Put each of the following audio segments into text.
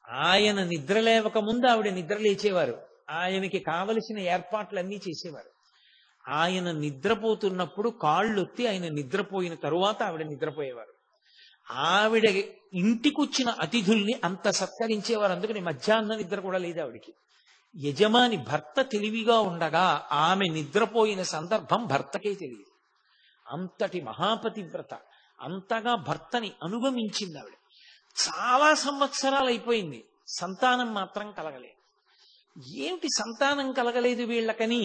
ఆయన నిద్ర లేవక ముందు ఆవిడ నిద్ర లేచేవారు. ఆయనకి కావలసిన ఏర్పాట్లన్నీ చేసేవారు. ఆయన నిద్రపోతున్నప్పుడు కాళ్ళొత్తి ఆయన నిద్రపోయిన తరువాత ఆవిడ నిద్రపోయేవారు. ఆవిడ ఇంటికొచ్చిన అతిథుల్ని అంత సత్కరించేవారు. అందుకని మధ్యాహ్న నిద్ర కూడా లేదు ఆవిడికి. యజమాని భర్త తెలివిగా ఉండగా ఆమె నిద్రపోయిన సందర్భం భర్తకే తెలియదు. అంతటి మహాపతివ్రత, అంతగా భర్తని అనుగమించింది ఆవిడ. చాలా సంవత్సరాలు అయిపోయింది, సంతానం మాత్రం కలగలేదు. ఏమిటి సంతానం కలగలేదు వీళ్ళకని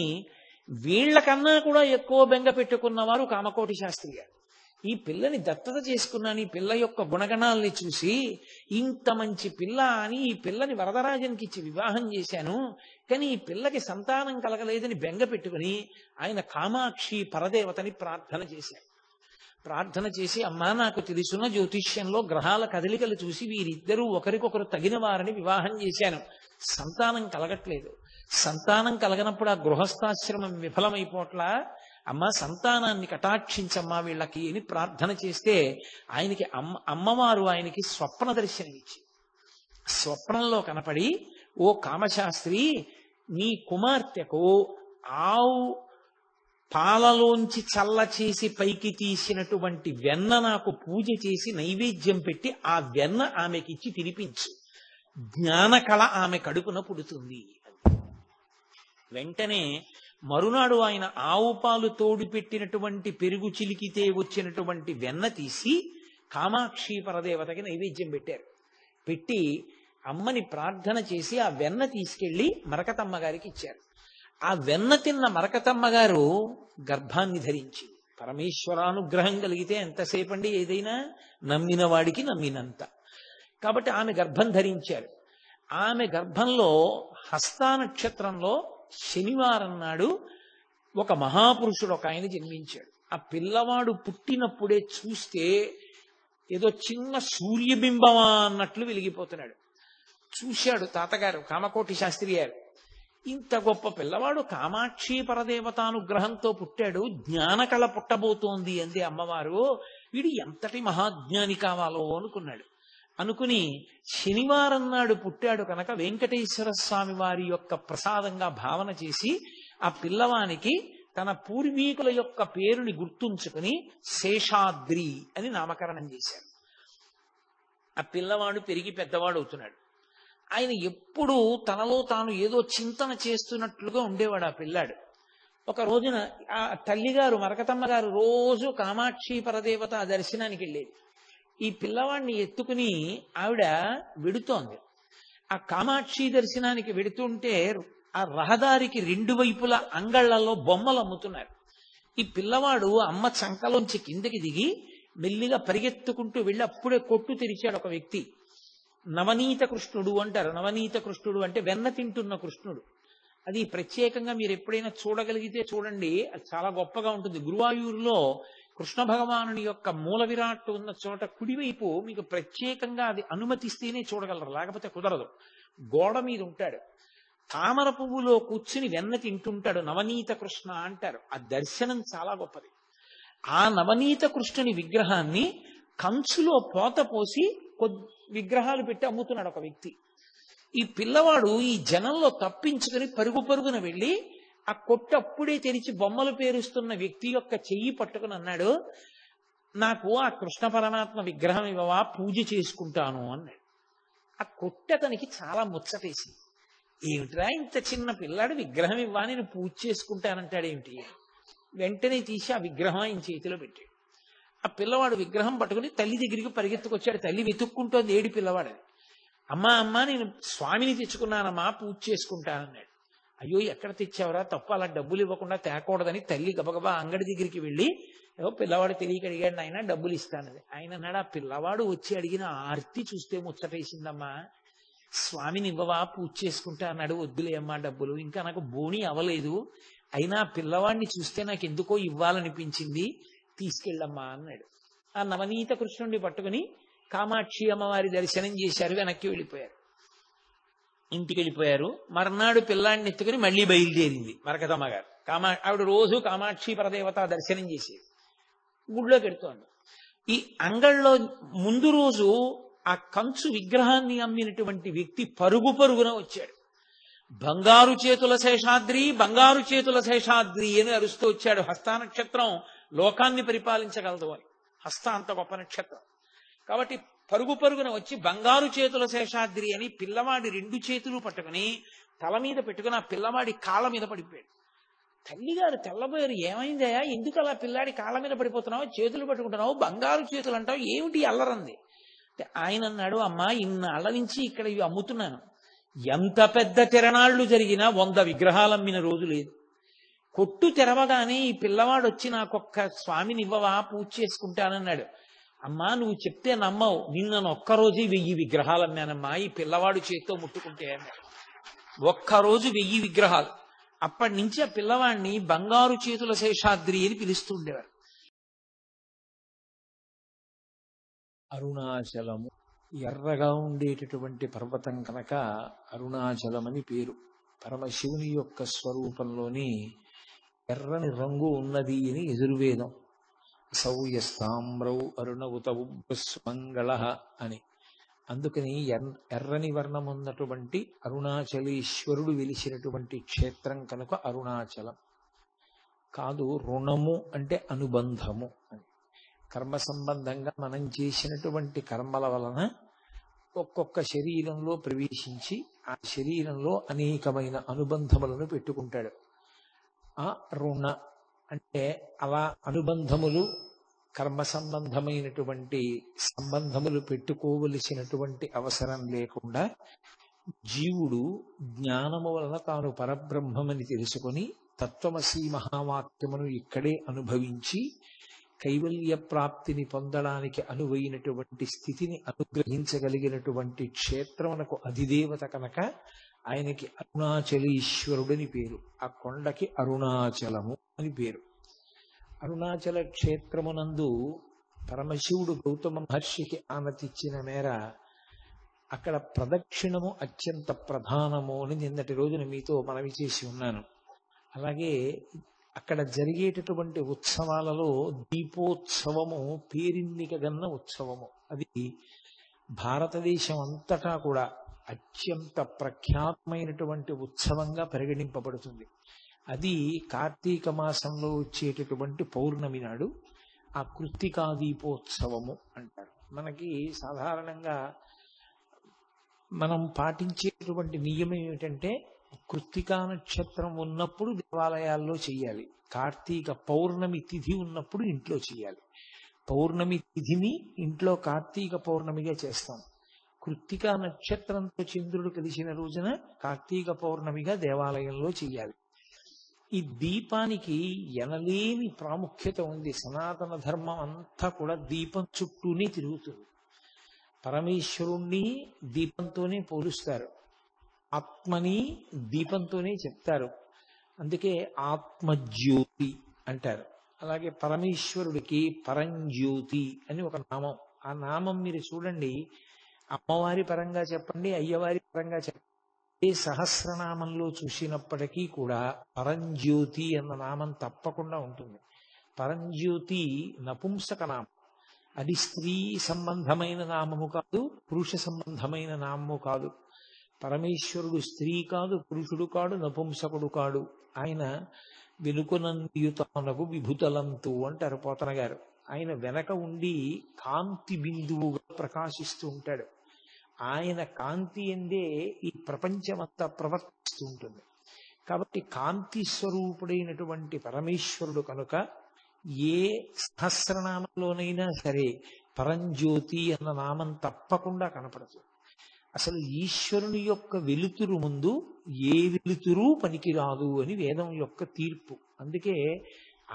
వీళ్ళకన్నా కూడా ఎక్కువ బెంగ పెట్టుకున్నవారు కామకోటి శాస్త్రి గారు. ఈ పిల్లని దత్తత చేసుకున్నాను, ఈ పిల్ల యొక్క గుణగణాలని చూసి ఇంత మంచి పిల్ల అని ఈ పిల్లని వరదరాజన్కి ఇచ్చి వివాహం చేశాను, కానీ ఈ పిల్లకి సంతానం కలగలేదని బెంగ పెట్టుకుని ఆయన కామాక్షి పరదేవతని ప్రార్థన చేశారు. ప్రార్థన చేసి, అమ్మా నాకు తెలుసున్న జ్యోతిష్యంలో గ్రహాల కదలికలు చూసి వీరిద్దరూ ఒకరికొకరు తగిన వారిని వివాహం చేశాను, సంతానం కలగట్లేదు. సంతానం కలగనప్పుడు ఆ గృహస్థాశ్రమం విఫలమైపోట్లా, అమ్మ సంతానాన్ని కటాక్షించమ్మా వీళ్ళకి అని ప్రార్థన చేస్తే ఆయనకి అమ్మవారు ఆయనకి స్వప్న దర్శనం ఇచ్చి, స్వప్నంలో కనపడి, ఓ కామశాస్త్రి, నీ కుమార్తెకు ఆవు పాలలోంచి చల్ల చేసి పైకి తీసినటువంటి వెన్న నాకు పూజ చేసి నైవేద్యం పెట్టి ఆ వెన్న ఆమెకిచ్చి తినిపించు, జ్ఞానకళ ఆమె కడుపున పుడుతుంది. వెంటనే మరునాడు ఆయన ఆవు పాలు తోడు పెట్టినటువంటి పెరుగు చిలికితే వచ్చినటువంటి వెన్న తీసి కామాక్షి పరదేవతకి నైవేద్యం పెట్టారు. పెట్టి అమ్మని ప్రార్థన చేసి ఆ వెన్న తీసుకెళ్లి మరకతమ్మ గారికి ఇచ్చారు. ఆ వెన్న తిన్న మరకతమ్మ గారు గర్భాన్ని ధరించింది. పరమేశ్వరానుగ్రహం కలిగితే ఎంతసేపండి ఏదైనా, నమ్మిన వాడికి నమ్మినంత. కాబట్టి ఆమె గర్భం ధరించారు. ఆమె గర్భంలో హస్తా నక్షత్రంలో శనివారం నాడు ఒక మహాపురుషుడు ఒక ఆయన జన్మించాడు. ఆ పిల్లవాడు పుట్టినప్పుడే చూస్తే ఏదో చిన్న సూర్యబింబమా అన్నట్లు వెలిగిపోతున్నాడు. చూశాడు తాతగారు కామకోటి శాస్త్రి గారు, ఇంత గొప్ప పిల్లవాడు కామాక్షి పరదేవతానుగ్రహంతో పుట్టాడు, జ్ఞానకళ పుట్టబోతోంది అంది అమ్మవారు, వీడు ఎంతటి మహాజ్ఞాని కావాలో అనుకున్నాడు. అనుకుని శనివారం నాడు పుట్టాడు కనుక వెంకటేశ్వర స్వామి వారి యొక్క ప్రసాదంగా భావన చేసి ఆ పిల్లవానికి తన పూర్వీకుల యొక్క పేరుని గుర్తుంచుకుని శేషాద్రి అని నామకరణం చేశారు. ఆ పిల్లవాడు పెరిగి పెద్దవాడు అవుతున్నాడు. ఆయన ఎప్పుడూ తనలో తాను ఏదో చింతన చేస్తున్నట్లుగా ఉండేవాడు ఆ పిల్లాడు. ఒక రోజున ఆ తల్లిగారు మరకతమ్మ గారు రోజు కామాక్షి పరదేవత దర్శనానికి వెళ్ళేది. ఈ పిల్లవాడిని ఎత్తుకుని ఆవిడ వెడుతోంది. ఆ కామాక్షి దర్శనానికి వెడుతుంటే ఆ రహదారికి రెండు వైపుల అంగళ్లలో బొమ్మలు అమ్ముతున్నారు. ఈ పిల్లవాడు అమ్మ చంకలోంచి కిందకి దిగి మెల్లిగా పరిగెత్తుకుంటూ వెళ్ళి అప్పుడే కొట్టు తెరిచాడు ఒక వ్యక్తి. నవనీత కృష్ణుడు అంటారు. నవనీత కృష్ణుడు అంటే వెన్న తింటున్న కృష్ణుడు. అది ప్రత్యేకంగా మీరు ఎప్పుడైనా చూడగలిగితే చూడండి, అది చాలా గొప్పగా ఉంటుంది. గురువాయూరులో కృష్ణ భగవానుని యొక్క మూల విరాట్ ఉన్న చోట కుడివైపు మీకు ప్రత్యేకంగా అది అనుమతిస్తేనే చూడగలరు, లేకపోతే కుదరదు. గోడ మీద ఉంటాడు, తామర పువ్వులో కూర్చుని వెన్న తింటుంటాడు. నవనీత కృష్ణ అంటారు. ఆ దర్శనం చాలా గొప్పది. ఆ నవనీత కృష్ణుని విగ్రహాన్ని కంచులో పోత పోసి విగ్రహాలు పెట్టి అమ్ముతున్నాడు ఒక వ్యక్తి. ఈ పిల్లవాడు ఈ జనంలో తప్పించుకుని పరుగు పరుగున వెళ్ళి ఆ కొట్టు అప్పుడే తెరిచి బొమ్మలు పేరుస్తున్న వ్యక్తి యొక్క చెయ్యి పట్టుకుని అన్నాడు, నాకు ఆ కృష్ణ పరమాత్మ విగ్రహం ఇవ్వవా, పూజ చేసుకుంటాను అన్నాడు. ఆ కొట్టు అతనికి చాలా ముచ్చటేసింది. ఏమిట్రా ఇంత చిన్న పిల్లాడు విగ్రహం ఇవ్వా, నేను పూజ చేసుకుంటానంటాడేమిటి? వెంటనే తీసి ఆ విగ్రహం ఆయన చేతిలో పెట్టాడు. ఆ పిల్లవాడు విగ్రహం పట్టుకుని తల్లి దగ్గరికి పరిగెత్తుకొచ్చాడు. తల్లి వెతుక్కుంటోంది ఏడి పిల్లవాడని. అమ్మా అమ్మా నేను స్వామిని తెచ్చుకున్నానమ్మా, పూజ చేసుకుంటానన్నాడు. అయ్యో ఎక్కడ తెచ్చావరా, తప్పు, అలా డబ్బులు ఇవ్వకుండా తేకూడదని తల్లి గబగబా అంగడి దగ్గరికి వెళ్ళి, ఏవో పిల్లవాడు తెలియక అడిగాడు, ఆయన డబ్బులు ఇస్తానది. ఆయన అన్నాడు, ఆ పిల్లవాడు వచ్చి అడిగిన ఆర్తి చూస్తే ముచ్చటేసిందమ్మా, స్వామిని ఇవ్వవా, పూజ చేసుకుంటా అన్నాడు. వద్దులే అమ్మా డబ్బులు, ఇంకా నాకు బోణి అవ్వలేదు, అయినా పిల్లవాడిని చూస్తే నాకు ఎందుకో ఇవ్వాలనిపించింది, తీసుకెళ్ళమ్మా అన్నాడు. ఆ నవనీత కృష్ణుడిని పట్టుకుని కామాక్షి అమ్మవారి దర్శనం చేశారు, వెనక్కి వెళ్ళిపోయారు. ఇంటికి వెళ్ళిపోయారు. మర్నాడు పిల్లాడిని ఎత్తుకుని మళ్ళీ బయలుదేరింది మరకతమ్మ గారు. ఆవిడ రోజు కామాక్షి పరదేవత దర్శనం చేసేది. గుడిలోకి వెడుతోంది. ఈ అంగళ్ళలో ముందు రోజు ఆ కంచు విగ్రహాన్ని అమ్మినటువంటి వ్యక్తి పరుగు పరుగున వచ్చాడు. బంగారు చేతుల శేషాద్రి, బంగారు చేతుల శేషాద్రి అని అరుస్తూ వచ్చాడు. హస్త నక్షత్రం లోకాన్ని పరిపాలించగలదు అని. హస్త అంత గొప్ప నక్షత్రం కాబట్టి పరుగు పరుగున వచ్చి బంగారు చేతుల శేషాద్రి అని పిల్లవాడి 2 చేతులు పట్టుకుని తల మీద పెట్టుకుని ఆ పిల్లవాడి కాళ్ళ మీద పడిపోయాడు. తల్లిగారు తెల్లబోయారు. ఏమైందయా, ఎందుకు అలా పిల్లాడి కాళ్ళ మీద పడిపోతున్నావు, చేతులు పట్టుకుంటున్నావు, బంగారు చేతులు అంటావు, ఏమిటి అల్లరంది అంటే ఆయన అన్నాడు, అమ్మా ఇన్నాళ్ళ నుంచి ఇక్కడ ఇవి అమ్ముతున్నాను, ఎంత పెద్ద తిరణాళ్లు జరిగినా 100 విగ్రహాలు అమ్మిన రోజు లేదు. కొట్టు తెరవగానే ఈ పిల్లవాడు వచ్చి నాకొక్క స్వామిని ఇవ్వవా, పూజ చేసుకుంటానన్నాడు. అమ్మా నువ్వు చెప్తే నమ్మవు, నిన్న ఒక్కరోజు 1000 విగ్రహాలు అమ్మానమ్మా ఈ పిల్లవాడు చేత్తో ముట్టుకుంటే అన్నాడు. ఒక్కరోజు 1000 విగ్రహాలు. అప్పటి నుంచి ఆ పిల్లవాడిని బంగారు చేతుల శేషాద్రి అని పిలుస్తూ ఉండేవారు. అరుణాచలము ఎర్రగా ఉండేటటువంటి పర్వతం కనుక అరుణాచలం అని పేరు. పరమశివుని యొక్క స్వరూపంలోని ఎర్రని రంగు ఉన్నది అని యజుర్వేదం. సౌయస్తామ్రౌ అరుణవుతవు మంగళ అని. అందుకని ఎర్రని వర్ణం ఉన్నటువంటి అరుణాచలేశ్వరుడు వెలిసినటువంటి క్షేత్రం కనుక అరుణాచలం. కాదు, రుణము అంటే అనుబంధము అని. కర్మ సంబంధంగా మనం చేసినటువంటి కర్మల వలన ఒక్కొక్క శరీరంలో ప్రవేశించి ఆ శరీరంలో అనేకమైన అనుబంధములను పెట్టుకుంటాడు. ఆ రుణ అంటే అలా అనుబంధములు, కర్మ సంబంధమైనటువంటి సంబంధములు పెట్టుకోవలసినటువంటి అవసరం లేకుండా జీవుడు జ్ఞానము వలన తాను పరబ్రహ్మమని తెలుసుకొని తత్వమసి మహావాక్యమును ఇక్కడే అనుభవించి కైవల్య ప్రాప్తిని పొందడానికి అనువైనటువంటి స్థితిని అనుగ్రహించగలిగినటువంటి క్షేత్రమునకు అధిదేవత కనుక ఆయనకి అరుణాచలేశ్వరుడని పేరు. ఆ కొండకి అరుణాచలము అని పేరు. అరుణాచల క్షేత్రమునందు పరమశివుడు గౌతమ మహర్షికి ఆనతిచ్చిన మేర అక్కడ ప్రదక్షిణము అత్యంత ప్రధానము అని నిన్నటి రోజున మీతో మనవి చేసి ఉన్నాను. అలాగే అక్కడ జరిగేటటువంటి ఉత్సవాలలో దీపోత్సవము పేరిందికగన్న ఉత్సవము. అది భారతదేశం అంతటా కూడా అత్యంత ప్రఖ్యాతమైనటువంటి ఉత్సవంగా పరిగణింపబడుతుంది. అది కార్తీక మాసంలో వచ్చేటటువంటి పౌర్ణమి నాడు ఆ కృత్తికా దీపోత్సవము అంటారు. మనకి సాధారణంగా మనం పాటించేటువంటి నియమం ఏమిటంటే కృత్తికా నక్షత్రం ఉన్నప్పుడు దేవాలయాల్లో చెయ్యాలి, కార్తీక పౌర్ణమి తిథి ఉన్నప్పుడు ఇంట్లో చెయ్యాలి. పౌర్ణమి తిథిని ఇంట్లో కార్తీక పౌర్ణమిగా చేస్తాం. కృత్తికా నక్షత్రంతో చంద్రుడు కలిసిన రోజున కార్తీక పౌర్ణమిగా దేవాలయంలో చెయ్యాలి. ఈ దీపానికి ఎనలేని ప్రాముఖ్యత ఉంది. సనాతన ధర్మం అంతా కూడా దీపం చుట్టూనే తిరుగుతుంది. పరమేశ్వరుణ్ణి దీపంతోనే పోలుస్తారు, ఆత్మని దీపంతోనే చెప్తారు. అందుకే ఆత్మజ్యోతి అంటారు. అలాగే పరమేశ్వరుడికి పరంజ్యోతి అని ఒక నామం. ఆ నామం మీరు చూడండి, అమ్మవారి పరంగా చెప్పండి, అయ్యవారి పరంగా చెప్పండి, ఏ సహస్రనామంలో చూసినప్పటికీ కూడా పరంజ్యోతి అన్న నామం తప్పకుండా ఉంటుంది. పరంజ్యోతి నపుంసక నామం. అది స్త్రీ సంబంధమైన నామము కాదు, పురుష సంబంధమైన నామము కాదు. పరమేశ్వరుడు స్త్రీ కాదు, పురుషుడు కాడు, నపుంసకుడు కాడు. ఆయన వెనుకనందియుతానకు విభుతలంతు అంటారు పోతన గారు. ఆయన వెనక ఉండి కాంతి బిందువుగా ప్రకాశిస్తూ ఉంటాడు. ఆయన కాంతి ఎందే ఈ ప్రపంచమంతా ప్రవర్తిస్తూ ఉంటుంది. కాబట్టి కాంతి స్వరూపుడైనటువంటి పరమేశ్వరుడు కనుక ఏ సహస్రనామంలోనైనా సరే పరంజ్యోతి అన్న నామం తప్పకుండా కనపడుతుంది. అసలు ఈశ్వరుని యొక్క వెలుతురు ముందు ఏ వెలుతురు పనికిరాదు అని వేదం యొక్క తీర్పు. అందుకే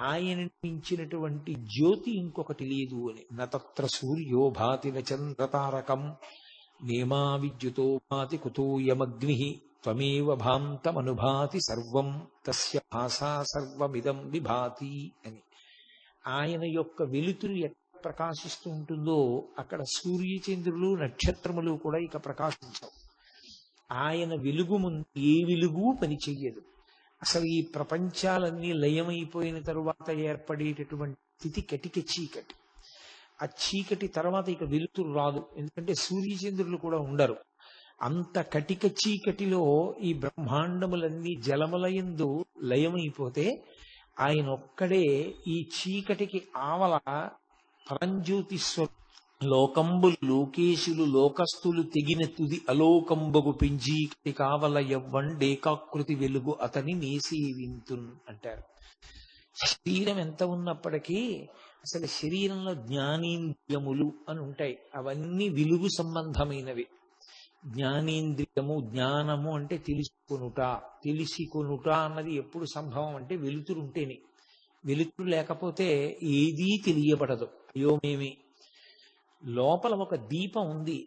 ఆయన మించినటువంటి జ్యోతి ఇంకొకటి లేదు అని. నత్ర సూర్యో భాతి చంద్రతారకం నేమా విద్యుతో భాతి కుతోయమగ్ని త్వమేవ భాంతమనుభాతి సర్వం తస్య భాసా సర్వమిదం విభాతి అని. ఆయన యొక్క వెలుతురు ఎక్కడ ప్రకాశిస్తూ ఉంటుందో అక్కడ సూర్యచంద్రులు నక్షత్రములు కూడా ఇక ప్రకాశించవు. ఆయన వెలుగు ముందు ఏ వెలుగు పనిచెయ్యదు. అసలు ఈ ప్రపంచాలన్నీ లయమైపోయిన తరువాత ఏర్పడేటటువంటి స్థితి కటిక చీకటి. ఆ చీకటి తర్వాత ఇక వెలుతురు రాదు, ఎందుకంటే సూర్యచంద్రులు కూడా ఉండరు. అంత కటిక చీకటిలో ఈ బ్రహ్మాండములన్నీ జలములయందు లయమైపోతే ఆయన ఒక్కడే ఈ చీకటికి ఆవల పరంజ్యోతి లోకంబులు లోకేశులు లోకస్తులు తెగిన తుది అలోకంబగు పింజీకటి కావల ఎవ్వండేకాకృతి వెలుగు అతని నేసేవింతున్ అంటారు. శరీరం ఎంత ఉన్నప్పటికీ అసలు శరీరంలో జ్ఞానేంద్రియములు అని ఉంటాయి, అవన్నీ వెలుగు సంబంధమైనవి. జ్ఞానేంద్రియము, జ్ఞానము అంటే తెలుసుకొనుట. తెలిసికొనుట అన్నది ఎప్పుడు సంభవం అంటే వెలుతురు ఉంటేనే. వెలుతురు లేకపోతే ఏదీ తెలియబడదు, అయోమేమి. లోపల ఒక దీపం ఉంది,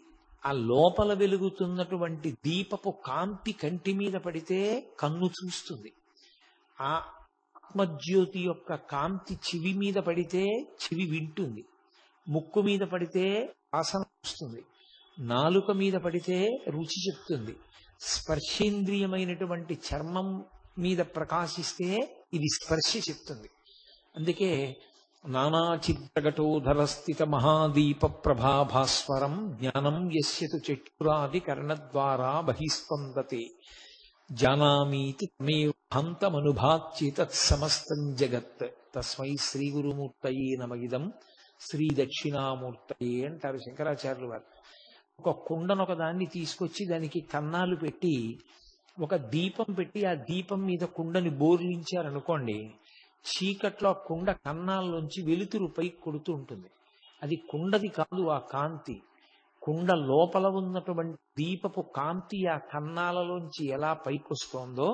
ఆ లోపల వెలుగుతున్నటువంటి దీపపు కాంతి కంటి మీద పడితే కన్ను చూస్తుంది. ఆ ఆత్మజ్యోతి యొక్క కాంతి చెవి మీద పడితే చెవి వింటుంది. ముక్కు మీద పడితే వాసన వస్తుంది. నాలుక మీద పడితే రుచి చెప్తుంది. స్పర్శేంద్రియమైనటువంటి చర్మం మీద ప్రకాశిస్తే ఇది స్పర్శ చెప్తుంది. అందుకే నానాచిత్రఘటోధరస్థిత మహాదీప ప్రభాభాస్వరం జ్ఞానం యస్యతు చక్షురాది కర్ణద్వారా బహిస్పందతే జానామీతి తమేవాంతమనుభాత్యి తత్సమస్తం జగత్ తస్మై శ్రీ గురుమూర్తయే నమగిదం శ్రీ దక్షిణామూర్తయే అంటారు శంకరాచార్యులు వారు. ఒక కుండను ఒక దాన్ని తీసుకొచ్చి దానికి కన్నాలు పెట్టి ఒక దీపం పెట్టి ఆ దీపం మీద కుండని బోర్లించారనుకోండి, చీకట్లో ఆ కుండ కన్నాల్లోంచి వెలుతురు పైకి కొడుతూ ఉంటుంది. అది కుండది కాదు, ఆ కాంతి. కుండ లోపల ఉన్నటువంటి దీపపు కాంతి ఆ కన్నాలలోంచి ఎలా పైకొస్తోందో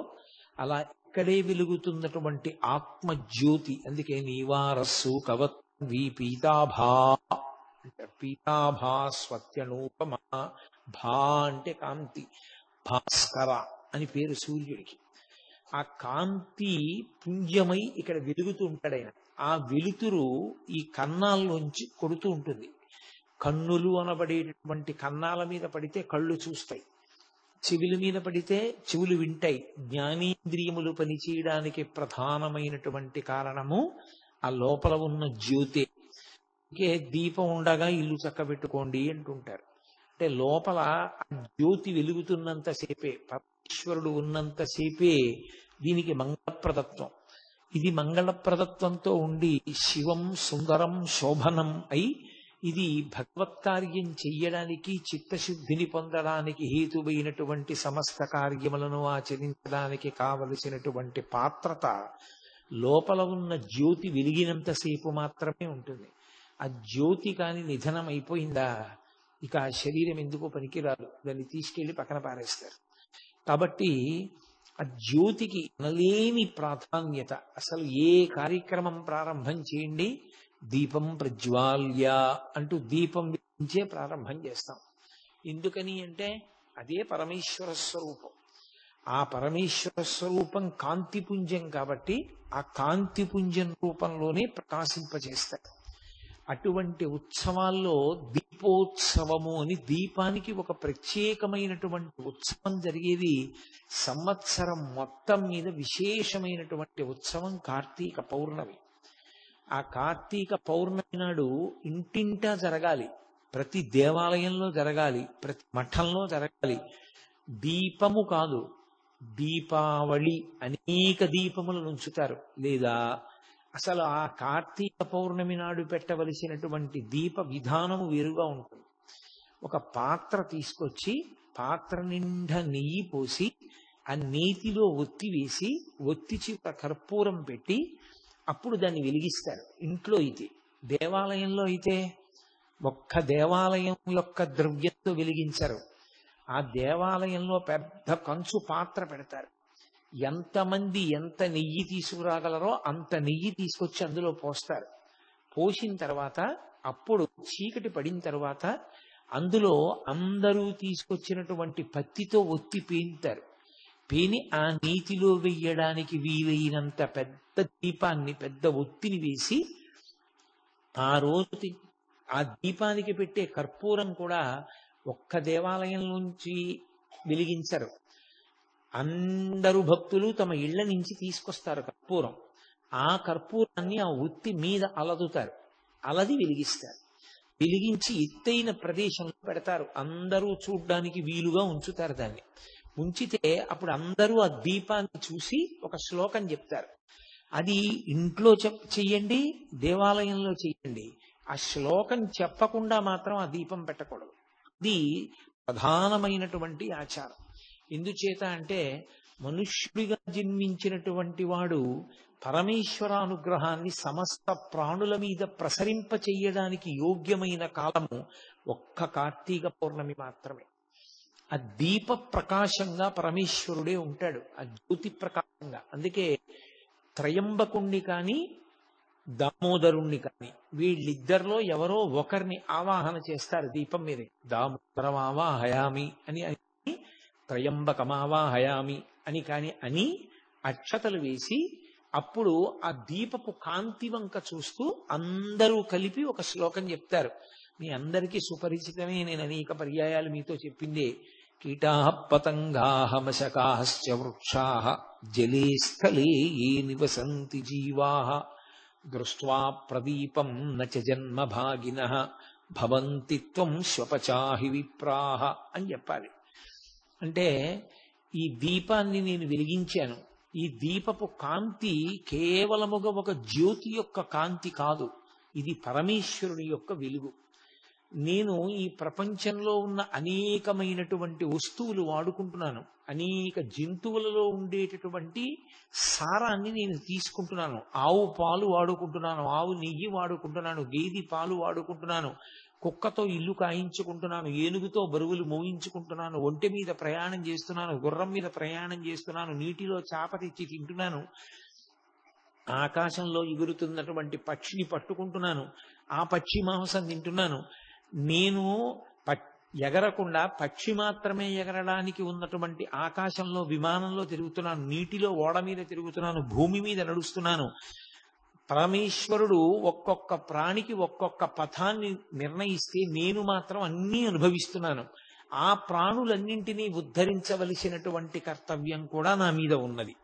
అలా ఇక్కడే వెలుగుతున్నటువంటి ఆత్మజ్యోతి. అందుకే నీవారస్సు కవత్వీ పీతాభా అంటే పీతాభా స్వత్యనూపమా. భా అంటే కాంతి, భాస్కర అని పేరు సూర్యుడికి. ఆ కాంతి పుంజమై ఇక్కడ వెలుగుతూ ఉంటాడు ఆయన. ఆ వెలుతురు ఈ కన్నాల్లోంచి కొడుతూ ఉంటుంది. కన్నులు అనబడేటటువంటి కన్నాల మీద పడితే కళ్ళు చూస్తాయి, చెవుల మీద పడితే చెవులు వింటాయి. జ్ఞానేంద్రియములు పనిచేయడానికి ప్రధానమైనటువంటి కారణము ఆ లోపల ఉన్న జ్యోతే. ఇంకే దీపం ఉండగా ఇల్లు చక్కబెట్టుకోండి అంటుంటారు. అంటే లోపల ఆ జ్యోతి వెలుగుతున్నంతసేపే, పరమేశ్వరుడు ఉన్నంతసేపే దీనికి మంగళప్రదత్వం. ఇది మంగళప్రదత్వంతో ఉండి శివం సుందరం శోభనం అయి ఇది భగవత్కార్యం చెయ్యడానికి, చిత్తశుద్ధిని పొందడానికి హేతువైనటువంటి సమస్త కార్యములను ఆచరించడానికి కావలసినటువంటి పాత్రత లోపల ఉన్న జ్యోతి వెలిగినంతసేపు మాత్రమే ఉంటుంది. ఆ జ్యోతి కాని నిధనం అయిపోయిందా ఇక ఆ శరీరం ఎందుకు పనికిరాదు, దాన్ని తీసుకెళ్లి పక్కన పారేస్తారు. కాబట్టి ఆ జ్యోతికి అనలేని ప్రాధాన్యత. అసలు ఏ కార్యక్రమం ప్రారంభం చేయండి, దీపం ప్రజ్వాల్య అంటూ దీపం వెలిగించే ప్రారంభం చేస్తాం. ఎందుకని అంటే అదే పరమేశ్వర స్వరూపం. ఆ పరమేశ్వర స్వరూపం కాంతిపుంజం కాబట్టి ఆ కాంతిపుంజం రూపంలోనే ప్రకాశింపజేస్తారు. అటువంటి ఉత్సవాల్లో దీపోత్సవము అని, దీపానికి ఒక ప్రత్యేకమైనటువంటి ఉత్సవం జరిగేది. సంవత్సరం మొత్తం మీద విశేషమైనటువంటి ఉత్సవం కార్తీక పౌర్ణమి. ఆ కార్తీక పౌర్ణమి నాడు ఇంటింటా జరగాలి, ప్రతి దేవాలయంలో జరగాలి, ప్రతి మఠంలో జరగాలి. దీపము కాదు, దీపావళి అనేక దీపములను ఉంచుతారు. లేదా అసలు ఆ కార్తీక పౌర్ణమి నాడు పెట్టవలసినటువంటి దీప విధానము వేరుగా ఉంటుంది. ఒక పాత్ర తీసుకొచ్చి పాత్ర నిండా నెయ్యి పోసి ఆ నేతిలో ఒత్తి వేసి ఒత్తి చివర కర్పూరం పెట్టి అప్పుడు దాన్ని వెలిగిస్తారు. ఇంట్లో అయితే, దేవాలయంలో అయితే ఒక్క దేవాలయం యొక్క ద్రవ్యంతో వెలిగించరు. ఆ దేవాలయంలో పెద్ద కంచు పాత్ర పెడతారు. ఎంతమంది ఎంత నెయ్యి తీసుకురాగలరో అంత నెయ్యి తీసుకొచ్చి అందులో పోస్తారు. పోసిన తర్వాత అప్పుడు చీకటి పడిన తర్వాత అందులో అందరూ తీసుకొచ్చినటువంటి పత్తితో ఒత్తి పేంతారు. పేని ఆ నీతిలో వెయ్యడానికి వీలైనంత పెద్ద దీపాన్ని, పెద్ద ఒత్తిని వేసి ఆ రోజు ఆ దీపానికి పెట్టే కర్పూరం కూడా ఒక్క దేవాలయం నుంచి వెలిగించరు. అందరూ భక్తులు తమ ఇళ్ల నుంచి తీసుకొస్తారు కర్పూరం. ఆ కర్పూరాన్ని ఆ ఒత్తి మీద అలదుతారు, అలది వెలిగిస్తారు. వెలిగించి ఎత్తైన ప్రదేశంలో పెడతారు. అందరూ చూడ్డానికి వీలుగా ఉంచుతారు దాన్ని. ఉంచితే అప్పుడు అందరూ ఆ దీపాన్ని చూసి ఒక శ్లోకం చెప్తారు. అది ఇంట్లో చెయ్యండి, దేవాలయంలో చెయ్యండి. ఆ శ్లోకం చెప్పకుండా మాత్రం ఆ దీపం పెట్టకూడదు. ఇది ప్రధానమైనటువంటి ఆచారం. ఎందుచేత అంటే మనుష్యుడిగా జన్మించినటువంటి వాడు పరమేశ్వరానుగ్రహాన్ని సమస్త ప్రాణుల మీద ప్రసరింప చెయ్యడానికి యోగ్యమైన కాలము ఒక్క కార్తీక పౌర్ణమి మాత్రమే. ఆ దీప ప్రకాశంగా పరమేశ్వరుడే ఉంటాడు, ఆ జ్యోతి ప్రకాశంగా. అందుకే త్రయంబకుణ్ణి కాని దామోదరుణ్ణి కాని వీళ్ళిద్దరిలో ఎవరో ఒకరిని ఆవాహన చేస్తారు దీపం మీద. దామోదరం ఆవాహయామి అని త్రయంబకమావాహయామి అని కాని అని అక్షతలు వేసి అప్పుడు ఆ దీపపు కాంతి వంక చూస్తూ అందరూ కలిపి ఒక శ్లోకం చెప్తారు. మీ అందరికీ సుపరిచితమే, నేను అనేక పర్యాయాలు మీతో చెప్పిందే. కీటాః పతంగాః మశకాశ్చ వృక్షాః జలే స్థలే ఏ నివసంతి జీవాః దృష్ట్వా ప్రదీపం నచ జన్మ భాగినః భవంతి త్వం శ్వపచాహి విప్రాః అని చెప్పాలి. అంటే ఈ దీపాన్ని నేను వెలిగించాను. ఈ దీపపు కాంతి కేవలముగా ఒక జ్యోతి యొక్క కాంతి కాదు, ఇది పరమేశ్వరుని యొక్క వెలుగు. నేను ఈ ప్రపంచంలో ఉన్న అనేకమైనటువంటి వస్తువులు వాడుకుంటున్నాను, అనేక జంతువులలో ఉండేటటువంటి సారాన్ని నేను తీసుకుంటున్నాను. ఆవు పాలు వాడుకుంటున్నాను, ఆవు నెయ్యి వాడుకుంటున్నాను, గేదె పాలు వాడుకుంటున్నాను, కుక్కతో ఇల్లు కాయించుకుంటున్నాను, ఏనుగుతో బరువులు మోయించుకుంటున్నాను, ఒంటె మీద ప్రయాణం చేస్తున్నాను, గుర్రం మీద ప్రయాణం చేస్తున్నాను, నీటిలో చేప తెచ్చి తింటున్నాను, ఆకాశంలో ఎగురుతున్నటువంటి పక్షిని పట్టుకుంటున్నాను, ఆ పక్షి మాంసం తింటున్నాను. నేను ఎగరకుండా పక్షి మాత్రమే ఎగరడానికి ఉన్నటువంటి ఆకాశంలో విమానంలో తిరుగుతున్నాను, నీటిలో ఓడ మీద తిరుగుతున్నాను, భూమి మీద నడుస్తున్నాను. పరమేశ్వరుడు ఒక్కొక్క ప్రాణికి ఒక్కొక్క పథాన్ని నిర్ణయిస్తే నేను మాత్రం అన్నీ అనుభవిస్తున్నాను. ఆ ప్రాణులన్నింటినీ ఉద్ధరించవలసినటువంటి కర్తవ్యం కూడా నా మీద ఉన్నది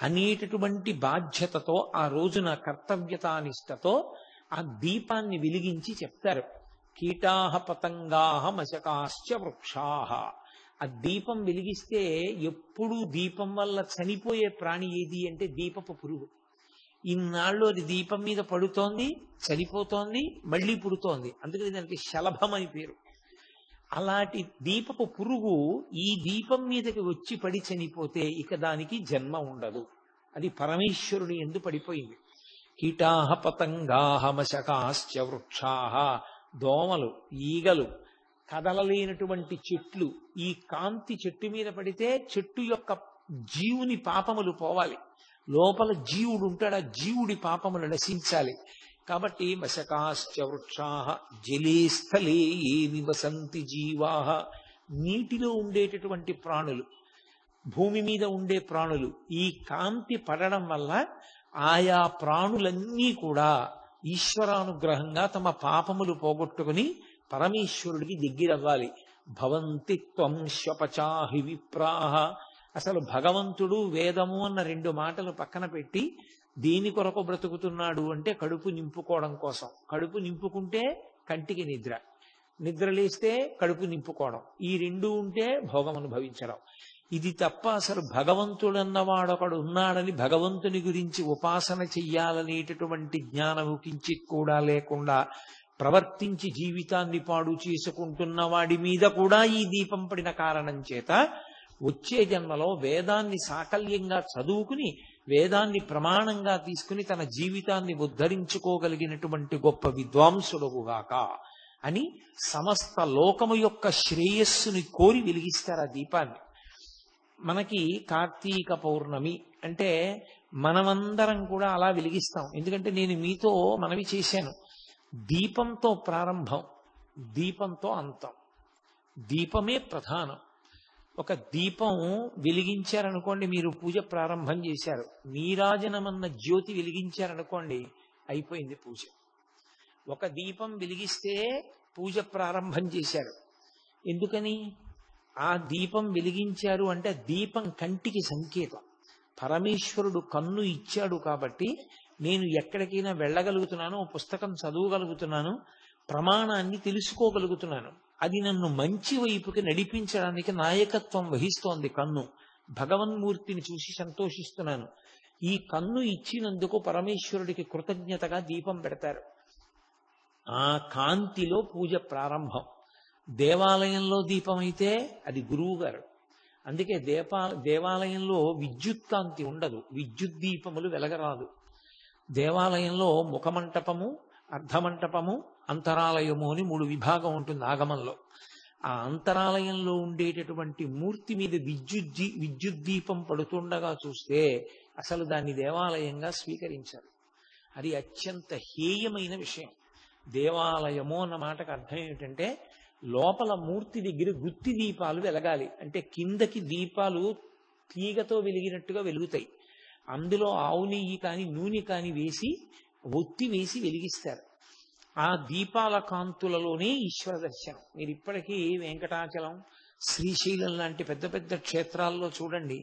అనేటటువంటి బాధ్యతతో ఆ రోజున కర్తవ్యతానిష్టతో ఆ దీపాన్ని వెలిగించి చెప్తారు. కీటాః పతంగాః మశకాశ్చ వృక్షాః. ఆ దీపం వెలిగిస్తే ఎప్పుడూ దీపం వల్ల చనిపోయే ప్రాణి ఏది అంటే దీపపు పురుగు. ఇన్నాళ్ళు అది దీపం మీద పడుతోంది, చనిపోతోంది, మళ్ళీ పుడుతోంది, అందుకని దానికి శలభం అని పేరు. అలాంటి దీపపు పురుగు ఈ దీపం మీదకి వచ్చి పడి చనిపోతే ఇక దానికి జన్మ ఉండదు. అది పరమేశ్వరుని యందు పడిపోయింది. కీటాః పతంగాః మశకాశ్చ వృక్షాః. దోమలు, ఈగలు, కదలలేనటువంటి చెట్లు, ఈ కాంతి చెట్టు మీద పడితే చెట్టు యొక్క జీవుని పాపములు పోవాలి, లోపల జీవుడు ఉంటాడు, ఆ జీవుడి పాపములు నశించాలి. కాబట్టి మశకాశ్చ వృక్షాః జలే స్థలే ఏ నివసంతి జీవాః. నీటిలో ఉండేటటువంటి ప్రాణులు, భూమి మీద ఉండే ప్రాణులు, ఈ కాంతి పడడం వల్ల ఆయా ప్రాణులన్నీ కూడా ఈశ్వరానుగ్రహంగా తమ పాపములు పోగొట్టుకుని పరమేశ్వరుడికి దగ్గరవ్వాలి. భవంతి త్వం శ్వపచాహి విప్రాః. అసలు భగవంతుడు వేదము అన్న రెండు మాటలు పక్కన పెట్టి దేని కొరకు బ్రతుకుతున్నాడు అంటే కడుపు నింపుకోవడం కోసం. కడుపు నింపుకుంటే కంటికి నిద్ర, నిద్ర లేస్తే కడుపు నింపుకోవడం, ఈ రెండు ఉంటే భోగం అనుభవించడం. ఇది తప్ప అసలు భగవంతుడన్నవాడొకడు ఉన్నాడని భగవంతుని గురించి ఉపాసన చెయ్యాలనేటటువంటి జ్ఞానము కించిత్ కూడా లేకుండా ప్రవర్తించి జీవితాన్ని పాడు చేసుకుంటున్న వాడి మీద కూడా ఈ దీపం పడిన కారణం చేత వచ్చే జన్మలో వేదాన్ని సాకల్యంగా చదువుకుని వేదాన్ని ప్రమాణంగా తీసుకుని తన జీవితాన్ని ఉద్ధరించుకోగలిగినటువంటి గొప్ప విద్వాంసుడుగాక అని సమస్త లోకము యొక్క శ్రేయస్సుని కోరి వెలిగిస్తారు ఆ దీపాన్ని. మనకి కార్తీక పౌర్ణమి అంటే మనమందరం కూడా అలా వెలిగిస్తాం. ఎందుకంటే నేను మీతో మనవి చేశాను, దీపంతో ప్రారంభం, దీపంతో అంతం. దీపమే ప్రధానం. ఒక దీపం వెలిగించారనుకోండి, మీరు పూజ ప్రారంభం చేశారు. నీరాజనమన్న జ్యోతి వెలిగించారనుకోండి, అయిపోయింది పూజ. ఒక దీపం వెలిగిస్తే పూజ ప్రారంభం చేశారు. ఎందుకని? ఆ దీపం వెలిగించారు అంటే దీపం కంటికి సంకేతం. పరమేశ్వరుడు కన్ను ఇచ్చాడు కాబట్టి నేను ఎక్కడికైనా వెళ్ళగలుగుతున్నాను, పుస్తకం చదవగలుగుతున్నాను, ప్రమాణాన్ని తెలుసుకోగలుగుతున్నాను. అది నన్ను మంచి వైపుకి నడిపించడానికి నాయకత్వం వహిస్తోంది కన్ను. భగవన్మూర్తిని చూసి సంతోషిస్తున్నాను. ఈ కన్ను ఇచ్చినందుకు పరమేశ్వరుడికి కృతజ్ఞతగా దీపం పెడతారు. ఆ కాంతిలో పూజ ప్రారంభం. దేవాలయంలో దీపం అయితే అది గురువు గారు. అందుకే దేవాలయంలో విద్యుత్ కాంతి ఉండదు, విద్యుత్ దీపములు వెలగరాదు. దేవాలయంలో ముఖమంటపము, అర్ధమంటపము, అంతరాలయము అని 3 విభాగం ఉంటుంది ఆగమంలో. ఆ అంతరాలయంలో ఉండేటటువంటి మూర్తి మీద విద్యుత్ దీపం పడుతుండగా చూస్తే అసలు దాన్ని దేవాలయంగా స్వీకరించారు. అది అత్యంత హేయమైన విషయం. దేవాలయము అన్న మాటకు అర్థం ఏమిటంటే లోపల మూర్తి దగ్గర గుత్తి దీపాలు వెలగాలి. అంటే కిందకి దీపాలు తీగతో వెలిగినట్టుగా వెలుగుతాయి. అందులో ఆవు నెయ్యి కాని నూనె కాని వేసి ఒత్తి వేసి వెలిగిస్తారు. ఆ దీపాల కాంతులలోనే ఈశ్వర దర్శనం. మీరు ఇప్పటికీ వెంకటాచలం, శ్రీశైలం లాంటి పెద్ద పెద్ద క్షేత్రాల్లో చూడండి,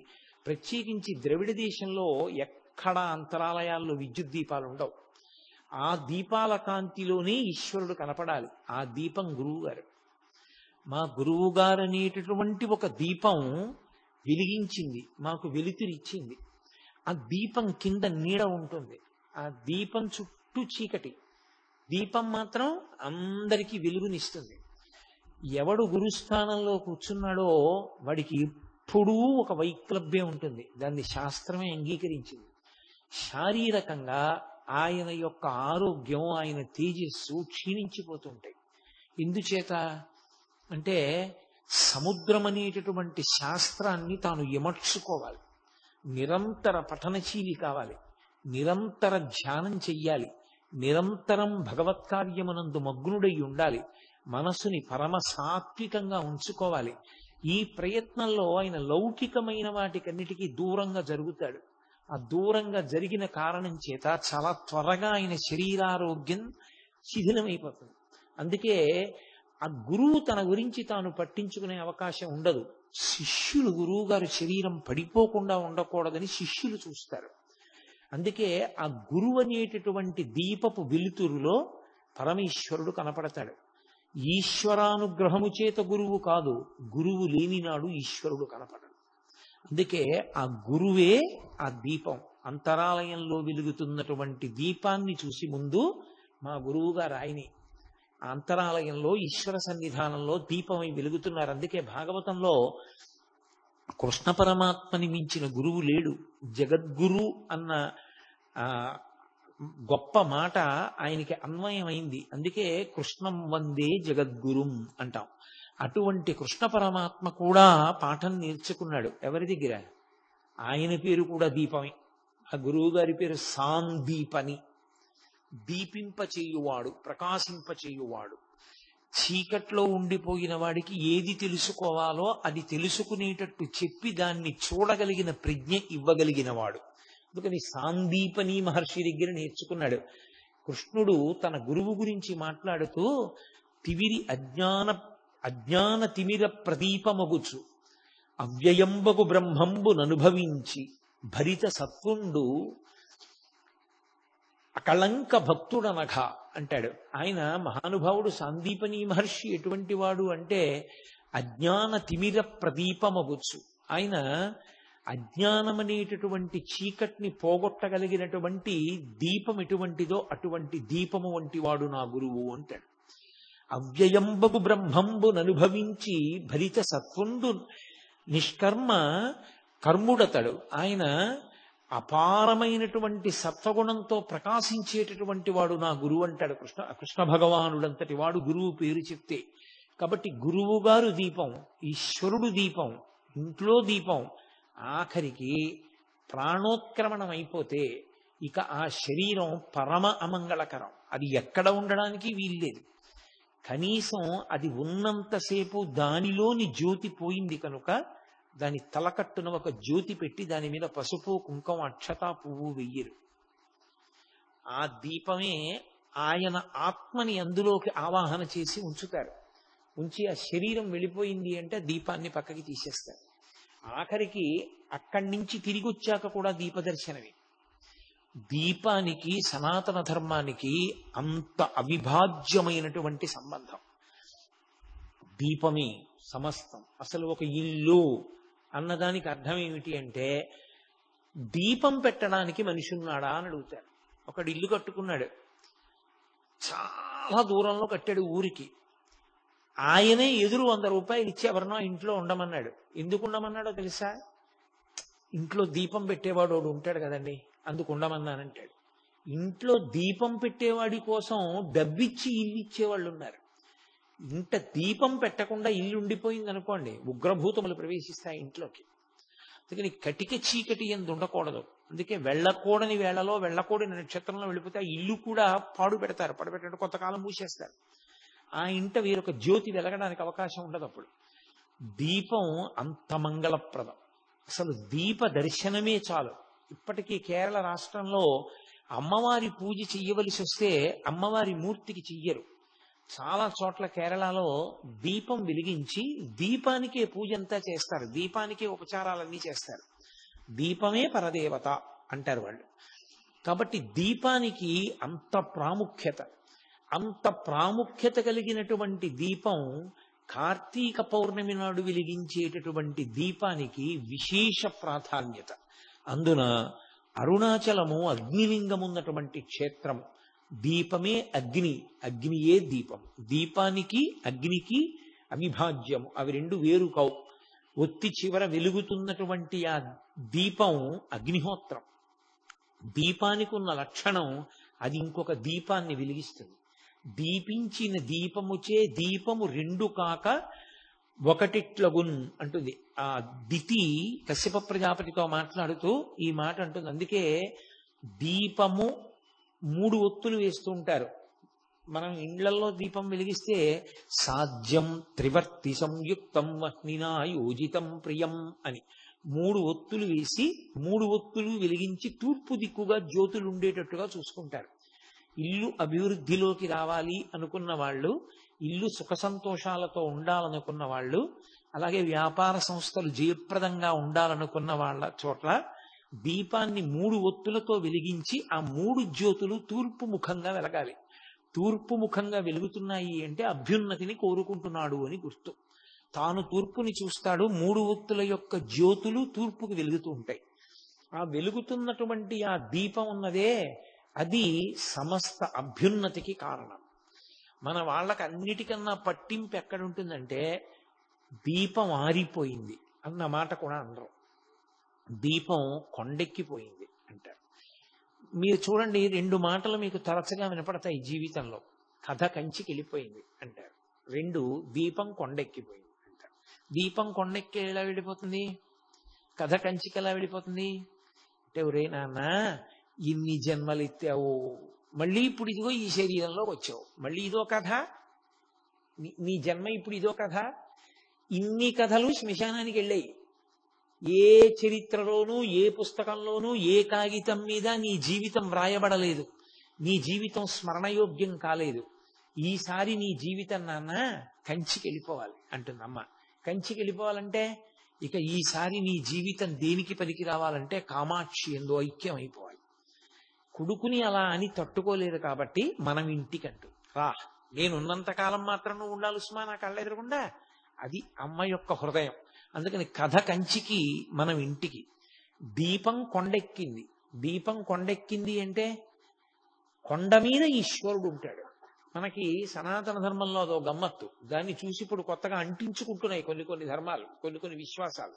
ప్రత్యేకించి ద్రవిడ దేశంలో ఎక్కడ అంతరాలయాల్లో విద్యుత్ దీపాలు ఉండవు. ఆ దీపాల కాంతిలోనే ఈశ్వరుడు కనపడాలి. ఆ దీపం గురువు గారు. మా గురువు గారు అనేటటువంటి ఒక దీపం వెలిగించింది, మాకు వెలుతురిచ్చింది. ఆ దీపం కింద నీడ ఉంటుంది, ఆ దీపం చుట్టూ చీకటి, దీపం మాత్రం అందరికీ వెలుగునిస్తుంది. ఎవడు గురుస్థానంలో కూర్చున్నాడో వాడికి ఎప్పుడూ ఒక వైక్లభ్యం ఉంటుంది. దాన్ని శాస్త్రమే అంగీకరించింది. శారీరకంగా ఆయన యొక్క ఆరోగ్యం, ఆయన తేజస్సు క్షీణించిపోతుంటాయి. ఎందుచేత అంటే సముద్రం అనేటటువంటి శాస్త్రాన్ని తాను ఎమర్చుకోవాలి, నిరంతర పఠనశీలి కావాలి, నిరంతర ధ్యానం చెయ్యాలి, నిరంతరం భగవత్కార్యమునందు మగ్నుడై ఉండాలి, మనసుని పరమ సాత్వికంగా ఉంచుకోవాలి. ఈ ప్రయత్నంలో ఆయన లౌకికమైన వాటికన్నిటికీ దూరంగా జరుగుతాడు. ఆ దూరంగా జరిగిన కారణం చేత చాలా త్వరగా ఆయన శరీరారోగ్యం శిథిలమైపోతుంది. అందుకే ఆ గురువు తన గురించి తాను పట్టించుకునే అవకాశం ఉండదు. శిష్యులు గురువు గారు శరీరం పడిపోకుండా ఉండకూడదని శిష్యులు చూస్తారు. అందుకే ఆ గురువు అనేటటువంటి దీపపు వెలుతురులో పరమేశ్వరుడు కనపడతాడు. ఈశ్వరానుగ్రహము చేత గురువు కాదు, గురువు లేనినాడు ఈశ్వరుడు కనపడడు. అందుకే ఆ గురువే ఆ దీపం. అంతరాలయంలో వెలుగుతున్నటువంటి దీపాన్ని చూసి ముందు మా గురువు గారు ఆయనే. ఆ అంతరాలయంలో ఈశ్వర సన్నిధానంలో దీపమై వెలుగుతున్నారు. అందుకే భాగవతంలో కృష్ణ పరమాత్మని మించిన గురువు లేడు. జగద్గురు అన్న గొప్ప మాట ఆయనకి అన్వయమైంది. అందుకే కృష్ణం వందే జగద్గురుం అంటాం. అటువంటి కృష్ణ పరమాత్మ కూడా పాఠం నేర్చుకున్నాడు. ఎవరి దగ్గర? ఆయన పేరు కూడా దీపమే. ఆ గురువు గారి పేరు సాందీపని. దీపింపచేయువాడు, ప్రకాశింపచేయువాడు. చీకట్లో ఉండిపోయిన వాడికి ఏది తెలుసుకోవాలో అది తెలుసుకునేటట్టు చెప్పి దాన్ని చూడగలిగిన ప్రజ్ఞ ఇవ్వగలిగిన వాడు. అందుకని సాందీపని మహర్షి దగ్గర నేర్చుకున్నాడు. కృష్ణుడు తన గురువు గురించి మాట్లాడుతూ అజ్ఞాన తిమిర ప్రదీపమగుచు అవ్యయంబగు బ్రహ్మంబు ననుభవించి భరిత సత్వుండు అకళంక భక్తుడనఘ అంటాడు. ఆయన మహానుభావుడు సాందీపని మహర్షి ఎటువంటి వాడు అంటే అజ్ఞాన తిమిర ప్రదీపమగుచు. ఆయన అజ్ఞానమనేటటువంటి చీకటిని పోగొట్టగలిగినటువంటి దీపం ఎటువంటిదో అటువంటి దీపము వంటి వాడు నా గురువు అంటాడు. అవ్యయంబగు బ్రహ్మంబు ననుభవించి భరిత సత్వుండు నిష్కర్మ కర్ముడతడు. ఆయన అపారమైనటువంటి సత్వగుణంతో ప్రకాశించేటటువంటి వాడు నా గురువు అంటాడు కృష్ణ భగవానుడంతటి వాడు గురువు పేరు చెప్తే. కాబట్టి గురువు గారు దీపం, ఈశ్వరుడు దీపం, ఇంట్లో దీపం. ఆఖరికి ప్రాణోత్క్రమణం అయిపోతే ఇక ఆ శరీరం పరమ అమంగళకరం. అది ఎక్కడ ఉండడానికి వీల్లేదు. కనీసం అది ఉన్నంతసేపు దానిలోని జ్యోతి పోయింది కనుక దాని తలకట్టున ఒక జ్యోతి పెట్టి దాని మీద పసుపు, కుంకం, అక్షత, పువ్వు వెయ్యరు. ఆ దీపమే ఆయన ఆత్మని అందులోకి ఆవాహన చేసి ఉంచుతారు. ఉంచి ఆ శరీరం వెళ్ళిపోయింది అంటే దీపాన్ని పక్కకి తీసేస్తారు. ఆఖరికి అక్కడి నుంచి తిరిగి వచ్చాక కూడా దీపదర్శనమే. దీపానికి సనాతన ధర్మానికి అంత అవిభాజ్యమైనటువంటి సంబంధం. దీపమే సమస్తం. అసలు ఒక ఇల్లు అన్నదానికి అర్థం ఏమిటి అంటే, దీపం పెట్టడానికి మనిషి ఉన్నాడా అని అడుగుతారు. ఒకడు ఇల్లు కట్టుకున్నాడు, చాలా దూరంలో కట్టాడు ఊరికి. ఆయనే ఎదురు 100 రూపాయలు ఇచ్చి ఎవరినో ఇంట్లో ఉండమన్నాడు. ఎందుకు ఉండమన్నాడో తెలుసా? ఇంట్లో దీపం పెట్టేవాడు వాడు ఉంటాడు కదండి, అందుకు ఉండమన్నానంటాడు. ఇంట్లో దీపం పెట్టేవాడి కోసం డబ్బిచ్చి ఇల్లు ఇచ్చేవాళ్ళు ఉన్నారు. ఇంట దీపం పెట్టకుండా ఇల్లు ఉండిపోయింది అనుకోండి, ఉగ్రభూతములు ప్రవేశిస్తాయి ఇంట్లోకి. అందుకని కటిక చీకటి ఎందు ఉండకూడదు. అందుకే వెళ్ళకూడని వేళలో, వెళ్ళకూడని నక్షత్రంలో వెళ్ళిపోతే ఆ ఇల్లు కూడా పాడు పెడతారు. పడబెట్టే కొంతకాలం మూసేస్తారు. ఆ ఇంట వీరొక జ్యోతి వెలగడానికి అవకాశం ఉండదు. అప్పుడు దీపం అంత మంగళప్రదం. అసలు దీప దర్శనమే చాలు. ఇప్పటికీ కేరళ రాష్ట్రంలో అమ్మవారి పూజ చెయ్యవలసి వస్తే అమ్మవారి మూర్తికి చెయ్యరు. చాలా చోట్ల కేరళలో దీపం వెలిగించి దీపానికే పూజ అంతా చేస్తారు, దీపానికే ఉపచారాలన్నీ చేస్తారు. దీపమే పరదేవత అంటారు వాళ్ళు. కాబట్టి దీపానికి అంత ప్రాముఖ్యత. అంత ప్రాముఖ్యత కలిగినటువంటి దీపం కార్తీక పౌర్ణమి నాడు వెలిగించేటటువంటి దీపానికి విశేష ప్రాధాన్యత. అందున అరుణాచలము అగ్నిలింగం ఉన్నటువంటి క్షేత్రం. దీపమే అగ్ని, అగ్నియే దీపం. దీపానికి అగ్నికి అవిభాజ్యము, అవి రెండు వేరు కావు. ఒత్తి చివర వెలుగుతున్నటువంటి ఆ దీపం అగ్నిహోత్రం. దీపానికి ఉన్న లక్షణం, అది ఇంకొక దీపాన్ని వెలిగిస్తుంది. దీపించిన దీపముచే దీపము రెండు కాక ఒకటిట్లగున్ అంటుంది ఆ దితి. కశ్యప ప్రజాపతితో మాట్లాడుతూ ఈ మాట అంటుంది. అందుకే దీపము 3 ఒత్తులు వేస్తూ ఉంటారు. మనం ఇండ్లలో దీపం వెలిగిస్తే సాధ్యం త్రివర్తి సంయుక్తం వహ్నినా యోజితం ప్రియం అని 3 ఒత్తులు వేసి 3 ఒత్తులు వెలిగించి తూర్పు దిక్కుగా జ్యోతులు ఉండేటట్టుగా చూసుకుంటారు. ఇల్లు అభివృద్ధిలోకి రావాలి అనుకున్న వాళ్ళు, ఇల్లు సుఖ సంతోషాలతో ఉండాలనుకున్న వాళ్ళు, అలాగే వ్యాపార సంస్థలు జయప్రదంగా ఉండాలనుకున్న వాళ్ళ చోట్ల దీపాన్ని 3 ఒత్తులతో వెలిగించి ఆ 3 జ్యోతులు తూర్పు ముఖంగా వెలగాలి. తూర్పు ముఖంగా వెలుగుతున్నాయి అంటే అభ్యున్నతిని కోరుకుంటున్నాడు అని గుర్తు. తాను తూర్పుని చూస్తాడు. 3 ఒత్తుల యొక్క జ్యోతులు తూర్పుకి వెలుగుతూ ఉంటాయి. ఆ వెలుగుతున్నటువంటి ఆ దీపం ఉన్నదే, అది సమస్త అభ్యున్నతికి కారణం. మన వాళ్ళకి అన్నిటికన్నా పట్టింపు ఎక్కడుంటుందంటే, దీపం ఆరిపోయింది అన్న మాట కూడా అనరు. దీపం కొండెక్కిపోయింది అంటారు. మీరు చూడండి, 2 మాటలు మీకు తరచుగా వినపడతాయి జీవితంలో. కథ కంచికి వెళ్ళిపోయింది అంటారు. 2 దీపం కొండెక్కిపోయింది అంటారు. దీపం కొండెక్కి ఎలా వెళ్ళిపోతుంది? కథ కంచికి ఎలా వెళ్ళిపోతుంది అంటే, ఒరే నాన్న, ఇన్ని జన్మలు ఎత్తావు, మళ్ళీ ఇప్పుడు ఇదిగో ఈ శరీరంలో వచ్చావు, మళ్ళీ ఇదో కథ, నీ జన్మ ఇప్పుడు ఇదో కథ. ఇన్ని కథలు శ్మశానానికి వెళ్ళాయి. ఏ చరిత్రలోనూ, ఏ పుస్తకంలోనూ, ఏ కాగితం మీద నీ జీవితం వ్రాయబడలేదు. నీ జీవితం స్మరణయోగ్యం కాలేదు. ఈసారి నీ జీవితం నాన్న కంచికి వెళ్ళిపోవాలి అంటుందమ్మ. కంచికి వెళ్ళిపోవాలంటే ఇక ఈసారి నీ జీవితం దేనికి పనికి రావాలంటే కామాక్షి ఎందు ఐక్యం అయిపోవాలి. కొడుకుని అలా అని తట్టుకోలేదు కాబట్టి మనం ఇంటికంటూ రా, నేనున్నంతకాలం మాత్రం నువ్వు ఉండాలి ఉస్మా నా కళ్ళ ఎదురకుండా. అది అమ్మ యొక్క హృదయం. అందుకని కథ కంచికి, మనం ఇంటికి. దీపం కొండెక్కింది. దీపం కొండెక్కింది అంటే కొండ మీద ఈశ్వరుడు ఉంటాడు. మనకి సనాతన ధర్మంలో అదో గమ్మత్తు. దాన్ని చూసి ఇప్పుడు కొత్తగా అంటించుకుంటున్నాయి కొన్ని ధర్మాలు, కొన్ని విశ్వాసాలు.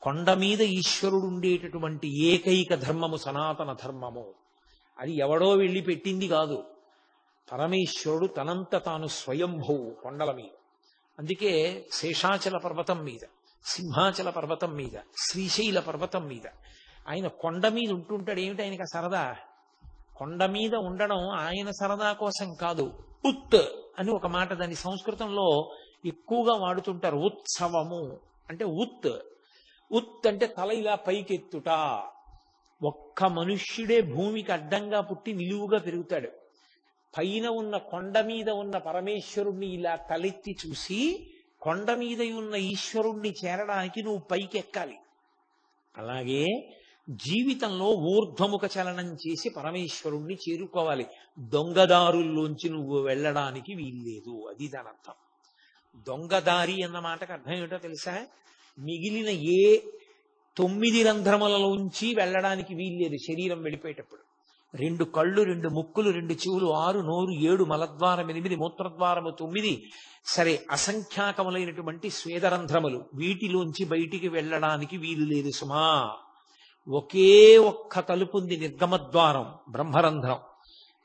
కొండ మీద ఈశ్వరుడు ఉండేటటువంటి ఏకైక ధర్మము సనాతన ధర్మము. అది ఎవడో వెళ్ళి పెట్టింది కాదు. పరమేశ్వరుడు తనంత తాను స్వయంభువు కొండల మీద. అందుకే శేషాచల పర్వతం మీద, సింహాచల పర్వతం మీద, శ్రీశైల పర్వతం మీద ఆయన కొండ మీద ఉంటుంటాడు. ఏమిటి ఆయనకి సరదా? కొండ మీద ఉండడం ఆయన సరదా కోసం కాదు. ఉత్ అని ఒక మాట దాన్ని సంస్కృతంలో ఎక్కువగా వాడుతుంటారు. ఉత్సవము అంటే ఉత్. ఉత్ అంటే తల ఇలా పైకెత్తుట. ఒక్క మనుష్యుడే భూమికి అడ్డంగా పుట్టి నిలువుగా పెరుగుతాడు. పైన ఉన్న కొండ మీద ఉన్న పరమేశ్వరుణ్ణి ఇలా తలెత్తి చూసి, కొండ మీద ఉన్న ఈశ్వరుణ్ణి చేరడానికి నువ్వు పైకి ఎక్కాలి. అలాగే జీవితంలో ఊర్ధ్వముఖ చలనం చేసి పరమేశ్వరుణ్ణి చేరుకోవాలి. దొంగదారుల్లోంచి నువ్వు వెళ్ళడానికి వీల్లేదు, అది దాని అర్థం. దొంగదారి అన్న మాటకు అర్థం ఏమిటో తెలుసా? మిగిలిన ఏ 9 రంధ్రములలోంచి వెళ్ళడానికి వీల్లేదు శరీరం వెళ్ళిపోయేటప్పుడు. 2 కళ్ళు, 2 ముక్కులు, 2 చెవులు, 6 నోరు, 7 మలద్వారం, 8 మూత్రద్వారము, 9 సరే అసంఖ్యాకములైనటువంటి స్వేదరంధ్రములు, వీటిలోంచి బయటికి వెళ్ళడానికి వీలు లేదు సుమా. ఒకే ఒక్క తలుపు ఉంది, నిర్గమద్వారం, బ్రహ్మరంధ్రం.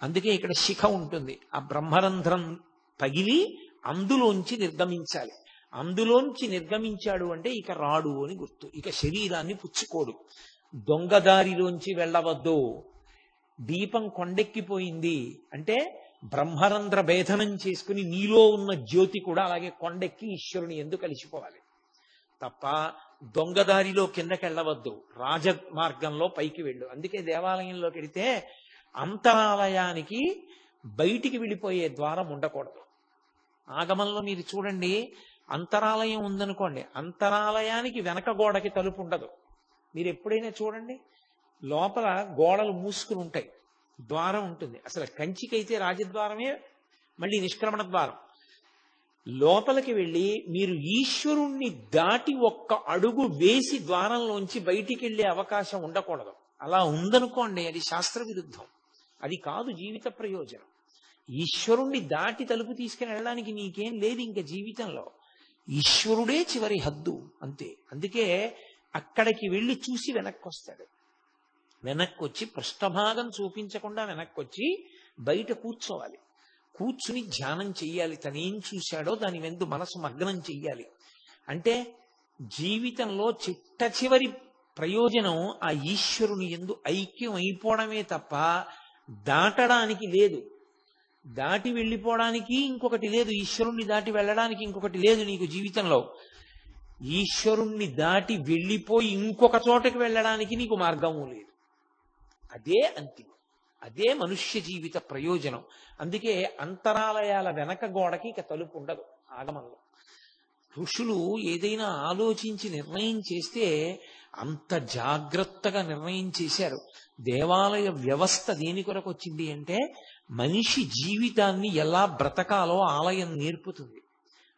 అందుకే ఇక్కడ శిఖ ఉంటుంది. ఆ బ్రహ్మరంధ్రం పగిలి అందులోంచి నిర్గమించాలి. అందులోంచి నిర్గమించాడు అంటే ఇక రాడు అని గుర్తు, ఇక శరీరాన్ని పుచ్చుకోడు. దొంగదారిలోంచి వెళ్ళవద్దు. దీపం కొండెక్కిపోయింది అంటే బ్రహ్మరంధ్ర భేదనం చేసుకుని నీలో ఉన్న జ్యోతి కూడా అలాగే కొండెక్కి ఈశ్వరుని ఎందుకు కలిసిపోవాలి తప్ప దొంగదారిలో కిందకెళ్ళవద్దు, రాజమార్గంలో పైకి వెళ్ళు. అందుకే దేవాలయంలోకి వెళితే అంతరాలయానికి బయటికి వెళ్ళిపోయే ద్వారం ఉండకూడదు. ఆగమంలో మీరు చూడండి, అంతరాలయం ఉందనుకోండి, అంతరాలయానికి వెనక గోడకి తలుపు ఉండదు. మీరు ఎప్పుడైనా చూడండి, లోపల గోడలు మూసుకుని ఉంటాయి, ద్వారం ఉంటుంది. అసలు కంచికైతే రాజద్వారమే మళ్ళీ నిష్క్రమణ ద్వారం. లోపలికి వెళ్ళి మీరు ఈశ్వరుణ్ణి దాటి ఒక్క అడుగు వేసి ద్వారంలోంచి బయటికి వెళ్ళే అవకాశం ఉండకూడదు. అలా ఉందనుకోండి, అది శాస్త్ర విరుద్ధం, అది కాదు జీవిత ప్రయోజనం. ఈశ్వరుణ్ణి దాటి తలుపు తీసుకుని వెళ్ళడానికి నీకేం లేదు ఇంకా జీవితంలో. ఈశ్వరుడే చివరి హద్దు, అంతే. అందుకే అక్కడికి వెళ్ళి చూసి వెనక్కి వస్తాడు. వెనక్కి వచ్చి పృష్ఠభాగం చూపించకుండా వెనక్కి వచ్చి బయట కూర్చోవాలి. కూర్చుని ధ్యానం చెయ్యాలి. తనేం చూశాడో దాని వెందు మనసు మగ్నం చెయ్యాలి. అంటే జీవితంలో చిట్ట చివరి ప్రయోజనం ఆ ఈశ్వరుని యందు ఐక్యం అయిపోవడమే తప్ప దాటడానికి లేదు. దాటి వెళ్ళిపోవడానికి ఇంకొకటి లేదు, ఈశ్వరుణ్ణి దాటి వెళ్ళడానికి ఇంకొకటి లేదు నీకు జీవితంలో. ఈశ్వరుణ్ణి దాటి వెళ్ళిపోయి ఇంకొక చోటకి వెళ్ళడానికి నీకు మార్గము లేదు. అదే అంతిమం, అదే మనుష్య జీవిత ప్రయోజనం. అందుకే అంతరాలయాల వెనక గోడకి ఇక తలుపు ఉండదు ఆగమంలో. ఋషులు ఏదైనా ఆలోచించి నిర్ణయం చేస్తే అంత జాగ్రత్తగా నిర్ణయం చేశారు. దేవాలయ వ్యవస్థ దేని కొరకు వచ్చింది అంటే మనిషి జీవితాన్ని ఎలా బ్రతకాలో ఆలయం నేర్పుతుంది.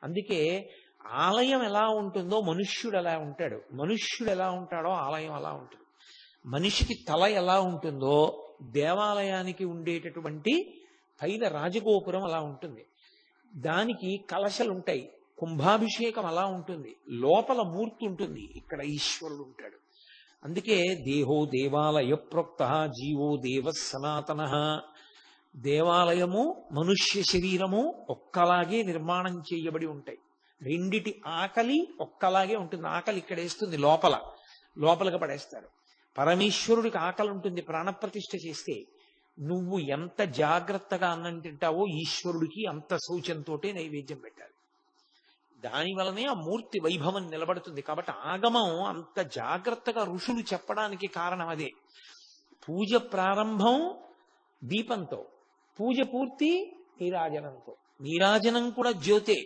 అందుకే ఆలయం ఎలా ఉంటుందో మనుష్యుడు ఎలా ఉంటాడు, మనుష్యుడు ఎలా ఉంటాడో ఆలయం అలా ఉంటుంది. మనిషికి తల ఎలా ఉంటుందో దేవాలయానికి ఉండేటటువంటి పైన రాజగోపురం అలా ఉంటుంది. దానికి కలశలుంటాయి, కుంభాభిషేకం అలా ఉంటుంది, లోపల మూర్తి ఉంటుంది, ఇక్కడ ఈశ్వరుడు ఉంటాడు. అందుకే దేహో దేవాలయ ప్రోక్త జీవో దేవ సనాతన. దేవాలయము మనుష్య శరీరము ఒక్కలాగే నిర్మాణం చేయబడి ఉంటాయి. రెండిటి ఆకలి ఒక్కలాగే ఉంటుంది. ఆకలి ఇక్కడ వేస్తుంది, లోపలగా పడేస్తారు. పరమేశ్వరుడికి ఆకలి ఉంటుంది ప్రాణప్రతిష్ఠ చేస్తే. నువ్వు ఎంత జాగ్రత్తగా అన్నం తింటావో ఈశ్వరుడికి అంత శౌచంతోటే నైవేద్యం పెట్టాలి. దాని వలనే ఆ మూర్తి వైభవం నిలబడుతుంది. కాబట్టి ఆగమం అంత జాగ్రత్తగా ఋషులు చెప్పడానికి కారణం అదే. పూజ ప్రారంభం దీపంతో, పూజ పూర్తి నీరాజనంతో. నీరాజనం కూడా జ్యోతే,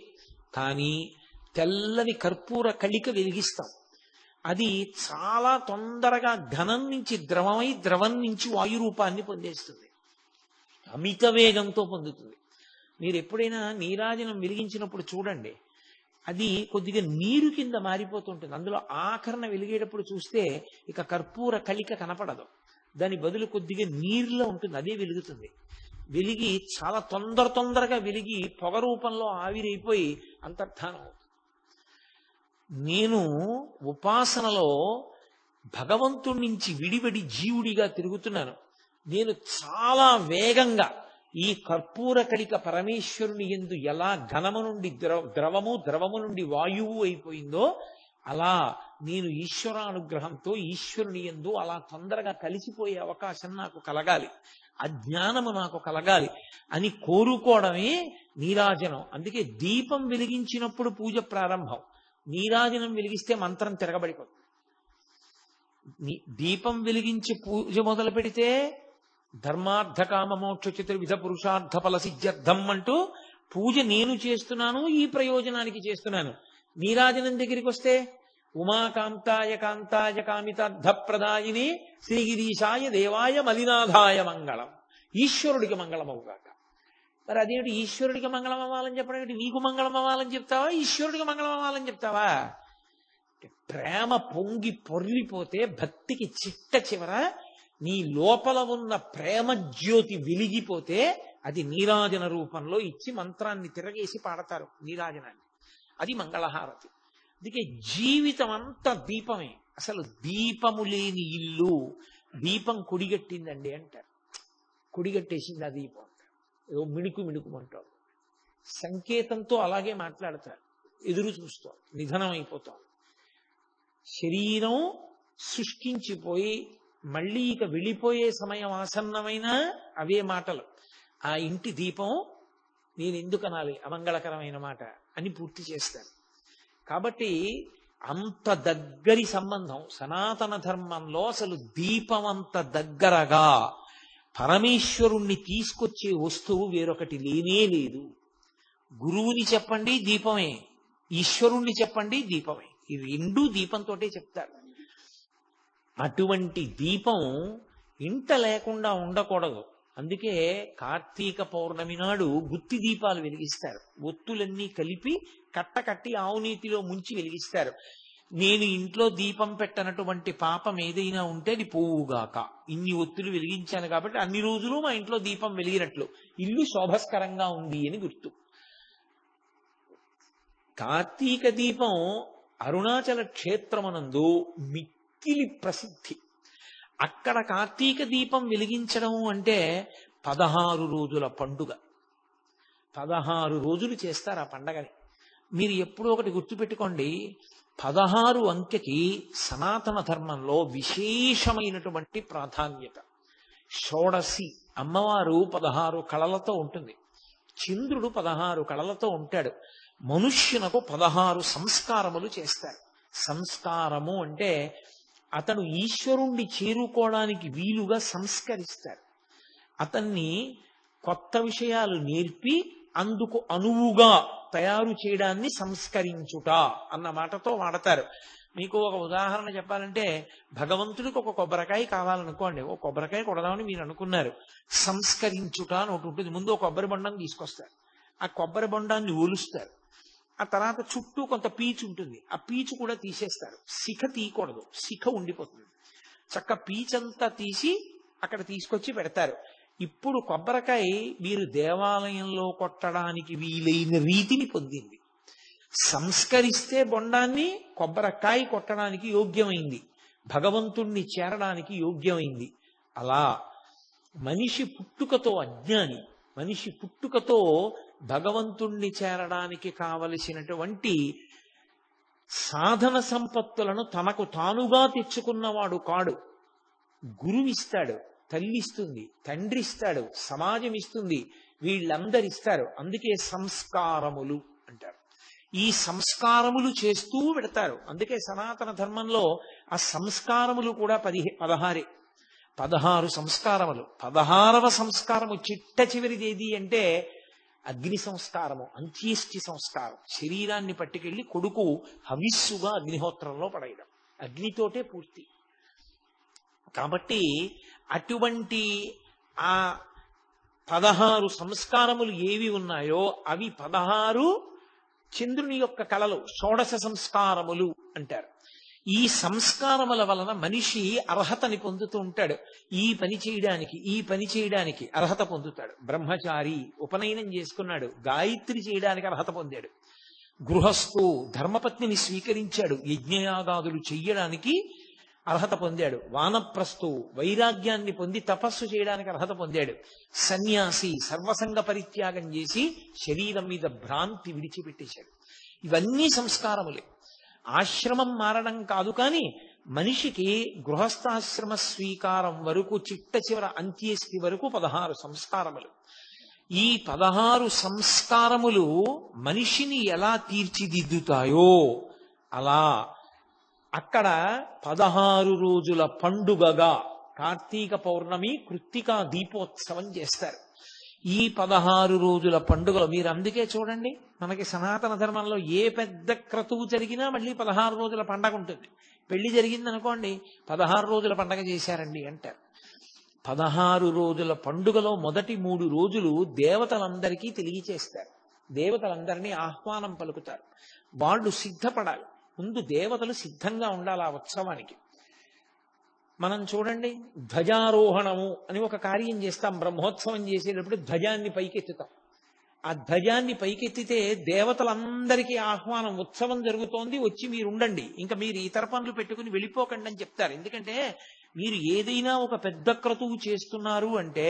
కానీ తెల్లని కర్పూర కళిక వెలిగిస్తాం. అది చాలా తొందరగా ఘనం నుంచి ద్రవమై, ద్రవం నుంచి వాయు రూపాన్ని పొందేస్తుంది, అమిత వేగంతో పొందుతుంది. మీరు ఎప్పుడైనా నీరాజనం వెలిగించినప్పుడు చూడండి, అది కొద్దిగా నీరు కింద మారిపోతుంటుంది. అందులో ఆఖరణ వెలిగేటప్పుడు చూస్తే ఇక కర్పూర కళిక కనపడదు, దాని బదులు కొద్దిగా నీరులో ఉంటుంది, అదే వెలుగుతుంది. వెలిగి చాలా తొందరగా వెలిగి పొగ రూపంలో ఆవిరైపోయి అంతర్ధానం అవుతుంది. నేను ఉపాసనలో భగవంతుడి నుంచి విడివడి జీవుడిగా తిరుగుతున్నాను. నేను చాలా వేగంగా ఈ కర్పూర కళిక పరమేశ్వరుని యందు ఎలా ఘనము నుండి ద్రవము, ద్రవము నుండి వాయువు అయిపోయిందో అలా నేను ఈశ్వరానుగ్రహంతో ఈశ్వరుని యందు అలా తొందరగా కలిసిపోయే అవకాశం నాకు కలగాలి, అజ్ఞానము నాకు కలగాలి అని కోరుకోవడమే నీరాజనం. అందుకే దీపం వెలిగించినప్పుడు పూజ ప్రారంభం, నీరాజనం వెలిగిస్తే మంత్రం తిరగబడిపోతుంది. దీపం వెలిగించి పూజ మొదలు పెడితే ధర్మార్థ కామ మోక్ష చతుర్విధ పురుషార్థ ఫల సిద్ధ్యర్థం అంటూ పూజ నేను చేస్తున్నాను, ఈ ప్రయోజనానికి చేస్తున్నాను. నీరాజనం దగ్గరికి వస్తే ఉమాకాంతాయ కాంతాయ కామితార్థప్రదాయిని శ్రీగిరీశాయ దేవాయ మలినాథాయ మంగళం. ఈశ్వరుడికి మంగళం అవుగాక. మరి అదేమిటి ఈశ్వరుడికి మంగళం అవ్వాలని చెప్పడం ఏంటి? నీకు మంగళం అవ్వాలని చెప్తావా, ఈశ్వరుడికి మంగళం అవ్వాలని చెప్తావా? ప్రేమ పొంగి పొర్లిపోతే భక్తికి చిట్ట చివర నీ లోపల ఉన్న ప్రేమ జ్యోతి వెలిగిపోతే అది నీరాజన రూపంలో ఇచ్చి మంత్రాన్ని తిరగేసి పాడతారు నీరాజనాన్ని. అది మంగళహారతి. అందుకే జీవితం అంతా దీపమే. అసలు దీపము లేని ఇల్లు, దీపం కొడిగట్టిందండి అంటారు. కొడిగట్టేసింది ఆ దీపం అంటారు. ఏదో మిణుకు మిణుకుమంటారు. సంకేతంతో అలాగే మాట్లాడతారు. ఎదురు చూస్తాం, నిధనం అయిపోతాం. శరీరం శుష్కించిపోయి మళ్ళీ ఇక వెళ్ళిపోయే సమయం ఆసన్నమైన అవే మాటలు. ఆ ఇంటి దీపం నేను ఎందుకు అనాలి అమంగళకరమైన మాట అని పూర్తి చేస్తారు. కాబట్టి అంత దగ్గరి సంబంధం సనాతన ధర్మంలో. అసలు దీపం అంత దగ్గరగా పరమేశ్వరుణ్ణి తీసుకొచ్చే వస్తువు వేరొకటి లేనే లేదు. గురువుని చెప్పండి దీపమే, ఈశ్వరుణ్ణి చెప్పండి దీపమే. ఈ రెండూ దీపంతో చెప్తారు. అటువంటి దీపం ఇంట లేకుండా ఉండకూడదు. అందుకే కార్తీక పౌర్ణమి నాడు గుత్తి దీపాలు వెలిగిస్తారు. ఒత్తులన్నీ కలిపి కట్టకట్టి ఆవునీతిలో ముంచి వెలిగిస్తారు. నేను ఇంట్లో దీపం పెట్టనటువంటి పాపం ఏదైనా ఉంటే అది పోవుగాక. ఇన్ని ఒత్తులు వెలిగించాను కాబట్టి అన్ని రోజులు మా ఇంట్లో దీపం వెలిగినట్లు, ఇల్లు శోభస్కరంగా ఉంది అని గుర్తు. కార్తీక దీపం అరుణాచల క్షేత్రమునందు మిక్కిలి ప్రసిద్ధి. అక్కడ కార్తీక దీపం వెలిగించడం అంటే 16 రోజుల పండుగ. 16 రోజులు చేస్తారు ఆ పండగని. మీరు ఎప్పుడూ ఒకటి గుర్తుపెట్టుకోండి, 16 అంకెకి సనాతన ధర్మంలో విశేషమైనటువంటి ప్రాధాన్యత. షోడశి అమ్మవారు 16 కళలతో ఉంటుంది. చంద్రుడు 16 కళలతో ఉంటాడు. మనుష్యునకు 16 సంస్కారములు చేస్తారు. సంస్కారము అంటే అతను ఈశ్వరుణ్ణి చేరుకోవడానికి వీలుగా సంస్కరిస్తారు. అతన్ని కొత్త విషయాలు నేర్పి అందుకు అనువుగా తయారు చేయడాన్ని సంస్కరించుట అన్న మాటతో వాడతారు. మీకు ఒక ఉదాహరణ చెప్పాలంటే, భగవంతుడికి ఒక కొబ్బరికాయ కావాలనుకోండి, ఒక కొబ్బరికాయ కొడదామని మీరు అనుకున్నారు. సంస్కరించుట అని ఒకటి ఉంటుంది. ముందు ఒక కొబ్బరి బొండాన్ని తీసుకొస్తారు, ఆ కొబ్బరి బొండాన్ని ఒలుస్తారు. ఆ తర్వాత చుట్టూ కొంత పీచు ఉంటుంది, ఆ పీచు కూడా తీసేస్తారు. శిఖ తీయకూడదు, శిఖ ఉండిపోతుంది. చక్క పీచంతా తీసి అక్కడ తీసుకొచ్చి పెడతారు. ఇప్పుడు కొబ్బరికాయ మీరు దేవాలయంలో కొట్టడానికి వీలైన రీతిని పొందింది. సంస్కరిస్తే బొండాన్ని కొబ్బరికాయ కొట్టడానికి యోగ్యమైంది, భగవంతుణ్ణి చేరడానికి యోగ్యమైంది. అలా మనిషి పుట్టుకతో అజ్ఞాని, మనిషి పుట్టుకతో భగవంతుణ్ణి చేరడానికి కావలసినటువంటి సాధన సంపత్తులను తనకు తానుగా తెచ్చుకున్నవాడు కాడు. గురువిస్తాడు, తల్లిస్తుంది, తండ్రి ఇస్తాడు, సమాజం ఇస్తుంది, వీళ్ళందరిస్తారు. అందుకే సంస్కారములు అంటారు. ఈ సంస్కారములు చేస్తూ పెడతారు. అందుకే సనాతన ధర్మంలో ఆ సంస్కారములు కూడా 16. 16 సంస్కారములు. 16వ సంస్కారము చిట్ట చివరిది ఏది అంటే అగ్ని సంస్కారము, అంత్యేష్టి సంస్కారం. శరీరాన్ని పట్టుకెళ్ళి కొడుకు హవిస్సుగా అగ్నిహోత్రంలో పడేయడం, అగ్నితోటే పూర్తి. కాబట్టి అటువంటి ఆ 16 సంస్కారములు ఏవి ఉన్నాయో అవి 16 చంద్రుని యొక్క కళలు, షోడశ సంస్కారములు అంటారు. ఈ సంస్కారముల వలన మనిషి అర్హతని పొందుతూ ఉంటాడు. ఈ పని చేయడానికి అర్హత పొందుతాడు. బ్రహ్మచారి ఉపనయనం చేసుకున్నాడు, గాయత్రి చేయడానికి అర్హత పొందాడు. గృహస్థు ధర్మపత్నిని స్వీకరించాడు, యజ్ఞయాగాదులు చెయ్యడానికి అర్హత పొందాడు. వానప్రస్థు వైరాగ్యాన్ని పొంది తపస్సు చేయడానికి అర్హత పొందాడు. సన్యాసి సర్వసంగ పరిత్యాగం చేసి శరీరం మీద భ్రాంతి విడిచిపెట్టేశాడు. ఇవన్నీ సంస్కారములే. ఆశ్రమం మారడం కాదు, కానీ మనిషికి గృహస్థాశ్రమ స్వీకారం వరకు చిట్ట చివర అంత్యేష్టి వరకు 16 సంస్కారములు. ఈ 16 సంస్కారములు మనిషిని ఎలా తీర్చిదిద్దుతాయో అలా అక్కడ 16 రోజుల పండుగగా కార్తీక పౌర్ణమి కృత్తికా దీపోత్సవం చేస్తారు. ఈ 16 రోజుల పండుగలు మీరు అందుకే చూడండి, మనకి సనాతన ధర్మంలో ఏ పెద్ద క్రతువు జరిగినా మళ్ళీ 16 రోజుల పండగ ఉంటుంది. పెళ్లి జరిగింది అనుకోండి, 16 రోజుల పండగ చేశారండి అంటారు. 16 రోజుల పండుగలో మొదటి 3 రోజులు దేవతలందరికీ తెలియచేస్తారు. దేవతలందరినీ ఆహ్వానం పలుకుతారు. వాళ్ళు సిద్ధపడాలి. ముందు దేవతలు సిద్ధంగా ఉండాలి ఆ ఉత్సవానికి. మనం చూడండి, ధ్వజారోహణము అని ఒక కార్యం చేస్తాం. బ్రహ్మోత్సవం చేసేటప్పుడు ధ్వజాన్ని పైకెత్తుతాం. ఆ ధ్వజాన్ని పైకెత్తితే దేవతలందరికీ ఆహ్వానం, ఉత్సవం జరుగుతోంది, వచ్చి మీరు ఉండండి, ఇంకా మీరు ఇతర పనులు పెట్టుకుని వెళ్ళిపోకండి అని చెప్తారు. ఎందుకంటే మీరు ఏదైనా ఒక పెద్ద క్రతువు చేస్తున్నారు అంటే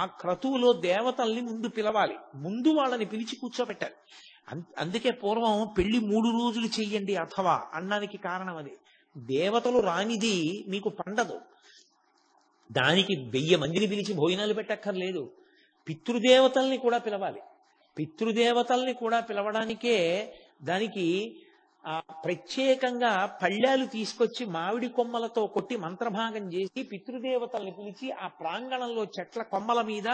ఆ క్రతువులో దేవతల్ని ముందు పిలవాలి, ముందు వాళ్ళని పిలిచి కూర్చోబెట్టాలి. అందుకే పూర్వం పెళ్లి 3 రోజులు చెయ్యండి అథవా అన్నానికి కారణం అది. దేవతలు రానిది మీకు పండదు. దానికి 1000 మందిని పిలిచి భోజనాలు పెట్టక్కర్లేదు. పితృదేవతల్ని కూడా పిలవాలి. పితృదేవతల్ని కూడా పిలవడానికే దానికి ప్రత్యేకంగా పళ్ళాలు తీసుకొచ్చి మామిడి కొమ్మలతో కొట్టి మంత్రభాగం చేసి పితృదేవతల్ని పిలిచి ఆ ప్రాంగణంలో చెట్ల కొమ్మల మీద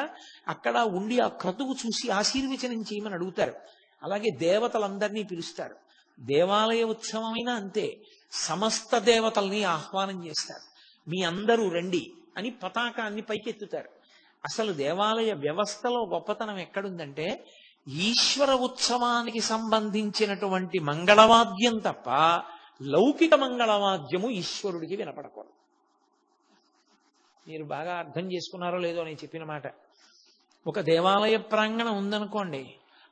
అక్కడ ఉండి ఆ క్రతువు చూసి ఆశీర్వచనం చేయమని అడుగుతారు. అలాగే దేవతలందరినీ పిలుస్తారు. దేవాలయ ఉత్సవమైనా అంతే, సమస్త దేవతల్ని ఆహ్వానం చేస్తారు. మీ అందరూ రండి అని పతాకాన్ని పైకెత్తుతారు. అసలు దేవాలయ వ్యవస్థలో గొప్పతనం ఎక్కడుందంటే, ఈశ్వర ఉత్సవానికి సంబంధించినటువంటి మంగళవాద్యం తప్ప లౌకిక మంగళవాద్యము ఈశ్వరుడికి వినపడకూడదు. మీరు బాగా అర్థం చేసుకున్నారో లేదో నేను చెప్పిన మాట. ఒక దేవాలయ ప్రాంగణం ఉందనుకోండి,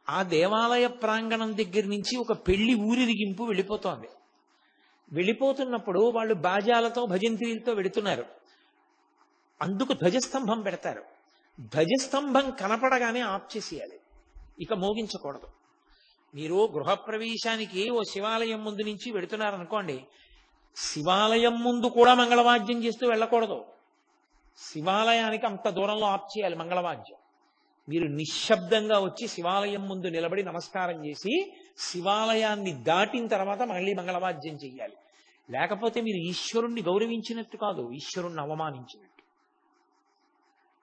ఆ దేవాలయ ప్రాంగణం దగ్గర నుంచి ఒక పెళ్లి ఊరిరిగింపు వెళ్ళిపోతోంది. వెళ్ళిపోతున్నప్పుడు వాళ్ళు బాజాలతో భజంత్రీలతో వెడుతున్నారు. అందుకు ధ్వజస్తంభం పెడతారు. ధ్వజస్తంభం కనపడగానే ఆఫ్ చేసేయాలి, ఇక మోగించకూడదు. మీరు గృహప్రవేశానికి ఓ శివాలయం ముందు నుంచి వెడుతున్నారనుకోండి, శివాలయం ముందు కూడా మంగళవాద్యం చేస్తూ వెళ్ళకూడదు. శివాలయానికి అంత దూరంలో ఆఫ్ చేయాలి మంగళవాద్యం. మీరు నిశ్శబ్దంగా వచ్చి శివాలయం ముందు నిలబడి నమస్కారం చేసి శివాలయాన్ని దాటిన తర్వాత మళ్ళీ మంగళవాద్యం చెయ్యాలి. లేకపోతే మీరు ఈశ్వరుణ్ణి గౌరవించినట్టు కాదు, ఈశ్వరుణ్ణి అవమానించినట్టు.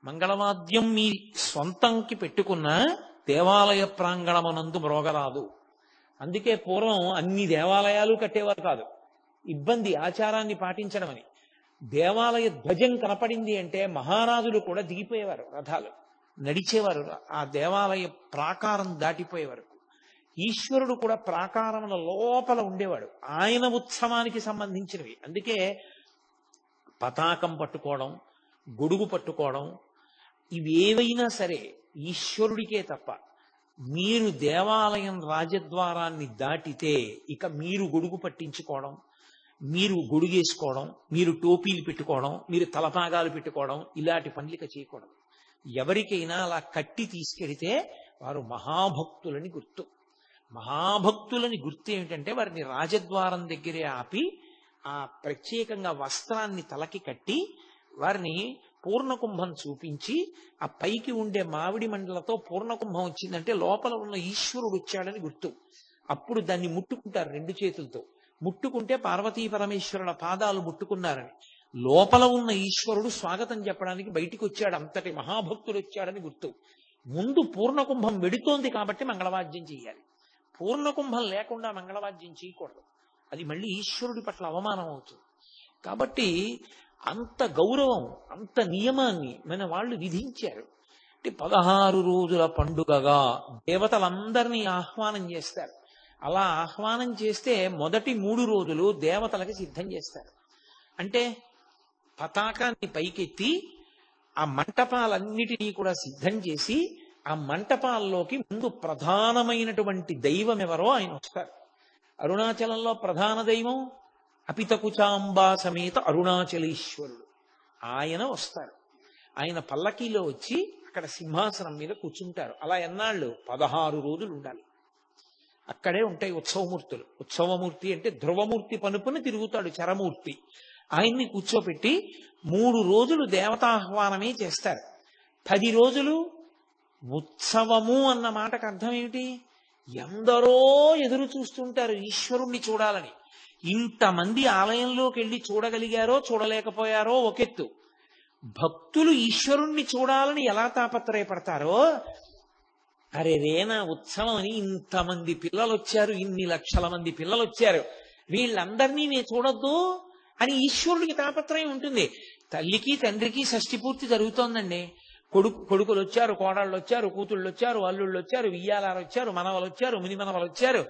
మంగళవాద్యం మీ స్వంతంకి పెట్టుకున్న దేవాలయ ప్రాంగణమునందు మ్రోగరాదు. అందుకే పూర్వం అన్ని దేవాలయాలు కట్టేవారు కాదు, ఇబ్బంది ఆచారాన్ని పాటించడం అని. దేవాలయ ధ్వజం కనపడింది అంటే మహారాజులు కూడా దిగిపోయేవారు, రథాలు నడిచేవారు ఆ దేవాలయ ప్రాకారం దాటిపోయేవారు. ఈశ్వరుడు కూడా ప్రాకారముల లోపల ఉండేవాడు, ఆయన ఉత్సవానికి సంబంధించినవి. అందుకే పతాకం పట్టుకోవడం, గొడుగు పట్టుకోవడం, ఇవేవైనా సరే ఈశ్వరుడికే తప్ప. మీరు దేవాలయం రాజద్వారాన్ని దాటితే ఇక మీరు గొడుగు పట్టించుకోవడం, మీరు గొడుగేసుకోవడం, మీరు టోపీలు పెట్టుకోవడం, మీరు తలపాగాలు పెట్టుకోవడం, ఇలాంటి పనులిక చేయకూడదు. ఎవరికైనా అలా కట్టి తీసుకెడితే వారు మహాభక్తులని గుర్తు. మహాభక్తులని గుర్తు ఏమిటంటే వారిని రాజద్వారం దగ్గరే ఆపి ఆ ప్రత్యేకంగా వస్త్రాన్ని తలకి కట్టి వారిని పూర్ణకుంభం చూపించి ఆ పైకి ఉండే మామిడి మండలతో పూర్ణకుంభం వచ్చిందంటే లోపల ఉన్న ఈశ్వరుడు వచ్చాడని గుర్తు. అప్పుడు దాన్ని ముట్టుకుంటారు 2 చేతులతో. ముట్టుకుంటే పార్వతీ పరమేశ్వరుల పాదాలు ముట్టుకున్నారని, లోపల ఉన్న ఈశ్వరుడు స్వాగతం చెప్పడానికి బయటికి వచ్చాడు, అంతటి మహాభక్తుడు వచ్చాడని గుర్తు. ముందు పూర్ణకుంభం వెడుతోంది కాబట్టి మంగళవాద్యం చెయ్యాలి. పూర్ణకుంభం లేకుండా మంగళవాద్యం చేయకూడదు, అది మళ్ళీ ఈశ్వరుడి పట్ల అవమానం అవుతుంది. కాబట్టి అంత గౌరవం, అంత నియమాన్ని మన వాళ్ళు విధించారు. అంటే 16 రోజుల పండుగగా దేవతలందరినీ ఆహ్వానం చేస్తారు. అలా ఆహ్వానం చేస్తే మొదటి 3 రోజులు దేవతలకి సిద్ధం చేస్తారు. అంటే పతాకాన్ని పైకెత్తి ఆ మంటపాలన్నిటినీ కూడా సిద్ధం చేసి ఆ మంటపాల్లోకి ముందు ప్రధానమైనటువంటి దైవం ఎవరో ఆయన వస్తారు. అరుణాచలంలో ప్రధాన దైవం అపితకుచాంబా సమేత అరుణాచలేశ్వరుడు, ఆయన వస్తారు. ఆయన పల్లకీలో వచ్చి అక్కడ సింహాసనం మీద కూర్చుంటారు. అలా ఎన్నాళ్ళు? 16 రోజులు ఉండాలి. అక్కడే ఉంటాయి ఉత్సవమూర్తులు. ఉత్సవమూర్తి అంటే ధ్రువమూర్తి పనుపున తిరుగుతాడు చరమూర్తి. ఆయన్ని కూర్చోపెట్టి 3 రోజులు దేవతాహ్వానమే చేస్తారు. 10 రోజులు ఉత్సవము అన్న మాటకు అర్థం ఏమిటి? ఎందరో ఎదురు చూస్తుంటారు ఈశ్వరుణ్ణి చూడాలని. ఇంతమంది ఆలయంలోకి వెళ్ళి చూడగలిగారో చూడలేకపోయారో ఒకెత్తు, భక్తులు ఈశ్వరుణ్ణి చూడాలని ఎలా తాపత్రయపడతారో, అరే రేనా ఉత్సవం అని ఇంతమంది పిల్లలు వచ్చారు, ఇన్ని లక్షల మంది పిల్లలు వచ్చారు, వీళ్ళందరినీ నేను చూడొద్దు అని ఈశ్వరుడికి తాపత్రయం ఉంటుంది. తల్లికి తండ్రికి షష్ఠి పూర్తి జరుగుతోందండి. కొడుకులు వచ్చారు, కోడళ్ళు వచ్చారు, కూతుళ్ళు వచ్చారు, అల్లుళ్ళు వచ్చారు, వియ్యాలారు వచ్చారు, మనవలు వచ్చారు, ముని మనవలు వచ్చారు.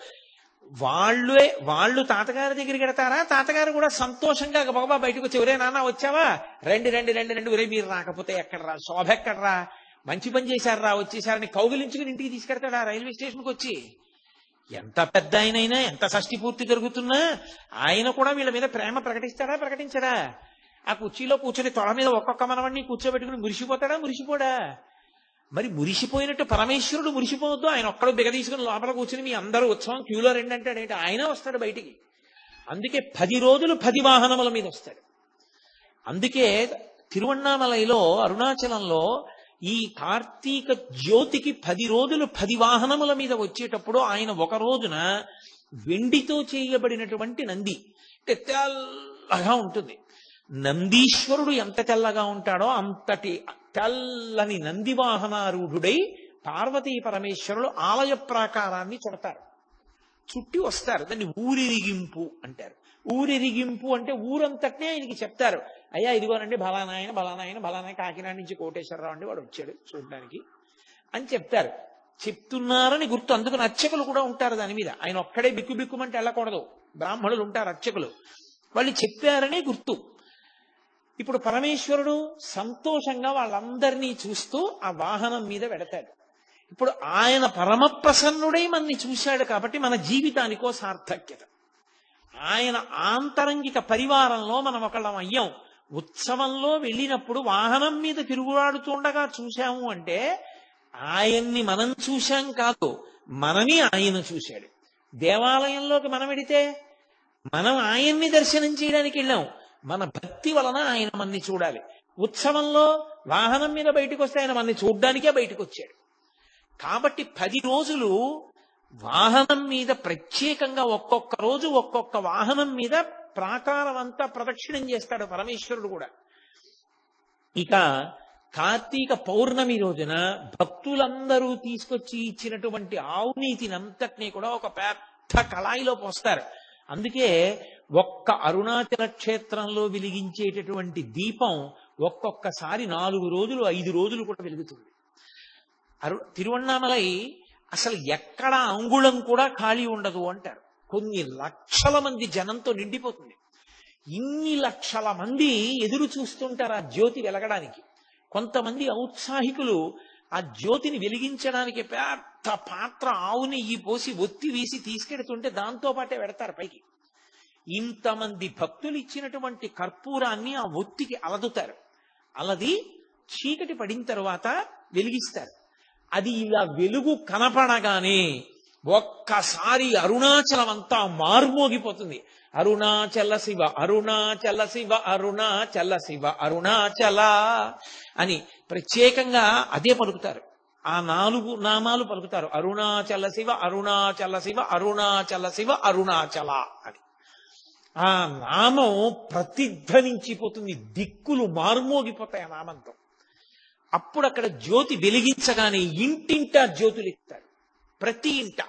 వాళ్ళు తాతగారి దగ్గరికి వెడతారా? తాతగారు కూడా సంతోషంగా గబగబా బయటకు వచ్చి, ఒరే నాన్న వచ్చావా, రండి రండి రండి రండి, ఒరే మీరు రాకపోతే ఎక్కడరా, శోభ ఎక్కడరా, మంచి పని చేశారా, వచ్చేసారని కౌగిలించుకుని ఇంటికి తీసుకెడతాడా రైల్వే స్టేషన్కి వచ్చి? ఎంత పెద్ద ఆయనైనా, ఎంత షష్ఠి పూర్తి జరుగుతున్నా ఆయన కూడా వీళ్ళ మీద ప్రేమ ప్రకటిస్తాడా, ప్రకటించడా? ఆ కుర్చీలో కూర్చొని తొడ మీద ఒక్కొక్క మనవడిని కూర్చోబెట్టుకుని మురిసిపోతాడా, మురిసిపోడా? మరి మురిసిపోయినట్టు పరమేశ్వరుడు మురిసిపోవద్దు. ఆయన ఒక్కడు బిగదీసుకుని లోపల కూర్చుని మీ అందరూ ఉత్సవం క్యూలో రండి అంటాడేంటి? ఆయన వస్తాడు బయటికి. అందుకే 10 రోజులు 10 వాహనముల మీద వస్తాడు. అందుకే తిరువణ్ణామలైలో, అరుణాచలంలో ఈ కార్తీక జ్యోతికి 10 రోజులు 10 వాహనముల మీద వచ్చేటప్పుడు ఆయన ఒక రోజున వెండితో చేయబడినటువంటి నంది, అంటే తెల్లగా ఉంటుంది. నందీశ్వరుడు ఎంత తెల్లగా ఉంటాడో అంతటి తెల్లని నంది వాహనారూఢుడై పార్వతీ పరమేశ్వరులు ఆలయ ప్రాకారాన్ని చుడతారు, చుట్టి వస్తారు. దాన్ని ఊరిరిగింపు అంటారు. ఊరిరిగింపు అంటే ఊరంతటినే ఆయనకి చెప్తారు, అయ్యా ఇదిగోనండి బలానాయన బలానాయన బలానాయన కాకినాడ నుంచి కోటేశ్వరరావు అండి వాడు వచ్చాడు చూడడానికి అని చెప్తారు. చెప్తున్నారని గుర్తు. అందుకని అర్చకులు కూడా ఉంటారు దాని మీద. ఆయన ఒక్కడే బిక్కు బిక్కుమంటే వెళ్ళకూడదు, బ్రాహ్మణులు ఉంటారు అర్చకులు, వాళ్ళు చెప్పారనే గుర్తు. ఇప్పుడు పరమేశ్వరుడు సంతోషంగా వాళ్ళందరినీ చూస్తూ ఆ వాహనం మీద వెడతాడు. ఇప్పుడు ఆయన పరమ ప్రసన్నుడై మనని చూశాడు కాబట్టి మన జీవితానికో సార్థక్యత. ఆయన ఆంతరంగిక పరివారంలో మనం ఒకళ్ళం అయ్యాం. ఉత్సవంలో వెళ్ళినప్పుడు వాహనం మీద తిరుగులాడుతుండగా చూశాము అంటే ఆయన్ని మనం చూశాం కాదు, మనని ఆయన చూశాడు. దేవాలయంలోకి మనం వెడితే మనం ఆయన్ని దర్శనం చేయడానికి వెళ్ళాం, మన భక్తి వలన ఆయన మనని చూడాలి. ఉత్సవంలో వాహనం మీద బయటకు వస్తే ఆయన మనని చూడ్డానికే బయటకు వచ్చాడు. కాబట్టి 10 రోజులు వాహనం మీద ప్రత్యేకంగా ఒక్కొక్క రోజు ఒక్కొక్క వాహనం మీద ప్రాకారం అంతా ప్రదక్షిణం చేస్తాడు పరమేశ్వరుడు కూడా. ఇక కార్తీక పౌర్ణమి రోజున భక్తులందరూ తీసుకొచ్చి ఇచ్చినటువంటి ఆవు నీతినంతటినీ కూడా ఒక పెద్ద కళాయిలో పోస్తారు. అందుకే ఒక్క అరుణాచల క్షేత్రంలో వెలిగించేటటువంటి దీపం ఒక్కొక్కసారి 4 రోజులు 5 రోజులు కూడా వెలుగుతుంది. తిరువణ్ణామలై అసలు ఎక్కడ అంగుళం కూడా ఖాళీ ఉండదు అంటారు. కొన్ని లక్షల మంది జనంతో నిండిపోతుంది. ఇన్ని లక్షల మంది ఎదురు చూస్తుంటారు ఆ జ్యోతి వెలగడానికి. కొంతమంది ఔత్సాహికులు ఆ జ్యోతిని వెలిగించడానికి పెద్ద పాత్ర ఆవు నెయ్యి పోసి ఒత్తి వేసి తీసుకెడుతుంటే దాంతో పాటే పెడతారు పైకి. ఇంతమంది భక్తులు ఇచ్చినటువంటి కర్పూరాన్ని ఆ ఒత్తికి అలదుతారు. అలది చీకటి పడిన తరువాత వెలిగిస్తారు. అది ఇలా వెలుగు కనపడగానే ఒక్కసారి అరుణాచలం అంతా మార్మోగిపోతుంది. అరుణాచల శివ అరుణాచల శివ అరుణాచల శివ అరుణాచల అని ప్రత్యేకంగా అదే పలుకుతారు. ఆ 4 నామాలు పలుకుతారు. అరుణాచల శివ అరుణాచల శివ అరుణాచల శివ అరుణాచల అని. ఆ నామం ప్రతిధ్వనించిపోతుంది, దిక్కులు మార్మోగిపోతాయి ఆ నామంతో. అప్పుడు అక్కడ జ్యోతి వెలిగించగానే ఇంటింటా జ్యోతులు ఇస్తారు, ప్రతి ఇంట.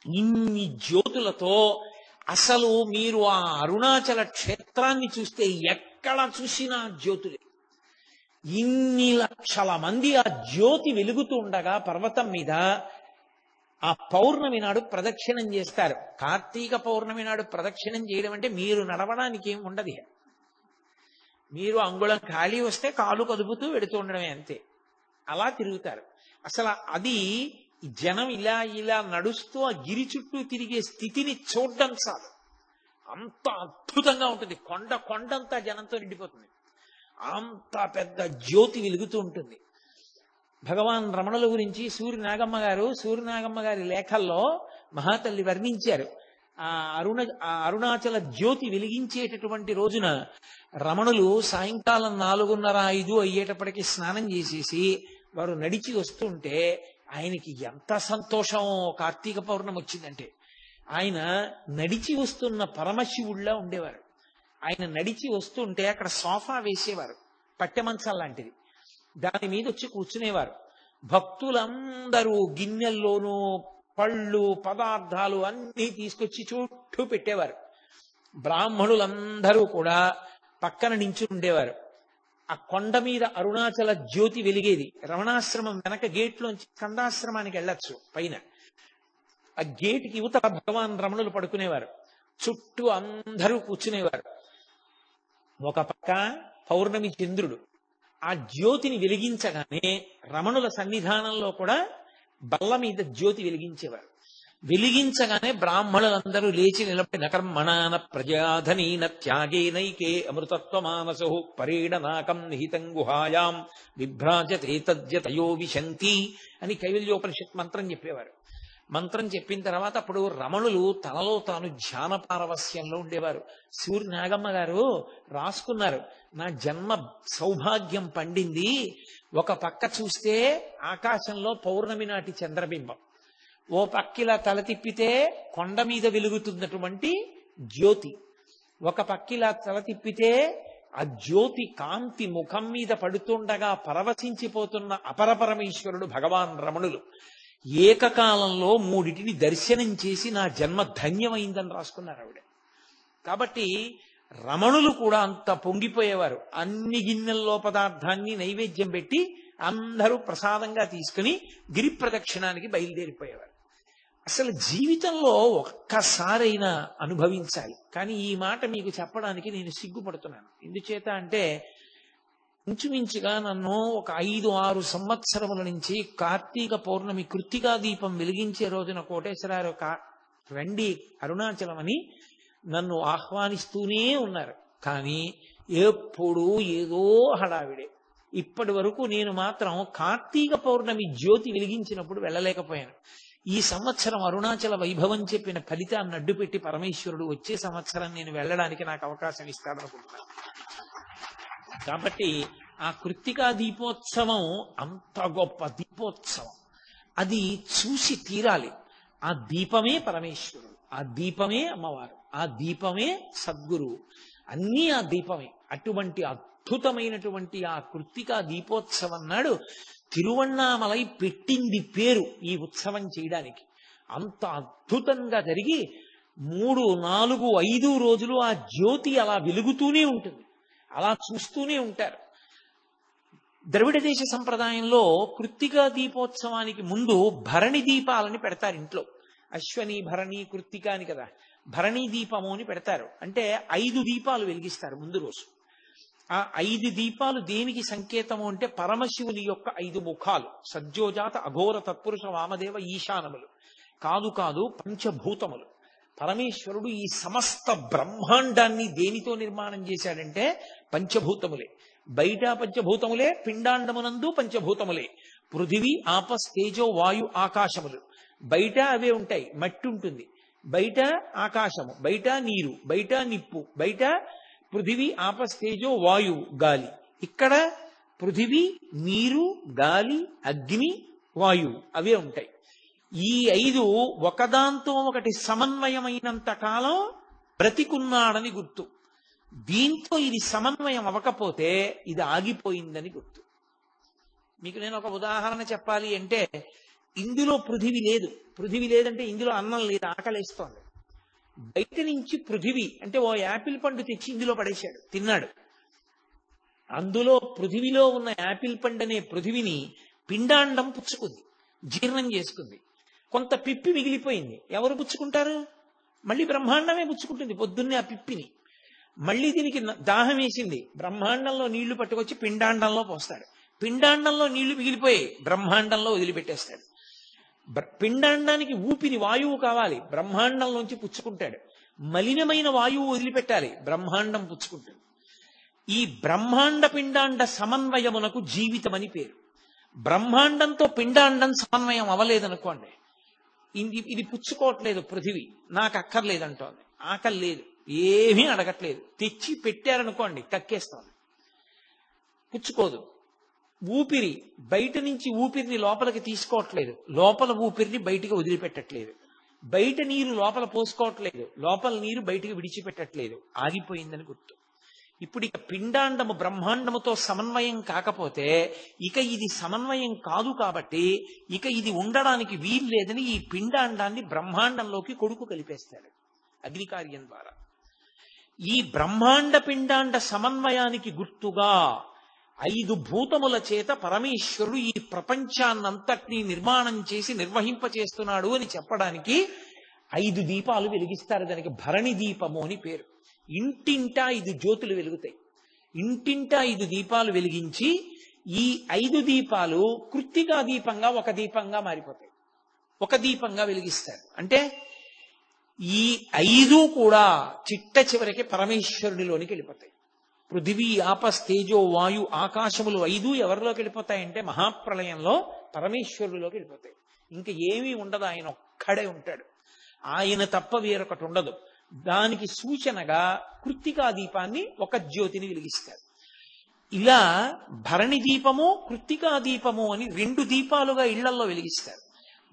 ఇన్ని జ్యోతులతో అసలు మీరు ఆ అరుణాచల క్షేత్రాన్ని చూస్తే ఎక్కడ చూసినా జ్యోతులే. ఇన్ని లక్షల మంది ఆ జ్యోతి వెలుగుతూ ఉండగా పర్వతం మీద ఆ పౌర్ణమి నాడు ప్రదక్షిణం చేస్తారు. కార్తీక పౌర్ణమి నాడు ప్రదక్షిణం చేయడం అంటే మీరు నడవడానికి ఏం ఉండదు. మీరు అంగుళం ఖాళీ వస్తే కాలు కదుపుతూ వెడుతూ ఉండడమే, అంతే. అలా తిరుగుతారు. అసలు అది జనం ఇలా ఇలా నడుస్తూ ఆ గిరి చుట్టూ తిరిగే స్థితిని చూడడం చాలు, అంత అద్భుతంగా ఉంటుంది. కొండంతా జనంతో నిండిపోతుంది. అంత పెద్ద జ్యోతి వెలుగుతూ ఉంటుంది. భగవాన్ రమణుల గురించి సూర్యనాగమ్మ గారి లేఖల్లో మహాతల్లి వర్ణించారు. ఆ అరుణాచల జ్యోతి వెలిగించేటటువంటి రోజున రమణులు సాయంకాలం 4:30-5 అయ్యేటప్పటికి స్నానం చేసేసి వారు నడిచి వస్తుంటే ఆయనకి ఎంత సంతోషం. కార్తీక పౌర్ణమి వచ్చిందంటే ఆయన నడిచి వస్తున్న పరమశివుళ్ళ ఉండేవారు. ఆయన నడిచి వస్తుంటే అక్కడ సోఫా వేసేవారు, పట్టె మంచం లాంటిది. దాని మీద వచ్చి కూర్చునేవారు. భక్తులందరూ గిన్నెల్లోనూ పళ్ళు పదార్థాలు అన్నీ తీసుకొచ్చి చుట్టూ పెట్టేవారు. బ్రాహ్మణులందరూ కూడా పక్కన నించుని ఉండేవారు. ఆ కొండ మీద అరుణాచల జ్యోతి వెలిగేది. రమణాశ్రమం వెనక గేట్లోంచి స్కందాశ్రమానికి వెళ్ళొచ్చు. పైన ఆ గేటుకి యువత భగవాన్ రమణులు పడుకునేవారు. చుట్టూ అందరూ కూర్చునేవారు. ఒక పక్క పౌర్ణమి చంద్రుడు. ఆ జ్యోతిని వెలిగించగానే రమణుల సన్నిధానంలో కూడా బల్ల మీద జ్యోతి వెలిగించేవారు. వెలిగించగానే బ్రాహ్మణులందరూ లేచి నిలబడి నకర్మణాన ప్రజాధనీన త్యాగేనైకే అమృతత్వమానసో పరీడనాకం నిహితం గుహాయాం విభ్రాజతే తద్యతయో విశంతి అని కైవల్యోపనిషత్ మంత్రం చెప్పేవారు. మంత్రం చెప్పిన తర్వాత అప్పుడు రమణులు తనలో తాను ధ్యాన పారవస్యంలో ఉండేవారు. సూర్య నాగమ్మ గారు రాసుకున్నారు, నా జన్మ సౌభాగ్యం పండింది. ఒక పక్క చూస్తే ఆకాశంలో పౌర్ణమి నాటి చంద్రబింబం, ఓ పక్కిలా తల తిప్పితే కొండ మీద వెలుగుతున్నటువంటి జ్యోతి, ఒక పక్కిలా తల తిప్పితే ఆ జ్యోతి కాంతి ముఖం మీద పడుతుండగా పరవశించిపోతున్న అపరపరమేశ్వరుడు భగవాన్ రమణులు. ఏకకాలంలో మూడిటిని దర్శనం చేసి నా జన్మ ధన్యమైందని రాసుకున్నారు ఆవిడ. కాబట్టి రమణులు కూడా అంత పొంగిపోయేవారు. అన్ని గిన్నెల్లో పదార్థాన్ని నైవేద్యం పెట్టి అందరూ ప్రసాదంగా తీసుకుని గిరి ప్రదక్షిణానికి బయలుదేరిపోయేవారు. అసలు జీవితంలో ఒక్కసారైనా అనుభవించాలి. కానీ ఈ మాట మీకు చెప్పడానికి నేను సిగ్గుపడుతున్నాను. ఎందుచేత అంటే ఇంచుమించుగా నన్ను ఒక 5-6 సంవత్సరముల నుంచి కార్తీక పౌర్ణమి కృత్తికా దీపం వెలిగించే రోజున కోటేశ్వరారు రండి అరుణాచలం అని నన్ను ఆహ్వానిస్తూనే ఉన్నారు. కానీ ఎప్పుడూ ఏదో హడావిడే. ఇప్పటి వరకు నేను మాత్రం కార్తీక పౌర్ణమి జ్యోతి వెలిగించినప్పుడు వెళ్ళలేకపోయాను. ఈ సంవత్సరం అరుణాచల వైభవం చెప్పిన ఫలితాన్ని అడ్డుపెట్టి పరమేశ్వరుడు వచ్చే సంవత్సరం నేను వెళ్ళడానికి నాకు అవకాశం ఇస్తాడనుకుంటున్నాను. కాబట్టి ఆ కృత్తికా దీపోత్సవం అంత గొప్ప దీపోత్సవం. అది చూసి తీరాలి. ఆ దీపమే పరమేశ్వరుడు, ఆ దీపమే అమ్మవారు, ఆ దీపమే సద్గురువు, అన్నీ ఆ దీపమే. అటువంటి అద్భుతమైనటువంటి ఆ కృత్తికా దీపోత్సవం నాడు తిరువణ్ణామలై పెట్టింది పేరు ఈ ఉత్సవం చేయడానికి. అంత అద్భుతంగా జరిగి 3, 4, 5 రోజులు ఆ జ్యోతి అలా వెలుగుతూనే ఉంటుంది. అలా చూస్తూనే ఉంటారు. ద్రవిడ దేశ సంప్రదాయంలో కృత్తికా దీపోత్సవానికి ముందు భరణి దీపాలని పెడతారు ఇంట్లో. అశ్వని భరణి కృత్తిక అని కదా, భరణి దీపము అని పెడతారు. అంటే 5 దీపాలు వెలిగిస్తారు ముందు రోజు. ఆ 5 దీపాలు దేనికి సంకేతము అంటే పరమశివుని యొక్క 5 ముఖాలు, సజ్జోజాత అఘోర తత్పురుష వామదేవ ఈశానములు కాదు కాదు పంచభూతములు. పరమేశ్వరుడు ఈ సమస్త బ్రహ్మాండాన్ని దేనితో నిర్మాణం చేశాడంటే పంచభూతములే. బయట పంచభూతములే, పిండాండమునందు పంచభూతములే. పృథివీ ఆపస్ తేజో వాయు ఆకాశములు. బయట అవే ఉంటాయి, మట్టి ఉంటుంది. బయట ఆకాశము, బయట నీరు, బయట నిప్పు, బయట పృథివీ ఆపస్ తేజో వాయు గాలి. ఇక్కడ పృథివీ, నీరు, గాలి, అగ్ని, వాయువు అవే ఉంటాయి. ఈ 5 ఒకదాంతో ఒకటి సమన్వయమైనంత కాలం బ్రతికున్నాడని గుర్తు. దీంతో ఇది సమన్వయం అవ్వకపోతే ఇది ఆగిపోయిందని గుర్తు. మీకు నేను ఒక ఉదాహరణ చెప్పాలి అంటే, ఇందులో పృథివీ లేదు. పృథివీ లేదంటే ఇందులో అన్నం లేదు, ఆకలేస్తోంది. బయట నుంచి పృథివీ అంటే ఓ యాపిల్ పండు తెచ్చి ఇందులో పడేశాడు, తిన్నాడు. అందులో పృథివీలో ఉన్న యాపిల్ పండు అనే పృథివిని పిండాండం పుచ్చుకుంది, జీర్ణం చేసుకుంది. కొంత పిప్పి మిగిలిపోయింది. ఎవరు పుచ్చుకుంటారు? మళ్ళీ బ్రహ్మాండమే పుచ్చుకుంటుంది పొద్దున్నే ఆ పిప్పిని. మళ్ళీ దీనికి దాహం వేసింది, బ్రహ్మాండంలో నీళ్లు పట్టుకొచ్చి పిండాండంలో పోస్తాడు. పిండాండంలో నీళ్లు మిగిలిపోయి బ్రహ్మాండంలో వదిలిపెట్టేస్తాడు. పిండాండానికి ఊపిరి వాయువు కావాలి, బ్రహ్మాండంలోంచి పుచ్చుకుంటాడు. మలినమైన వాయువు వదిలిపెట్టాలి, బ్రహ్మాండం పుచ్చుకుంటాడు. ఈ బ్రహ్మాండ పిండాండ సమన్వయమునకు జీవితం అని పేరు. బ్రహ్మాండంతో పిండాండం సమన్వయం అవ్వలేదనుకోండి, ఇది పుచ్చుకోవట్లేదు పృథివీ, నాకు అక్కర్లేదంటోంది, ఆకలి లేదు, ఏమీ అడగట్లేదు, తెచ్చి పెట్టారనుకోండి కక్కేస్తోంది, పుచ్చుకోదు. ఊపిరి బయట నుంచి ఊపిరిని లోపలికి తీసుకోవట్లేదు, లోపల ఊపిరిని బయటికి వదిలిపెట్టట్లేదు. బయట నీరు లోపల పోసుకోవట్లేదు, లోపల నీరు బయటికి విడిచిపెట్టట్లేదు, ఆగిపోయిందని గుర్తు. ఇప్పుడు ఇక పిండాండము బ్రహ్మాండముతో సమన్వయం కాకపోతే ఇక ఇది సమన్వయం కాదు కాబట్టి ఇక ఇది ఉండడానికి వీలు లేదని ఈ పిండాండాన్ని బ్రహ్మాండంలోకి కొడుకు కలిపేస్తాడు అగ్నికార్యం ద్వారా. ఈ బ్రహ్మాండ పిండాండ సమన్వయానికి గుర్తుగా 5 భూతముల చేత పరమేశ్వరుడు ఈ ప్రపంచాన్నంతటినీ నిర్మాణం చేసి నిర్వహింపచేస్తున్నాడు అని చెప్పడానికి 5 దీపాలు వెలిగిస్తారు. దానికి భరణి దీపము అని పేరు. ఇంటింటా 5 జ్యోతులు వెలుగుతాయి. ఇంటింటా 5 దీపాలు వెలిగించి ఈ 5 దీపాలు కృత్తికా దీపంగా ఒక దీపంగా మారిపోతాయి. ఒక దీపంగా వెలిగిస్తారు. అంటే ఈ 5 కూడా చిట్ట చివరికి పరమేశ్వరుడిలోనికి వెళ్ళిపోతాయి. పృథివీ ఆపస్ తేజో వాయు ఆకాశములు 5 ఎవరిలోకి వెళ్ళిపోతాయంటే మహాప్రళయంలో పరమేశ్వరుడిలోకి వెళ్ళిపోతాయి. ఇంకా ఏమీ ఉండదు, ఆయన ఒక్కడే ఉంటాడు. ఆయన తప్ప వేరొకటి ఉండదు. దానికి సూచనగా కృత్తికా దీపాన్ని ఒక జ్యోతిని వెలిగిస్తారు. ఇలా భరణి దీపము కృత్తికా దీపము అని 2 దీపాలుగా ఇళ్లల్లో వెలిగిస్తారు.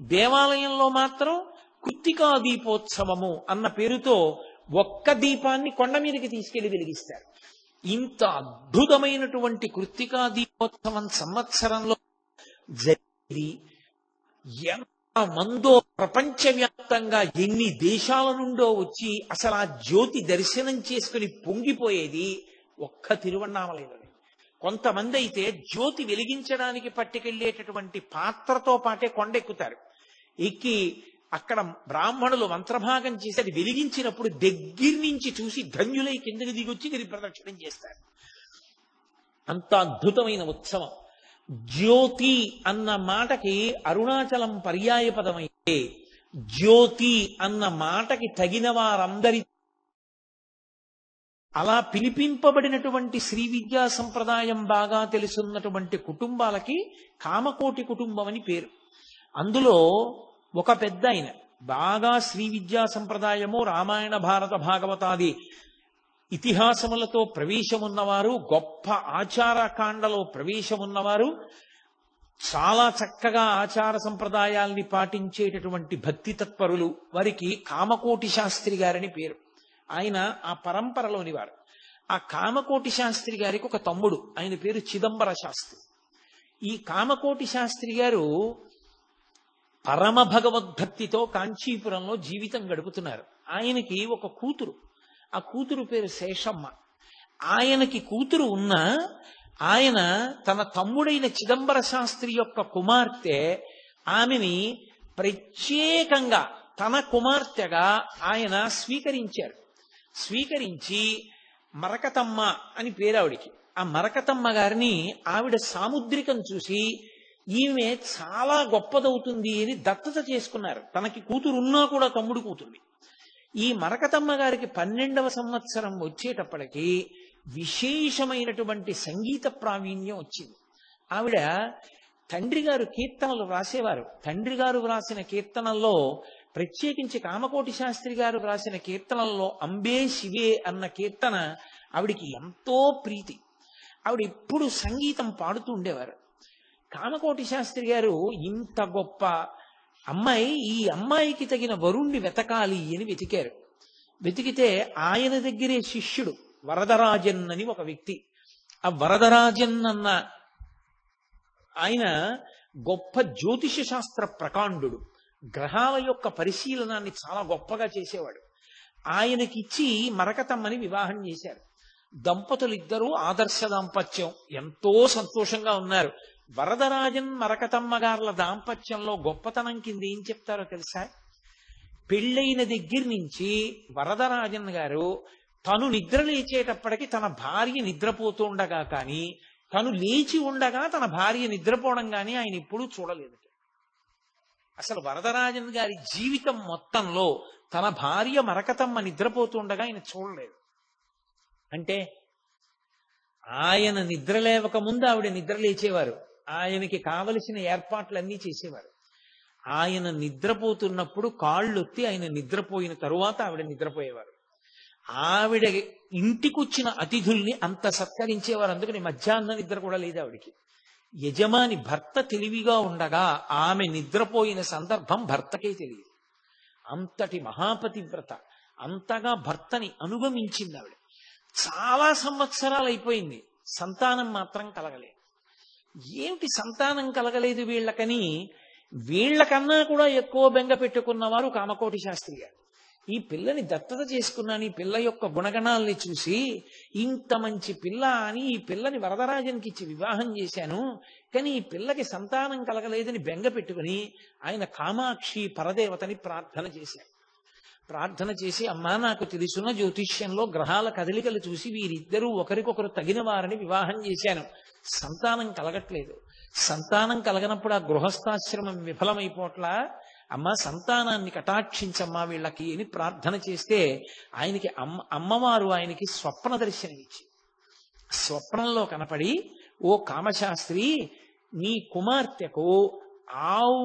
దేవాలయంలో మాత్రం కృత్తికా దీపోత్సవము అన్న పేరుతో ఒక్క దీపాన్ని కొండ మీదకి తీసుకెళ్లి వెలిగిస్తారు. ఇంత అద్భుతమైనటువంటి కృత్తికా దీపోత్సవం సంవత్సరంలో జరిగి ఎంతమందో ప్రపంచవ్యాప్తంగా ఎన్ని దేశాల నుండో వచ్చి అసలు ఆ జ్యోతి దర్శనం చేసుకుని పొంగిపోయేది ఒక్క తిరువన్నామలైలోనే. కొంతమంది అయితే జ్యోతి వెలిగించడానికి పట్టుకెళ్లేటటువంటి పాత్రతో పాటే కొండెక్కుతారు. ఎక్కి అక్కడ బ్రాహ్మణులు మంత్రభాగం చేసి అది వెలిగించినప్పుడు దగ్గర నుంచి చూసి ధన్యులై కిందకి దిగొచ్చి గిరి ప్రదక్షిణం చేస్తారు. అంత అద్భుతమైన ఉత్సవం. జ్యోతి అన్న మాటకి అరుణాచలం పర్యాయ పదమైతే జ్యోతి అన్న మాటకి తగిన వారందరి అలా పిలిపింపబడినటువంటి శ్రీ విద్యా సంప్రదాయం బాగా తెలుసున్నటువంటి కుటుంబాలకి కామకోటి కుటుంబం అని పేరు. అందులో ఒక పెద్ద ఆయన బాగా శ్రీ విద్యా సంప్రదాయము రామాయణ భారత భాగవతాది ఇతిహాసములతో ప్రవేశమున్నవారు, గొప్ప ఆచారకాండలో ప్రవేశమున్నవారు, చాలా చక్కగా ఆచార సంప్రదాయాల్ని పాటించేటటువంటి భక్తి తత్పరులు, వారికి కామకోటి శాస్త్రి గారని పేరు. ఆయన ఆ పరంపరలోని వారు. ఆ కామకోటి శాస్త్రి గారికి ఒక తమ్ముడు, ఆయన పేరు చిదంబర శాస్త్రి. ఈ కామకోటి శాస్త్రి గారు పరమ భగవద్భక్తితో కాంచీపురంలో జీవితం గడుపుతున్నారు. ఆయనకి ఒక కూతురు, ఆ కూతురు పేరు శేషమ్మ. ఆయనకి కూతురు ఉన్న ఆయన తన తమ్ముడైన చిదంబర శాస్త్రి యొక్క కుమార్తె ఆమెని ప్రత్యేకంగా తన కుమార్తెగా ఆయన స్వీకరించారు. స్వీకరించి మరకతమ్మ అని పేరు ఆవిడికి. ఆ మరకతమ్మ గారిని ఆవిడ సాముద్రికం చూసి ఈమె చాలా గొప్పదవుతుంది అని దత్తత చేసుకున్నారు. తనకి కూతురు ఉన్నా కూడా తమ్ముడు కూతుర్ని. ఈ మరకతమ్మ గారికి 12వ సంవత్సరం వచ్చేటప్పటికి విశేషమైనటువంటి సంగీత ప్రావీణ్యం వచ్చింది. ఆవిడ తండ్రి గారు కీర్తనలు వ్రాసేవారు. తండ్రి గారు వ్రాసిన కీర్తనల్లో ప్రత్యేకించి కామకోటి శాస్త్రి గారు వ్రాసిన కీర్తనల్లో అంబే శివే అన్న కీర్తన ఆవిడికి ఎంతో ప్రీతి. ఆవిడ ఎప్పుడు సంగీతం పాడుతూ ఉండేవారు. కామకోటి శాస్త్రి గారు ఇంత గొప్ప అమ్మాయి, ఈ అమ్మాయికి తగిన వరుణ్ణి వెతకాలి అని వెతికారు. వెతికితే ఆయన దగ్గరే శిష్యుడు వరదరాజన్ అని ఒక వ్యక్తి. ఆ వరదరాజన్ అన్న ఆయన గొప్ప జ్యోతిష శాస్త్ర ప్రకాండు, గ్రహాల యొక్క పరిశీలనాన్ని చాలా గొప్పగా చేసేవాడు. ఆయనకిచ్చి మరకతమ్మని వివాహం చేశారు. దంపతులిద్దరూ ఆదర్శ దాంపత్యం, ఎంతో సంతోషంగా ఉన్నారు. వరదరాజన్ మరకతమ్మ గార్ల దాంపత్యంలో గొప్పతనం కింద ఏం చెప్తారో తెలుసా? పెళ్ళైన దగ్గర నుంచి వరదరాజన్ గారు తను నిద్ర లేచేటప్పటికి తన భార్య నిద్రపోతూ ఉండగా కానీ, తను లేచి ఉండగా తన భార్య నిద్రపోవడం కానీ ఆయన ఎప్పుడూ చూడలేదు. అసలు వరదరాజన్ గారి జీవితం మొత్తంలో తన భార్య మరకతమ్మ నిద్రపోతుండగా ఆయన చూడలేదు. అంటే ఆయన నిద్ర లేవక ముందు ఆవిడ నిద్ర లేచేవారు. ఆయనకి కావలసిన ఏర్పాట్లన్నీ చేసేవారు. ఆయన నిద్రపోతున్నప్పుడు కాళ్ళొత్తి ఆయన నిద్రపోయిన తరువాత ఆవిడ నిద్రపోయేవారు. ఆవిడ ఇంటికొచ్చిన అతిథుల్ని అంత సత్కరించేవారు. అందుకని మధ్యాహ్న నిద్ర కూడా లేదు ఆవిడికి. యజమాని భర్త తెలివిగా ఉండగా ఆమె నిద్రపోయిన సందర్భం భర్తకే తెలియదు. అంతటి మహాపతివ్రత, అంతగా భర్తని అనుగమించింది ఆవిడ. చాలా సంవత్సరాలు అయిపోయింది, సంతానం మాత్రం కలగలేదు. ఏమిటి సంతానం కలగలేదు వీళ్ళకని వీళ్ళకన్నా కూడా ఎక్కువ బెంగ పెట్టుకున్నవారు కామకోటి శాస్త్రి గారు. ఈ పిల్లని దత్తత చేసుకున్నాను, ఈ పిల్ల యొక్క గుణగణాల్ని చూసి ఇంత మంచి పిల్ల అని ఈ పిల్లని వరదరాజన్కి ఇచ్చి వివాహం చేశాను, కానీ ఈ పిల్లకి సంతానం కలగలేదని బెంగ పెట్టుకుని ఆయన కామాక్షి పరదేవతని ప్రార్థన చేశారు. ప్రార్థన చేసి, అమ్మా నాకు తెలుసున్న జ్యోతిష్యంలో గ్రహాల కదలికలు చూసి వీరిద్దరూ ఒకరికొకరు తగిన వారిని వివాహం చేశాను, సంతానం కలగట్లేదు. సంతానం కలగనప్పుడు ఆ గృహస్థాశ్రమం విఫలమైపోట్లా, అమ్మ సంతానాన్ని కటాక్షించమ్మా వీళ్ళకి అని ప్రార్థన చేస్తే ఆయనకి అమ్మవారు ఆయనకి స్వప్న దర్శనమిచ్చి స్వప్నంలో కనపడి, ఓ కామశాస్త్రి, నీ కుమార్తెకు ఆవు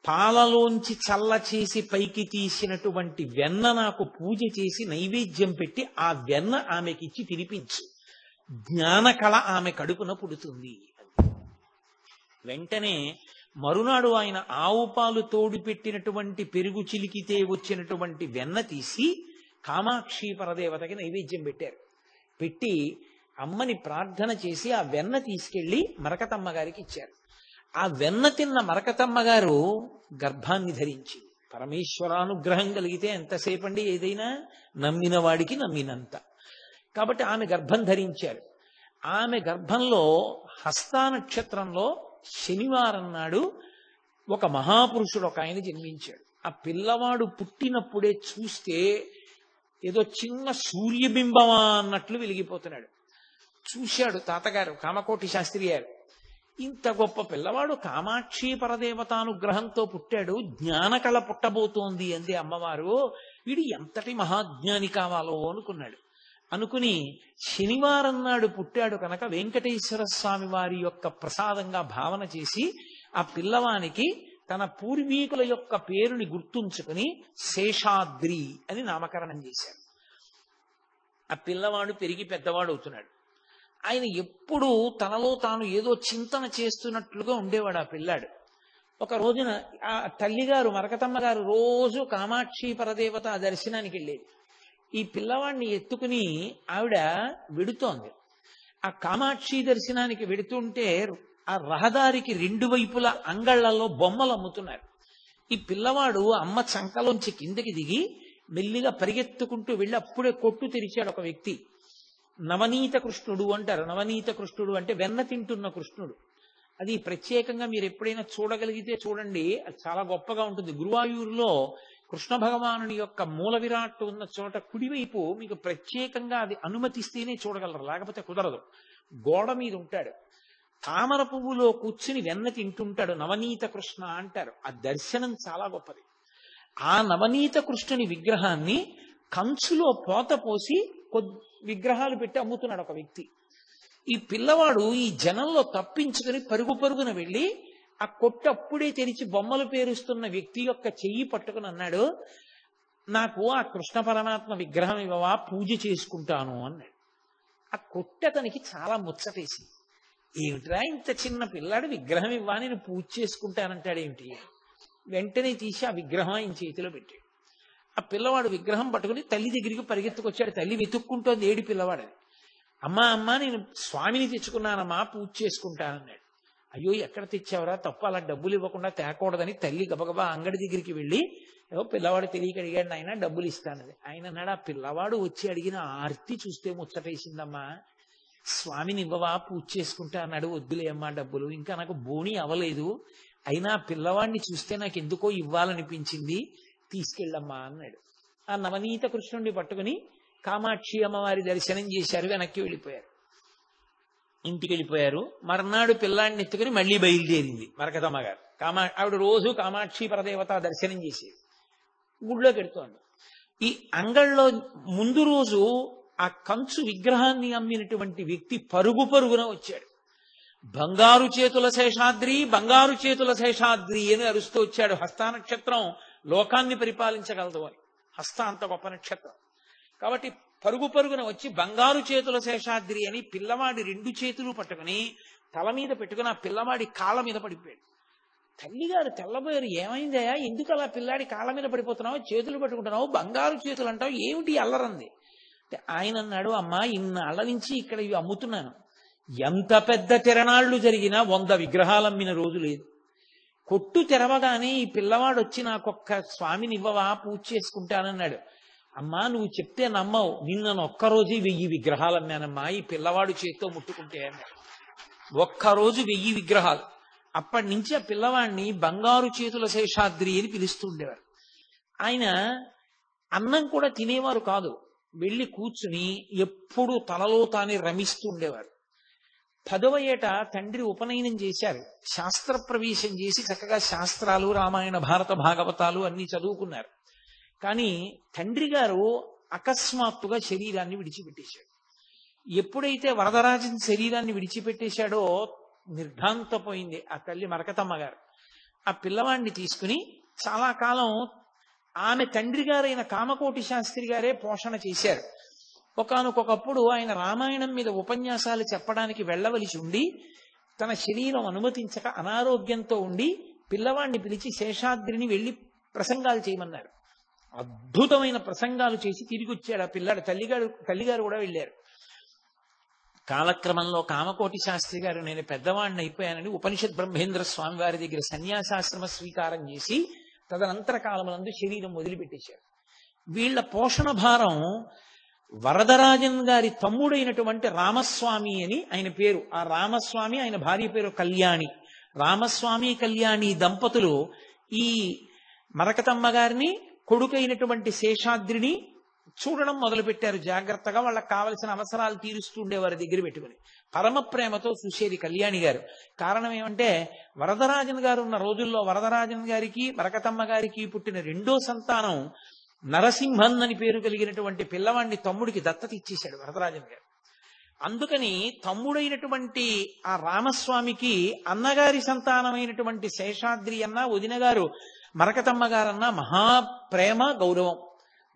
పాలలోంచి చల్ల చేసి పైకి తీసినటువంటి వెన్న నాకు పూజ చేసి నైవేద్యం పెట్టి ఆ వెన్న ఆమెకిచ్చి తినిపించు, జ్ఞానకళ ఆమె కడుపున పుడుతుంది. వెంటనే మరునాడు ఆయన ఆవు పాలు తోడు పెట్టినటువంటి పెరుగు చిలికితే వచ్చినటువంటి వెన్న తీసి కామాక్షి పరదేవతకి నైవేద్యం పెట్టారు. పెట్టి అమ్మని ప్రార్థన చేసి ఆ వెన్న తీసుకెళ్లి మరకతమ్మ గారికి ఇచ్చారు. ఆ వెన్న తిన్న మరకతమ్మ గారు గర్భాన్ని ధరించింది. పరమేశ్వరానుగ్రహం కలిగితే ఎంతసేపండి ఏదైనా, నమ్మిన వాడికి నమ్మినంత. కాబట్టి ఆమె గర్భం ధరించారు. ఆమె గర్భంలో హస్తా నక్షత్రంలో శనివారం నాడు ఒక మహాపురుషుడు ఒక ఆయన జన్మించాడు. ఆ పిల్లవాడు పుట్టినప్పుడే చూస్తే ఏదో చిన్న సూర్యబింబమా అన్నట్లు వెలిగిపోతున్నాడు. చూశాడు తాతగారు కామకోటి శాస్త్రి గారు, ఇంత గొప్ప పిల్లవాడు కామాక్షి పరదేవతానుగ్రహంతో పుట్టాడు, జ్ఞానకళ పుట్టబోతోంది అంది అమ్మవారు, వీడు ఎంతటి మహాజ్ఞాని కావాలో అనుకున్నాడు. అనుకుని శనివారం నాడు పుట్టాడు కనుక వెంకటేశ్వర స్వామి వారి యొక్క ప్రసాదంగా భావన చేసి ఆ పిల్లవానికి తన పూర్వీకుల యొక్క పేరుని గుర్తుంచుకుని శేషాద్రి అని నామకరణం చేశారు. ఆ పిల్లవాడు పెరిగి పెద్దవాడు అవుతున్నాడు. ఆయన ఎప్పుడూ తనలో తాను ఏదో చింతన చేస్తున్నట్లుగా ఉండేవాడు ఆ పిల్లాడు. ఒక రోజున ఆ తల్లిగారు మరకతమ్మ గారు రోజు కామాక్షి పరదేవత దర్శనానికి వెళ్ళేది. ఈ పిల్లవాడిని ఎత్తుకుని ఆవిడ వెడుతోంది. ఆ కామాక్షి దర్శనానికి వెడుతుంటే ఆ రహదారికి రెండు వైపుల అంగళ్లలో బొమ్మలు అమ్ముతున్నారు. ఈ పిల్లవాడు అమ్మ చంకలోంచి కిందకి దిగి మెల్లిగా పరిగెత్తుకుంటూ వెళ్ళి అప్పుడే కొట్టు తెరిచాడు ఒక వ్యక్తి. నవనీత కృష్ణుడు అంటారు. నవనీత కృష్ణుడు అంటే వెన్న తింటున్న కృష్ణుడు. అది ప్రత్యేకంగా మీరు ఎప్పుడైనా చూడగలిగితే చూడండి, అది చాలా గొప్పగా ఉంటుంది. గురువాయూరులో కృష్ణ భగవానుని యొక్క మూల విరాట్ ఉన్న చోట కుడివైపు మీకు ప్రత్యేకంగా అది అనుమతిస్తేనే చూడగలరు, లేకపోతే కుదరదు. గోడ మీద ఉంటాడు, తామర పువ్వులో కూర్చుని వెన్న తింటుంటాడు. నవనీత కృష్ణ అంటారు. ఆ దర్శనం చాలా గొప్పది. ఆ నవనీత కృష్ణుని విగ్రహాన్ని కంచులో పోత పోసి విగ్రహాలు పెట్టి అమ్ముతున్నాడు ఒక వ్యక్తి. ఈ పిల్లవాడు ఈ జనంలో తప్పించుకుని పరుగు పరుగున వెళ్ళి ఆ కొట్టు అప్పుడే తెరిచి బొమ్మలు పేరుస్తున్న వ్యక్తి యొక్క చెయ్యి పట్టుకుని అన్నాడు, నాకు ఆ కృష్ణ పరమాత్మ విగ్రహం ఇవ్వవా, పూజ చేసుకుంటాను అన్నాడు. ఆ కొట్టు అతనికి చాలా ముచ్చటేసింది. ఏమిట్రా ఇంత చిన్న పిల్లాడు విగ్రహం ఇవ్వా, నేను పూజ చేసుకుంటానంటాడేమిటి? వెంటనే తీసి ఆ విగ్రహం ఆయన చేతిలో పెట్టాడు. ఆ పిల్లవాడు విగ్రహం పట్టుకుని తల్లి దగ్గరికి పరిగెత్తుకొచ్చాడు. తల్లి వెతుక్కుంటోంది ఏడి పిల్లవాడని. అమ్మా అమ్మా నేను స్వామిని తెచ్చుకున్నానమ్మా, పూజ చేసుకుంటానన్నాడు. అయ్యో ఎక్కడ తెచ్చావరా, తప్పు, అలా డబ్బులు ఇవ్వకుండా తేకూడదని తల్లి గబగబా అంగడి దగ్గరికి వెళ్ళి, ఏవో పిల్లవాడు తెలియక అడిగాడు, ఆయన డబ్బులు ఇస్తానది. ఆయన అన్నాడు, ఆ పిల్లవాడు వచ్చి అడిగిన ఆర్తి చూస్తే ముచ్చటేసిందమ్మా, స్వామిని ఇవ్వవా, పూజ చేసుకుంటా అన్నాడు. వద్దులే అమ్మా డబ్బులు, ఇంకా నాకు బోణి అవ్వలేదు, అయినా పిల్లవాడిని చూస్తే నాకు ఎందుకో ఇవ్వాలనిపించింది, తీసుకెళ్ళమ్మా అన్నాడు. ఆ నవనీత కృష్ణుడిని పట్టుకుని కామాక్షి అమ్మవారి దర్శనం చేశారు. వెనక్కి వెళ్ళిపోయారు, ఇంటికి వెళ్ళిపోయారు. మర్నాడు పిల్లాడిని ఎత్తుకుని మళ్ళీ బయలుదేరింది మరకతమ్మ గారు. ఆవిడ రోజు కామాక్షి పరదేవత దర్శనం చేసేది. గుళ్ళోకి వెడుతోంది. ఈ అంగళ్ళలో ముందు రోజు ఆ కంచు విగ్రహాన్ని అమ్మినటువంటి వ్యక్తి పరుగు పరుగున వచ్చాడు. బంగారు చేతుల శేషాద్రి, బంగారు చేతుల శేషాద్రి అని అరుస్తూ వచ్చాడు. హస్తా నక్షత్రం లోకాన్ని పరిపాలించగలదు అని, హస్త అంత గొప్ప నక్షత్రం కాబట్టి పరుగు పరుగున వచ్చి బంగారు చేతుల శేషాద్రి అని పిల్లవాడి రెండు చేతులు పట్టుకుని తల మీద పెట్టుకుని ఆ పిల్లవాడి కాళ్ళ మీద పడిపోయాడు. తల్లిగారు తెల్లబోయారు, ఏమైందయా, ఎందుకు అలా పిల్లాడి కాళ్ళ మీద పడిపోతున్నావు, చేతులు పట్టుకుంటున్నావు, బంగారు చేతులు అంటావు, ఏమిటి అల్లరంది ఆయన అన్నాడు, అమ్మా ఇన్నాళ్ల నుంచి ఇక్కడ ఇవి అమ్ముతున్నాను, ఎంత పెద్ద తిరణాళ్లు జరిగినా 100 విగ్రహాలు అమ్మిన రోజు లేదు. కొట్టు తెరవగానే ఈ పిల్లవాడు వచ్చి నాకొక్క స్వామిని ఇవ్వవా, పూజ చేసుకుంటానన్నాడు. అమ్మా నువ్వు చెప్తే నమ్మవు, నిన్న ఒక్కరోజు 1000 విగ్రహాలు అమ్మానమ్మా ఈ పిల్లవాడు చేత్తో ముట్టుకుంటే అన్నాడు. ఒక్కరోజు 1000 విగ్రహాలు. అప్పటి నుంచి ఆ పిల్లవాడిని బంగారు చేతుల శేషాద్రి అని పిలుస్తుండేవారు. ఆయన అన్నం కూడా తినేవారు కాదు, వెళ్ళి కూర్చుని ఎప్పుడు తనలో తానే రమిస్తూ ఉండేవారు. 10వ ఏట తండ్రి ఉపనయనం చేశారు. శాస్త్ర ప్రవేశం చేసి చక్కగా శాస్త్రాలు, రామాయణ భారత భాగవతాలు అన్ని చదువుకున్నారు. కానీ తండ్రి గారు అకస్మాత్తుగా శరీరాన్ని విడిచిపెట్టేశాడు. ఎప్పుడైతే వరదరాజన్ శరీరాన్ని విడిచిపెట్టేశాడో నిర్ఘాంతపోయింది ఆ తల్లి మరకతమ్మ గారు. ఆ పిల్లవాడిని తీసుకుని చాలా కాలం ఆమె తండ్రి గారైన కామకోటి శాస్త్రి గారే పోషణ చేశారు. ఒకానొకప్పుడు ఆయన రామాయణం మీద ఉపన్యాసాలు చెప్పడానికి వెళ్ళవలసి ఉండి తన శరీరం అనుమతించక అనారోగ్యంతో ఉండి పిల్లవాడిని పిలిచి శేషాద్రిని వెళ్ళి ప్రసంగాలు చేయమన్నారు. అద్భుతమైన ప్రసంగాలు చేసి తిరిగి వచ్చాడు ఆ పిల్లాడు. తల్లిగారు కూడా వెళ్ళారు. కాలక్రమంలో కామకోటి శాస్త్రి గారు నేను పెద్దవాడిని అయిపోయానని ఉపనిషత్ బ్రహ్మేంద్ర స్వామి వారి దగ్గర సన్యాసాశ్రమ స్వీకారం చేసి తదనంతర కాలమునందు శరీరం వదిలిపెట్టేశారు. వీళ్ల పోషణ భారం వరదరాజన్ గారి తమ్ముడైనటువంటి రామస్వామి అని ఆయన పేరు. ఆ రామస్వామి ఆయన భార్య పేరు కళ్యాణి. రామస్వామి కళ్యాణి దంపతులు ఈ మరకతమ్మ గారిని కొడుకైనటువంటి శేషాద్రిని చూడడం మొదలుపెట్టారు. జాగ్రత్తగా వాళ్ళకి కావలసిన అవసరాలు తీరుస్తూ ఉండేవారి దగ్గర పెట్టుకుని పరమ ప్రేమతో చూసేది కళ్యాణి గారు. కారణం ఏమంటే వరదరాజన్ గారు ఉన్న రోజుల్లో వరదరాజన్ గారికి మరకతమ్మ గారికి పుట్టిన రెండో సంతానం నరసింహన్ అని పేరు కలిగినటువంటి పిల్లవాడిని తమ్ముడికి దత్తత ఇచ్చేశాడు వరదరాజన్ గారు. అందుకని తమ్ముడైనటువంటి ఆ రామస్వామికి అన్నగారి సంతానమైనటువంటి శేషాద్రి అన్న, వదిన గారు మరకతమ్మ గారన్న మహాప్రేమ గౌరవం.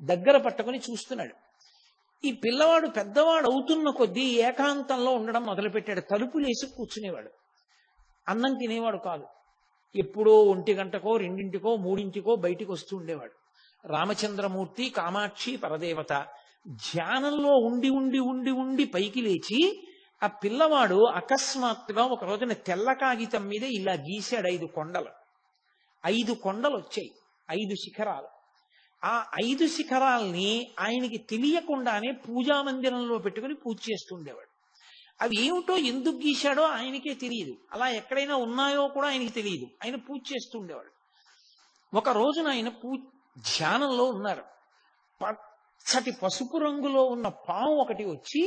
దగ్గర పట్టుకుని చూస్తున్నాడు. ఈ పిల్లవాడు పెద్దవాడు అవుతున్న కొద్దీ ఏకాంతంలో ఉండడం మొదలుపెట్టాడు. తలుపులేసి కూర్చునేవాడు. అన్నం తినేవాడు కాదు. ఎప్పుడో 1 గంటకో 2 3 బయటికి వస్తూ ఉండేవాడు. రామచంద్రమూర్తి, కామాక్షి పరదేవత ధ్యానంలో ఉండి ఉండి ఉండి ఉండి పైకి లేచి ఆ పిల్లవాడు అకస్మాత్తుగా ఒక రోజున తెల్ల కాగితం మీద ఇలా గీశాడు 5 కొండలు. 5 కొండలు వచ్చాయి, 5 శిఖరాలు. ఆ 5 శిఖరాల్ని ఆయనకి తెలియకుండానే పూజా మందిరంలో పెట్టుకుని పూజ చేస్తుండేవాడు. అవి ఏమిటో ఎందుకు గీశాడో ఆయనకే తెలియదు. అలా ఎక్కడైనా ఉన్నాయో కూడా ఆయనకి తెలియదు. ఆయన పూజ చేస్తుండేవాడు. ఒక రోజున ఆయన ధ్యానంలో ఉన్నారు. పచ్చటి పసుపు రంగులో ఉన్న పాము ఒకటి వచ్చి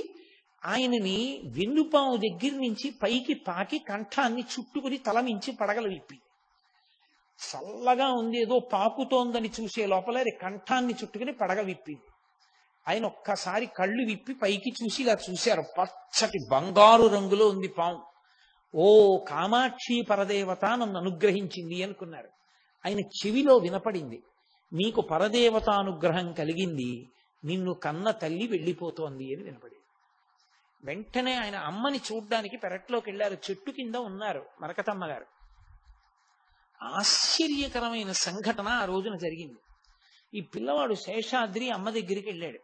ఆయనని వెన్నుపాము దగ్గర నుంచి పైకి పాకి కంఠాన్ని చుట్టుకుని తలమించి పడగలు విప్పింది. చల్లగా ఉంది, ఏదో పాకుతోందని చూసే లోపల అది కంఠాన్ని చుట్టుకుని పడగ విప్పింది. ఆయన ఒక్కసారి కళ్ళు విప్పి పైకి చూసి ఇలా చూశారు. పచ్చటి బంగారు రంగులో ఉంది పాము. ఓ కామాక్షి పరదేవత నన్ను అనుగ్రహించింది అనుకున్నారు. ఆయన చెవిలో వినపడింది, నీకు పరదేవతానుగ్రహం కలిగింది, నిన్ను కన్న తల్లి వెళ్ళిపోతోంది అని వినపడింది. వెంటనే ఆయన అమ్మని చూడ్డానికి పెరట్లోకి వెళ్ళారు. చెట్టు కింద ఉన్నారు మరకతమ్మ గారు. ఆశ్చర్యకరమైన సంఘటన ఆ రోజున జరిగింది. ఈ పిల్లవాడు శేషాద్రి అమ్మ దగ్గరికి వెళ్ళాడు.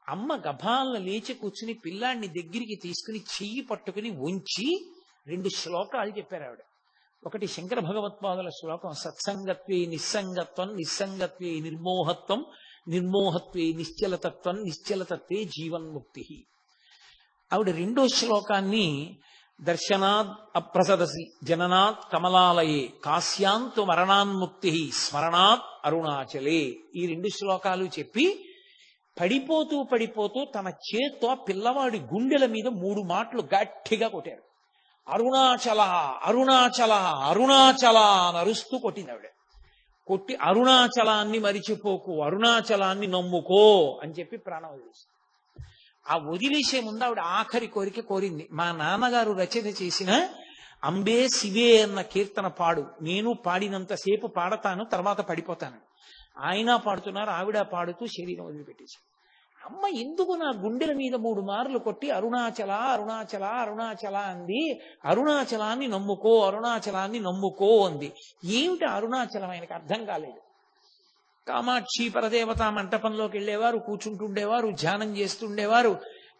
అమ్మ గభాలను లేచి కూర్చుని పిల్లాడిని దగ్గరికి తీసుకుని చెయ్యి పట్టుకుని ఉంచి 2 శ్లోకాలు చెప్పారు ఆవిడ. ఒకటి శంకర భగవత్పాదుల శ్లోకం, సత్సంగత్వే నిస్సంగత్వం, నిస్సంగత్వే నిర్మోహత్వం, నిర్మోహత్వే నిశ్చలతత్వం, నిశ్చలతత్వే జీవన్ముక్తి. ఆవిడ 2వ శ్లోకాన్ని దర్శనాత్ అప్రసదసి జననాత్ కమలాలయే కాశ్యాంతు మరణాన్ముక్తి స్మరణాత్ అరుణాచలే, ఈ 2 శ్లోకాలు చెప్పి పడిపోతూ పడిపోతూ తన చేత్తో పిల్లవాడి గుండెల మీద 3 మాటలు గట్టిగా కొట్టారు. అరుణాచల అరుణాచల అరుణాచల అని అరుస్తూ కొట్టింది ఆవిడ. కొట్టి అరుణాచలాన్ని మరిచిపోకు, అరుణాచలాన్ని నమ్ముకో అని చెప్పి ప్రాణం వదిలేసింది. ఆ వదిలేసే ముందు ఆవిడ ఆఖరి కోరిక కోరింది, మా నాన్నగారు రచన చేసిన అంబే శివే అన్న కీర్తన పాడు, నేను పాడినంతసేపు పాడతాను, తర్వాత పడిపోతాను. ఆయన పాడుతున్నారు, ఆవిడ పాడుతూ శరీరం వదిలిపెట్టేసి. అమ్మ ఎందుకు నా గుండెల మీద 3 మార్లు కొట్టి అరుణాచల అరుణాచల అరుణాచల అంది, అరుణాచలాన్ని నమ్ముకో అరుణాచలాన్ని నమ్ముకో అంది. ఏమిటి అరుణాచలం ఆయనకు అర్థం కాలేదు. కామాక్షి పరదేవత మంటపంలోకి వెళ్ళేవారు, కూర్చుంటుండేవారు, ధ్యానం చేస్తుండేవారు.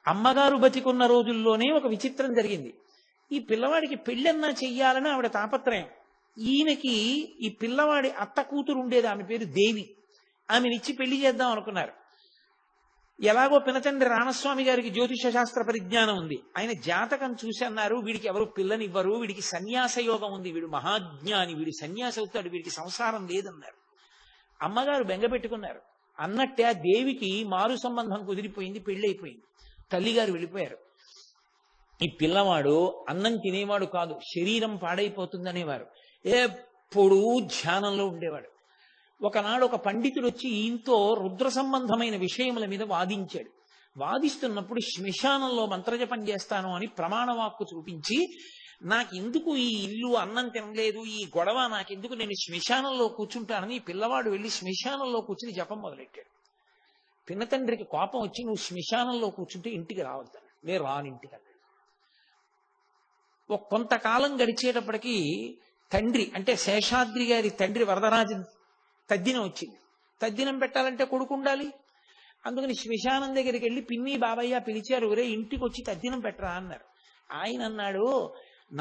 అమ్మగారు బతికున్న రోజుల్లోనే ఒక విచిత్రం జరిగింది. ఈ పిల్లవాడికి పెళ్ళన్నా చెయ్యాలని ఆవిడ తాపత్రయం. ఈయనకి ఈ పిల్లవాడి అత్త కూతురు ఉండేది, ఆమె పేరు దేవి. ఆమెనిచ్చి పెళ్లి చేద్దాం అనుకున్నారు. ఎలాగో పినతండ్రి రామస్వామి గారికి జ్యోతిష శాస్త్ర పరిజ్ఞానం ఉంది. ఆయన జాతకం చూసి అన్నారు, వీడికి ఎవరు పిల్లనివ్వరు, వీడికి సన్యాస యోగం ఉంది, వీడు మహాజ్ఞాని, వీడి సన్యాసి అవుతాడు, వీడికి సంసారం లేదన్నారు. అమ్మగారు బెంగ పెట్టుకున్నారు. అన్నట్టే ఆ దేవికి మారు సంబంధం కుదిరిపోయింది, పెళ్ళైపోయింది. తల్లిగారు వెళ్ళిపోయారు. ఈ పిల్లవాడు అన్నం తినేవాడు కాదు, శరీరం పాడైపోతుందనేవారు. ఎప్పుడూ ధ్యానంలో ఉండేవాడు. ఒకనాడు ఒక పండితుడు వచ్చి ఈయనతో రుద్ర సంబంధమైన విషయముల మీద వాదించాడు. వాదిస్తున్నప్పుడు శ్మశానంలో మంత్రజపం చేస్తాను అని ప్రమాణవాక్కు చూపించి, నాకెందుకు ఈ ఇల్లు అన్నం తినలేదు, ఈ గొడవ నాకెందుకు, నేను శ్మశానంలో కూర్చుంటానని ఈ పిల్లవాడు వెళ్ళి శ్మశానంలో కూర్చుని జపం మొదలెట్టాడు. పిన్నతండ్రికి కోపం వచ్చి, నువ్వు శ్మశానంలో కూర్చుంటే ఇంటికి రావద్దాను. నేను రానింటికి అన్నాడు. కొంతకాలం గడిచేటప్పటికీ తండ్రి అంటే శేషాద్రి గారి తండ్రి వరదరాజన్ తద్దినం వచ్చింది. తద్దినం పెట్టాలంటే కొడుకు ఉండాలి. అందుకని శ్మశానం దగ్గరికి వెళ్ళి పిన్ని బాబయ్య పిలిచారు, ఒరే ఇంటికి వచ్చి తద్దినం పెట్టరా అన్నారు. ఆయన అన్నాడు,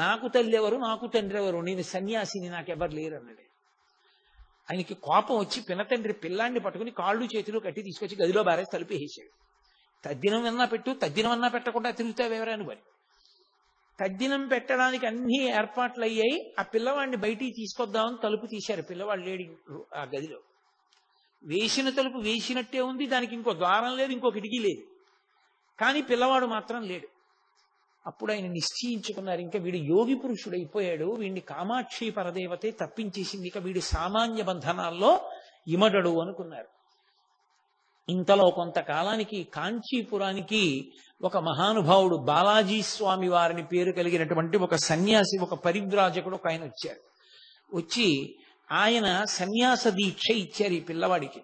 నాకు తల్లి ఎవరు, నాకు తండ్రి ఎవరు, నేను సన్యాసిని, నాకెవరు లేరు అన్నాడు. ఆయనకి కోపం వచ్చి పినతండ్రి పిల్లాన్ని పట్టుకుని కాళ్ళు చేతులు కట్టి తీసుకొచ్చి గదిలో బారేసి తలుపేసాడు. తద్దినం అన్నా పెట్టు, తద్దినం అన్నా పెట్టకుండా తిరుగుతావెవరాను మరి. తద్దినం పెట్టడానికి అన్ని ఏర్పాట్లు అయ్యాయి. ఆ పిల్లవాడిని బయటికి తీసుకొద్దామని తలుపు తీశారు. పిల్లవాడు లేడు ఆ గదిలో. వేసిన తలుపు వేసినట్టే ఉంది, దానికి ఇంకో ద్వారం లేదు, ఇంకో కిటికీ లేదు. కానీ పిల్లవాడు మాత్రం లేడు. అప్పుడు ఆయన నిశ్చయించుకున్నారు, ఇంకా వీడు యోగి పురుషుడు అయిపోయాడు, వీడిని కామాక్షి పరదేవతే తప్పించేసింది, ఇక వీడి సామాన్య బంధనాల్లో ఇమడడు అనుకున్నారు. ఇంతలో కొంతకాలానికి కాంచీపురానికి ఒక మహానుభావుడు బాలాజీ స్వామి వారిని పేరు కలిగినటువంటి ఒక సన్యాసి, ఒక పరివ్రాజకుడు ఒక ఆయన వచ్చారు. వచ్చి ఆయన సన్యాస దీక్ష ఇచ్చారు ఈ పిల్లవాడికి.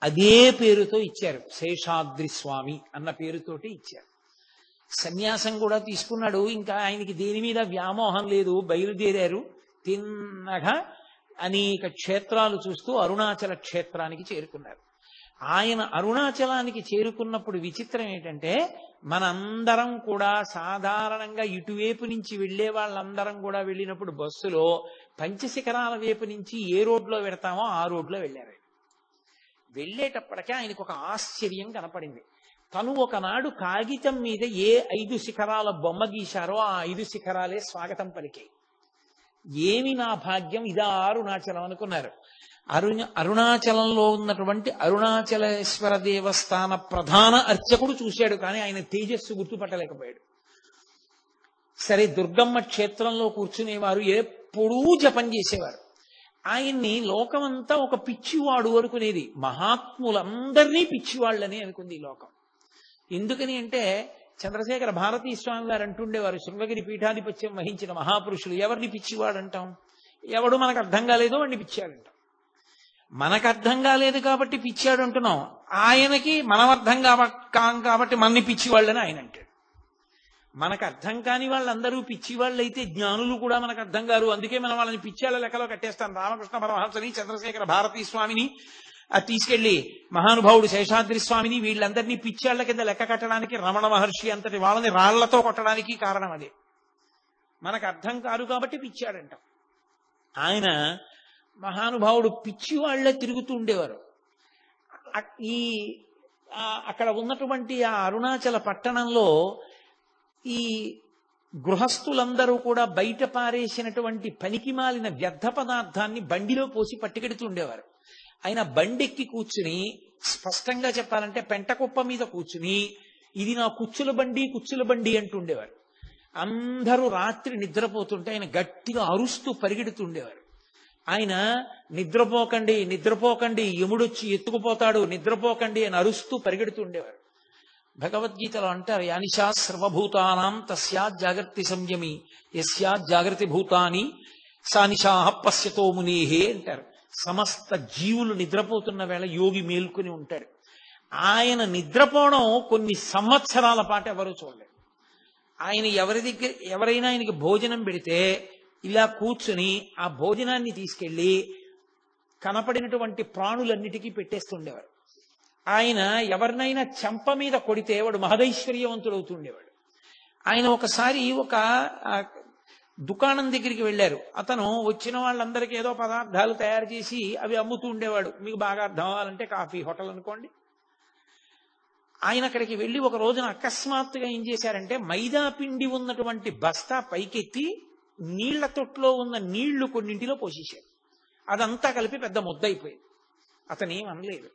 అదే పేరుతో ఇచ్చారు, శేషాద్రి స్వామి అన్న పేరుతోటి ఇచ్చారు. సన్యాసం కూడా తీసుకున్నాడు. ఇంకా ఆయనకి దేని మీద వ్యామోహం లేదు. బయలుదేరారు. తిన్నగా అనేక క్షేత్రాలు చూస్తూ అరుణాచల క్షేత్రానికి చేరుకున్నారు. ఆయన అరుణాచలానికి చేరుకున్నప్పుడు విచిత్రం ఏంటంటే, మనందరం కూడా సాధారణంగా ఇటువైపు నుంచి వెళ్లే వాళ్ళందరం కూడా వెళ్ళినప్పుడు బస్సులో పంచశిఖరాల వైపు నుంచి ఏ రోడ్లో పెడతామో ఆ రోడ్లో వెళ్ళారు. వెళ్ళేటప్పటికే ఆయనకు ఒక ఆశ్చర్యం కనపడింది. తను ఒకనాడు కాగితం మీద ఏ 5 శిఖరాల బొమ్మ గీశారో ఆ 5 శిఖరాలే స్వాగతం పలికాయి. ఏమి నా భాగ్యం, ఇదా అరుణాచలం అనుకున్నారు. అరుణాచలంలో ఉన్నటువంటి అరుణాచలేశ్వర దేవస్థాన ప్రధాన అర్చకుడు చూశాడు, కానీ ఆయన తేజస్సు గుర్తుపట్టలేకపోయాడు. సరే, దుర్గమ్మ క్షేత్రంలో కూర్చునేవారు, ఎప్పుడూ జపం చేసేవారు. ఆయన్ని లోకమంతా ఒక పిచ్చివాడు అనుకునేది. మహాత్ములందరినీ పిచ్చివాళ్ళని అనుకుంది ఈ లోకం. ఎందుకని అంటే, చంద్రశేఖర భారతీ స్వామి గారు అంటుండేవారు, శృంగగిరి పీఠాధిపత్యం వహించిన మహాపురుషులు, ఎవరిని పిచ్చివాడు అంటాం? ఎవడు మనకు అర్థం కాలేదో వాడిని పిచ్చాడంటాం. మనకు అర్థం కాలేదు కాబట్టి పిచ్చాడు అంటున్నాం, ఆయనకి మనం అర్థం కాం కాబట్టి మనని పిచ్చివాళ్ళని ఆయన అంటాడు. మనకు అర్థం కాని వాళ్ళందరూ పిచ్చివాళ్ళు అయితే జ్ఞానులు కూడా మనకు అర్థం కారు. అందుకే మనం వాళ్ళని పిచ్చాళ్ళ లెక్కలో కట్టేస్తాం. రామకృష్ణ పరమహంసని, చంద్రశేఖర భారతీ స్వామిని తీసుకెళ్లి మహానుభావుడు శేషాద్రి స్వామిని, వీళ్ళందరినీ పిచ్చాళ్ల కింద లెక్క కట్టడానికి రమణ మహర్షి అంతటి వాళ్ళని రాళ్లతో కొట్టడానికి కారణం అదే. మనకు అర్థం కాదు కాబట్టి పిచ్చాడంటాం. ఆయన మహానుభావుడు పిచ్చివాళ్లే తిరుగుతూ ఉండేవారు. అక్కడ ఉన్నటువంటి ఆ అరుణాచల పట్టణంలో ఈ గృహస్థులందరూ కూడా బయట పారేసినటువంటి పనికిమాలిన వ్యర్థ పదార్థాన్ని బండిలో పోసి పట్టుకెడుతూ ఉండేవారు. ఆయన బండెక్కి కూర్చుని, స్పష్టంగా చెప్పాలంటే పెంటకుప్ప మీద కూర్చుని, ఇది నా కుచ్చుల బండి అంటుండేవారు. అందరూ రాత్రి నిద్రపోతుంటే ఆయన గట్టిగా అరుస్తూ పరిగెడుతుండేవారు. ఆయన నిద్రపోకండి, యముడొచ్చి ఎత్తుకుపోతాడు, నిద్రపోకండి అని అరుస్తూ పరిగెడుతుండేవారు. భగవద్గీతలో అంటారు, యానిషా సర్వభూతానాం తస్యాత్ జాగర్తి సంయమి యస్యాత్ జాగృతి భూతాని సానిషాహ పశ్యతో మునేహే అంటారు. సమస్త జీవులు నిద్రపోతున్న వేళ యోగి మేల్కొని ఉంటాడు. ఆయన నిద్రపోవడం కొన్ని సంవత్సరాల పాటు ఎవరూ చూడలేరు. ఆయన ఎవరైనా ఆయనకి భోజనం పెడితే ఇలా కూర్చుని ఆ భోజనాన్ని తీసుకెళ్లి కనపడినటువంటి ప్రాణులన్నిటికీ పెట్టేస్తుండేవారు. ఆయన ఎవరినైనా చెంప మీద కొడితే వాడు మహదైశ్వర్యవంతుడు అవుతుండేవాడు. ఆయన ఒకసారి ఒక దుకాణం దగ్గరికి వెళ్ళారు. అతను వచ్చిన వాళ్ళందరికీ ఏదో పదార్థాలు తయారు చేసి అవి అమ్ముతూ ఉండేవాడు. మీకు బాగా అర్థం అవ్వాలంటే కాఫీ హోటల్ అనుకోండి. ఆయన అక్కడికి వెళ్ళి ఒక రోజున అకస్మాత్తుగా ఏం చేశారంటే మైదా పిండి ఉన్నటువంటి బస్తా పైకెత్తి నీళ్ల తొట్లో ఉన్న నీళ్లు కొన్నింటిలో పోసేశారు. అదంతా కలిపి పెద్ద ముద్ద అయిపోయింది. అతను ఏం అనలేదు.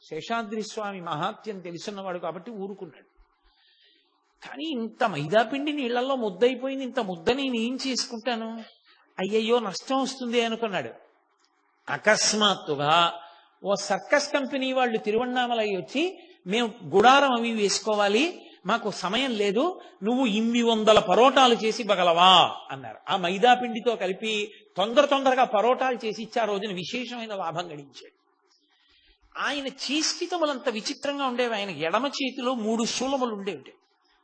శేషాద్రి స్వామి మహాత్యం తెలుసున్నవాడు కాబట్టి ఊరుకున్నాడు. కానీ ఇంత మైదాపిండి నీళ్లలో ముద్దయిపోయింది, ఇంత ముద్ద నేను ఏం చేసుకుంటాను, అయ్యయ్యో నష్టం వస్తుంది అనుకున్నాడు. అకస్మాత్తుగా ఓ సర్కస్ కంపెనీ వాళ్ళు తిరువణ్ణామలై వచ్చి, మేము గుడారం అవి వేసుకోవాలి, మాకు సమయం లేదు, నువ్వు 800 పరోటాలు చేసి బగలవా అన్నారు. ఆ మైదాపిండితో కలిపి తొందరగా పరోటాలు చేసి ఇచ్చి ఆ రోజున విశేషమైన లాభం గడించాడు. ఆయన చేష్టితములంత విచిత్రంగా ఉండేవి. ఆయన ఎడమ చేతిలో 3 శూలములు ఉండేవి.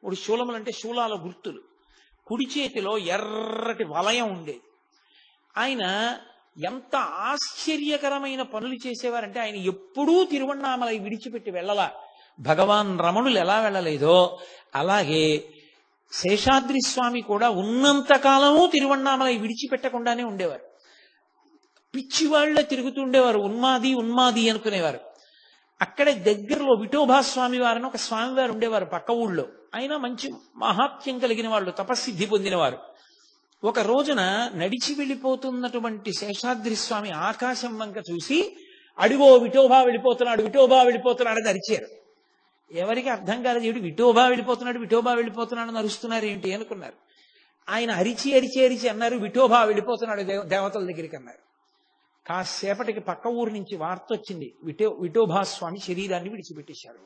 3 శూలములు అంటే శూలాల గుర్తులు. కుడి చేతిలో ఎర్రటి వలయం ఉండేది. ఆయన ఎంత ఆశ్చర్యకరమైన పనులు చేసేవారంటే ఆయన ఎప్పుడూ తిరువణ్ణామలై విడిచిపెట్టి వెళ్ళలా. భగవాన్ రమణులు ఎలా వెళ్ళలేదో అలాగే శేషాద్రి స్వామి కూడా ఉన్నంతకాలము తిరువణ్ణామలై విడిచిపెట్టకుండానే ఉండేవారు. పిచ్చివాళ్లే తిరుగుతుండేవారు, ఉన్మాది అనుకునేవారు. అక్కడే దగ్గరలో విఠోబా స్వామి వారని ఒక స్వామివారు ఉండేవారు పక్క ఊళ్ళో. ఆయన మంచి మహాత్యం కలిగిన వాళ్ళు, తపస్సిద్ధి పొందినవారు. ఒక రోజున నడిచి వెళ్ళిపోతున్నటువంటి శేషాద్రి స్వామి ఆకాశం వంక చూసి, అడిగో విఠోబా వెళ్ళిపోతున్నాడు అని అరిచారు. ఎవరికి అర్థం కాలేదు, ఏమిటి విఠోబా వెళ్ళిపోతున్నాడు అని అరుస్తున్నారు ఏంటి అనుకున్నారు. ఆయన అరిచి అన్నారు, విఠోబా వెళ్ళిపోతున్నాడు దేవతల దగ్గరికి అన్నారు. కాసేపటికి పక్క ఊరు నుంచి వార్త వచ్చింది, విఠోబా స్వామి శరీరాన్ని విడిచిపెట్టేశారు.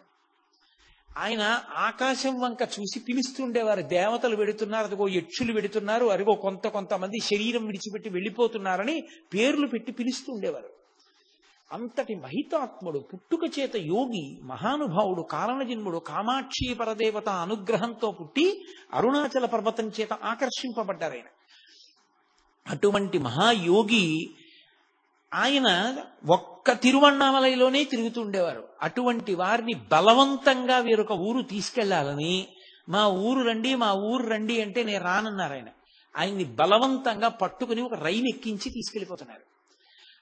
ఆయన ఆకాశం వంక చూసి పిలుస్తుండేవారు, దేవతలు వెడుతున్నారు, అదిగో యక్షులు వెడుతున్నారు, అదిగో కొంతమంది శరీరం విడిచిపెట్టి వెళ్ళిపోతున్నారని పేర్లు పెట్టి పిలుస్తుండేవారు. అంతటి మహితాత్ముడు, పుట్టుక చేత యోగి, మహానుభావుడు, కారణజన్ముడు, కామాక్షి పరదేవత అనుగ్రహంతో పుట్టి అరుణాచల పర్వతం చేత ఆకర్షింపబడ్డారు ఆయన. అటువంటి మహాయోగి ఆయన ఒక్క తిరువణ్ణామలైలోనే తిరుగుతుండేవారు. అటువంటి వారిని బలవంతంగా వేరొక ఊరు తీసుకెళ్లాలని, మా ఊరు రండి అంటే నేను రానన్నారు ఆయన. ఆయన్ని బలవంతంగా పట్టుకుని ఒక రైలు ఎక్కించి తీసుకెళ్లిపోతున్నారు.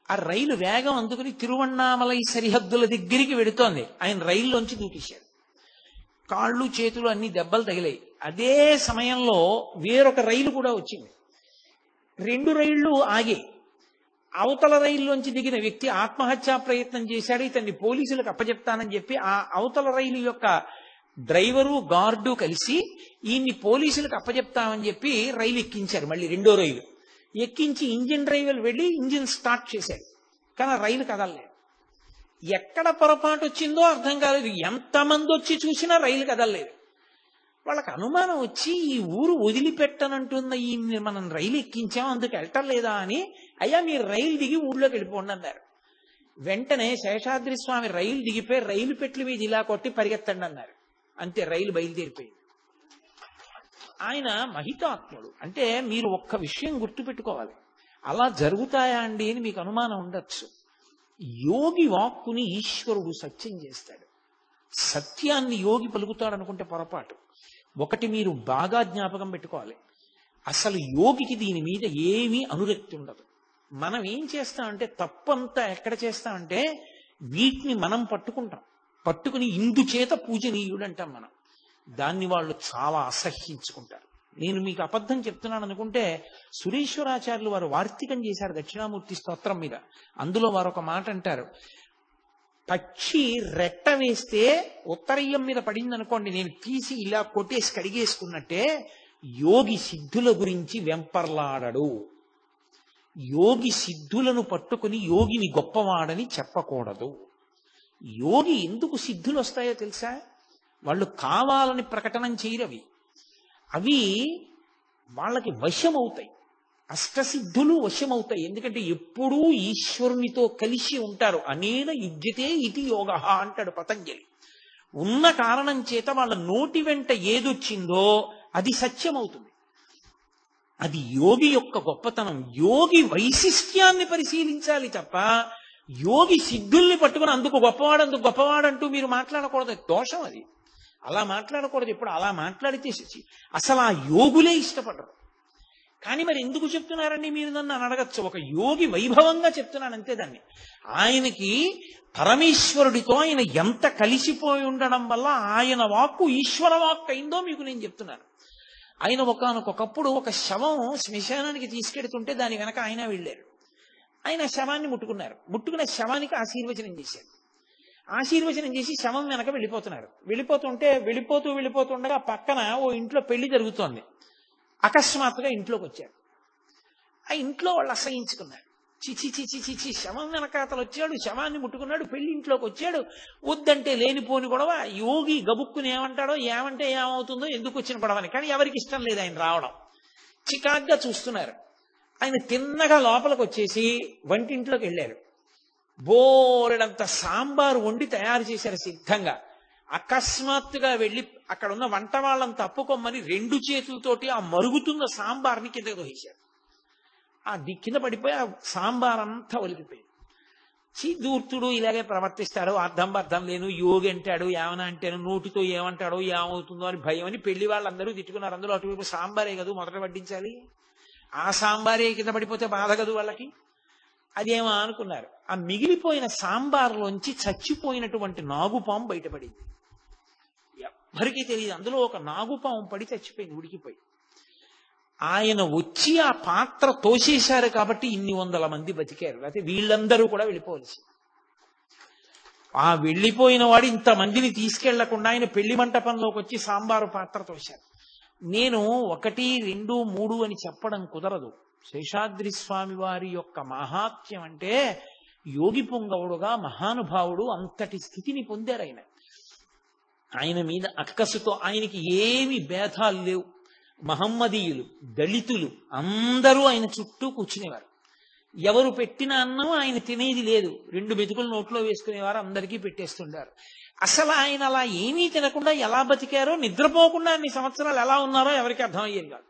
ఆ రైలు వేగం అందుకుని తిరువణ్ణామలై సరిహద్దుల దగ్గరికి వెడుతోంది. ఆయన రైల్లోంచి దూకేశారు. కాళ్ళు చేతులు అన్ని దెబ్బలు తగిలాయి. అదే సమయంలో వేరొక రైలు కూడా వచ్చింది. 2 రైళ్లు ఆగాయి. అవతల రైల్లోంచి దిగిన వ్యక్తి ఆత్మహత్యా ప్రయత్నం చేశాడు. ఇతన్ని పోలీసులకు అప్పచెప్తానని చెప్పి ఆ అవతల రైలు యొక్క డ్రైవరు గార్డు కలిసి ఈయన్ని పోలీసులకు అప్పచెప్తామని చెప్పి రైలు ఎక్కించారు. మళ్ళీ 2వ రైలు ఎక్కించి ఇంజిన్ డ్రైవర్ వెళ్ళి ఇంజిన్ స్టార్ట్ చేశాడు. కానీ రైలు కదలలేదు. ఎక్కడ పొరపాటు వచ్చిందో అర్థం కాలేదు. ఎంతమంది వచ్చి చూసినా రైలు కదలలేదు. వాళ్ళకి అనుమానం వచ్చి, ఈ ఊరు వదిలిపెట్టనంటున్న ఈ మనం రైలు ఎక్కించాం, అందుకు వెళ్ళటం లేదా అని, అయ్యా మీరు రైలు దిగి ఊళ్ళోకి వెళ్ళిపోండి అన్నారు. వెంటనే శేషాద్రి స్వామి రైలు దిగిపోయి రైలు పెట్ల మీద ఇలా కొట్టి పరిగెత్తండి అన్నారు. అంతే, రైలు బయలుదేరిపోయింది. ఆయన మహితాత్ముడు. అంటే మీరు ఒక్క విషయం గుర్తుపెట్టుకోవాలి, అలా జరుగుతాయా అండి అని మీకు అనుమానం ఉండొచ్చు. యోగి వాక్కుని ఈశ్వరుడు సత్యం చేస్తాడు. సత్యాన్ని యోగి పలుకుతాడు అనుకుంటే పొరపాటు. ఒకటి మీరు బాగా జ్ఞాపకం పెట్టుకోవాలి, అసలు యోగికి దీని మీద ఏమీ అనురక్తి ఉండదు. మనం ఏం చేస్తామంటే, తప్పంతా ఎక్కడ చేస్తామంటే వీటిని మనం పట్టుకుని ఇందుచేత పూజనీయుడు అంటాం మనం. దాన్ని వాళ్ళు చాలా అసహ్యించుకుంటారు. నేను మీకు అబద్ధం చెప్తున్నాను అనుకుంటే, సురేశ్వరాచార్యులు వారు వార్తికం చేశారు దక్షిణామూర్తి స్తోత్రం మీద. అందులో వారు ఒక మాట అంటారు, పక్షి రెట్ట వేస్తే ఉత్తరయ్యం మీద పడింది అనుకోండి, నేను తీసి ఇలా కొట్టేసి కడిగేసుకున్నట్టే యోగి సిద్ధుల గురించి వెంపర్లాడడు. యోగి సిద్ధులను పట్టుకుని యోగిని గొప్పవాడని చెప్పకూడదు. యోగి ఎందుకు సిద్ధులు వస్తాయో తెలుసా? వాళ్ళు కావాలని ప్రకటనం చేయరవి, అవి వాళ్ళకి వశమవుతాయి. అష్టసిద్ధులు వశమవుతాయి. ఎందుకంటే ఎప్పుడూ ఈశ్వరునితో కలిసి ఉంటారు. అనేన యుజ్యతే ఇది యోగ అంటాడు పతంజలి. ఉన్న కారణం చేత వాళ్ళ నోటి వెంట ఏదొచ్చిందో అది సత్యమవుతుంది. అది యోగి యొక్క గొప్పతనం. యోగి వైశిష్ట్యాన్ని పరిశీలించాలి తప్ప యోగి సిద్ధుల్ని పట్టుకుని అందుకు గొప్పవాడంటూ మీరు మాట్లాడకూడదు, దోషం అది. అలా మాట్లాడకూడదు. ఇప్పుడు అలా మాట్లాడితే అసలు ఆ యోగులే ఇష్టపడరు. కానీ మరి ఎందుకు చెప్తున్నారండి మీరు నన్ను అని అడగచ్చు. ఒక యోగి వైభవంగా చెప్తున్నాను అంతే దాన్ని. ఆయనకి పరమేశ్వరుడితో ఆయన ఎంత కలిసిపోయి ఉండడం వల్ల ఆయన వాక్కు ఈశ్వర వాక్కు అయిందో మీకు నేను చెప్తున్నాను. ఆయన ఒకనకొకప్పుడు ఒక శవం శ్మశానానికి తీసుకెడుతుంటే దాని వెనక ఆయన వెళ్ళారు. ఆయన శవాన్ని ముట్టుకున్నారు. ముట్టుకున్న శవానికి ఆశీర్వచనం చేశారు. ఆశీర్వచనం చేసి శవం వెనక వెళ్ళిపోతున్నారు. వెళ్ళిపోతుండగా పక్కన ఓ ఇంట్లో పెళ్లి జరుగుతోంది. అకస్మాత్తుగా ఇంట్లోకి వచ్చారు. ఆ ఇంట్లో వాళ్ళు అసహించుకున్నారు. చిచి శవం వెనక అతను వచ్చాడు, శవాన్ని ముట్టుకున్నాడు, పెళ్లి ఇంట్లోకి వచ్చాడు, వద్దంటే లేనిపోని గొడవ. యోగి గబుక్కుని ఏమంటాడో, ఏమంటే ఏమవుతుందో, ఎందుకు వచ్చిన గొడవని. కానీ ఎవరికి ఇష్టం లేదు ఆయన రావడం. చికాగ్గా చూస్తున్నారు. ఆయన తిన్నగా లోపలికి వచ్చేసి వంటింట్లోకి వెళ్ళారు. బోరెడంత సాంబారు వండి తయారు చేశారు సిద్ధంగా. అకస్మాత్తుగా వెళ్ళి అక్కడ ఉన్న వంట వాళ్ళని తప్పుకోమని 2 చేతులతోటి ఆ మరుగుతున్న సాంబార్ని కిందకి తోసేశారు. ఆ కింద పడిపోయి ఆ సాంబార్ అంతా ఒలికిపోయింది. దూర్తుడు ఇలాగే ప్రవర్తిస్తాడు, అర్థం లేను, యోగి అంటాడు, ఏమన్నా అంటాను, నోటితో ఏమంటాడో ఏమవుతుందో అని భయం అని పెళ్లి వాళ్ళందరూ తిట్టుకున్నారు. అందులో అటువైపు సాంబారే కదా మొదట వడ్డించాలి, ఆ సాంబారే కింద పడిపోతే బాధ కదూ వాళ్ళకి. అదేమో అనుకున్నారు. ఆ మిగిలిపోయిన సాంబార్లోంచి చచ్చిపోయినటువంటి నాగుపాము బయటపడింది. ఎవ్వరికీ తెలియదు. అందులో ఒక నాగుపాము పడి చచ్చిపోయింది, ఉడికిపోయి. ఆయన వచ్చి ఆ పాత్ర తోసేశారు కాబట్టి ఇన్ని 100 మంది బతికారు. అయితే వీళ్ళందరూ కూడా వెళ్ళిపోవలసి. ఆ వెళ్ళిపోయిన వాడు ఇంతమందిని తీసుకెళ్లకుండా ఆయన పెళ్లి మంటపంలోకి వచ్చి సాంబారు పాత్ర తోశారు. నేను 1, 2, 3 అని చెప్పడం కుదరదు. శేషాద్రి స్వామి వారి యొక్క మహాత్మ్యం అంటే యోగి పుంగవుడుగా మహానుభావుడు అంతటి స్థితిని పొందారు ఆయన. ఆయన మీద అక్కసుతో ఆయనకి ఏమి భేదాలు లేవు. మహమ్మదీయులు, దళితులు అందరూ ఆయన చుట్టూ కూర్చునేవారు. ఎవరు పెట్టిన అన్నం ఆయన తినేది లేదు. 2 మెతుకులు నోట్లో వేసుకునేవారు, అందరికీ పెట్టేస్తుండారు. అసలు ఆయన అలా ఏమీ తినకుండా ఎలా బతికారో, నిద్రపోకుండా అన్ని సంవత్సరాలు ఎలా ఉన్నారో ఎవరికి అర్థమయ్యేది కాదు.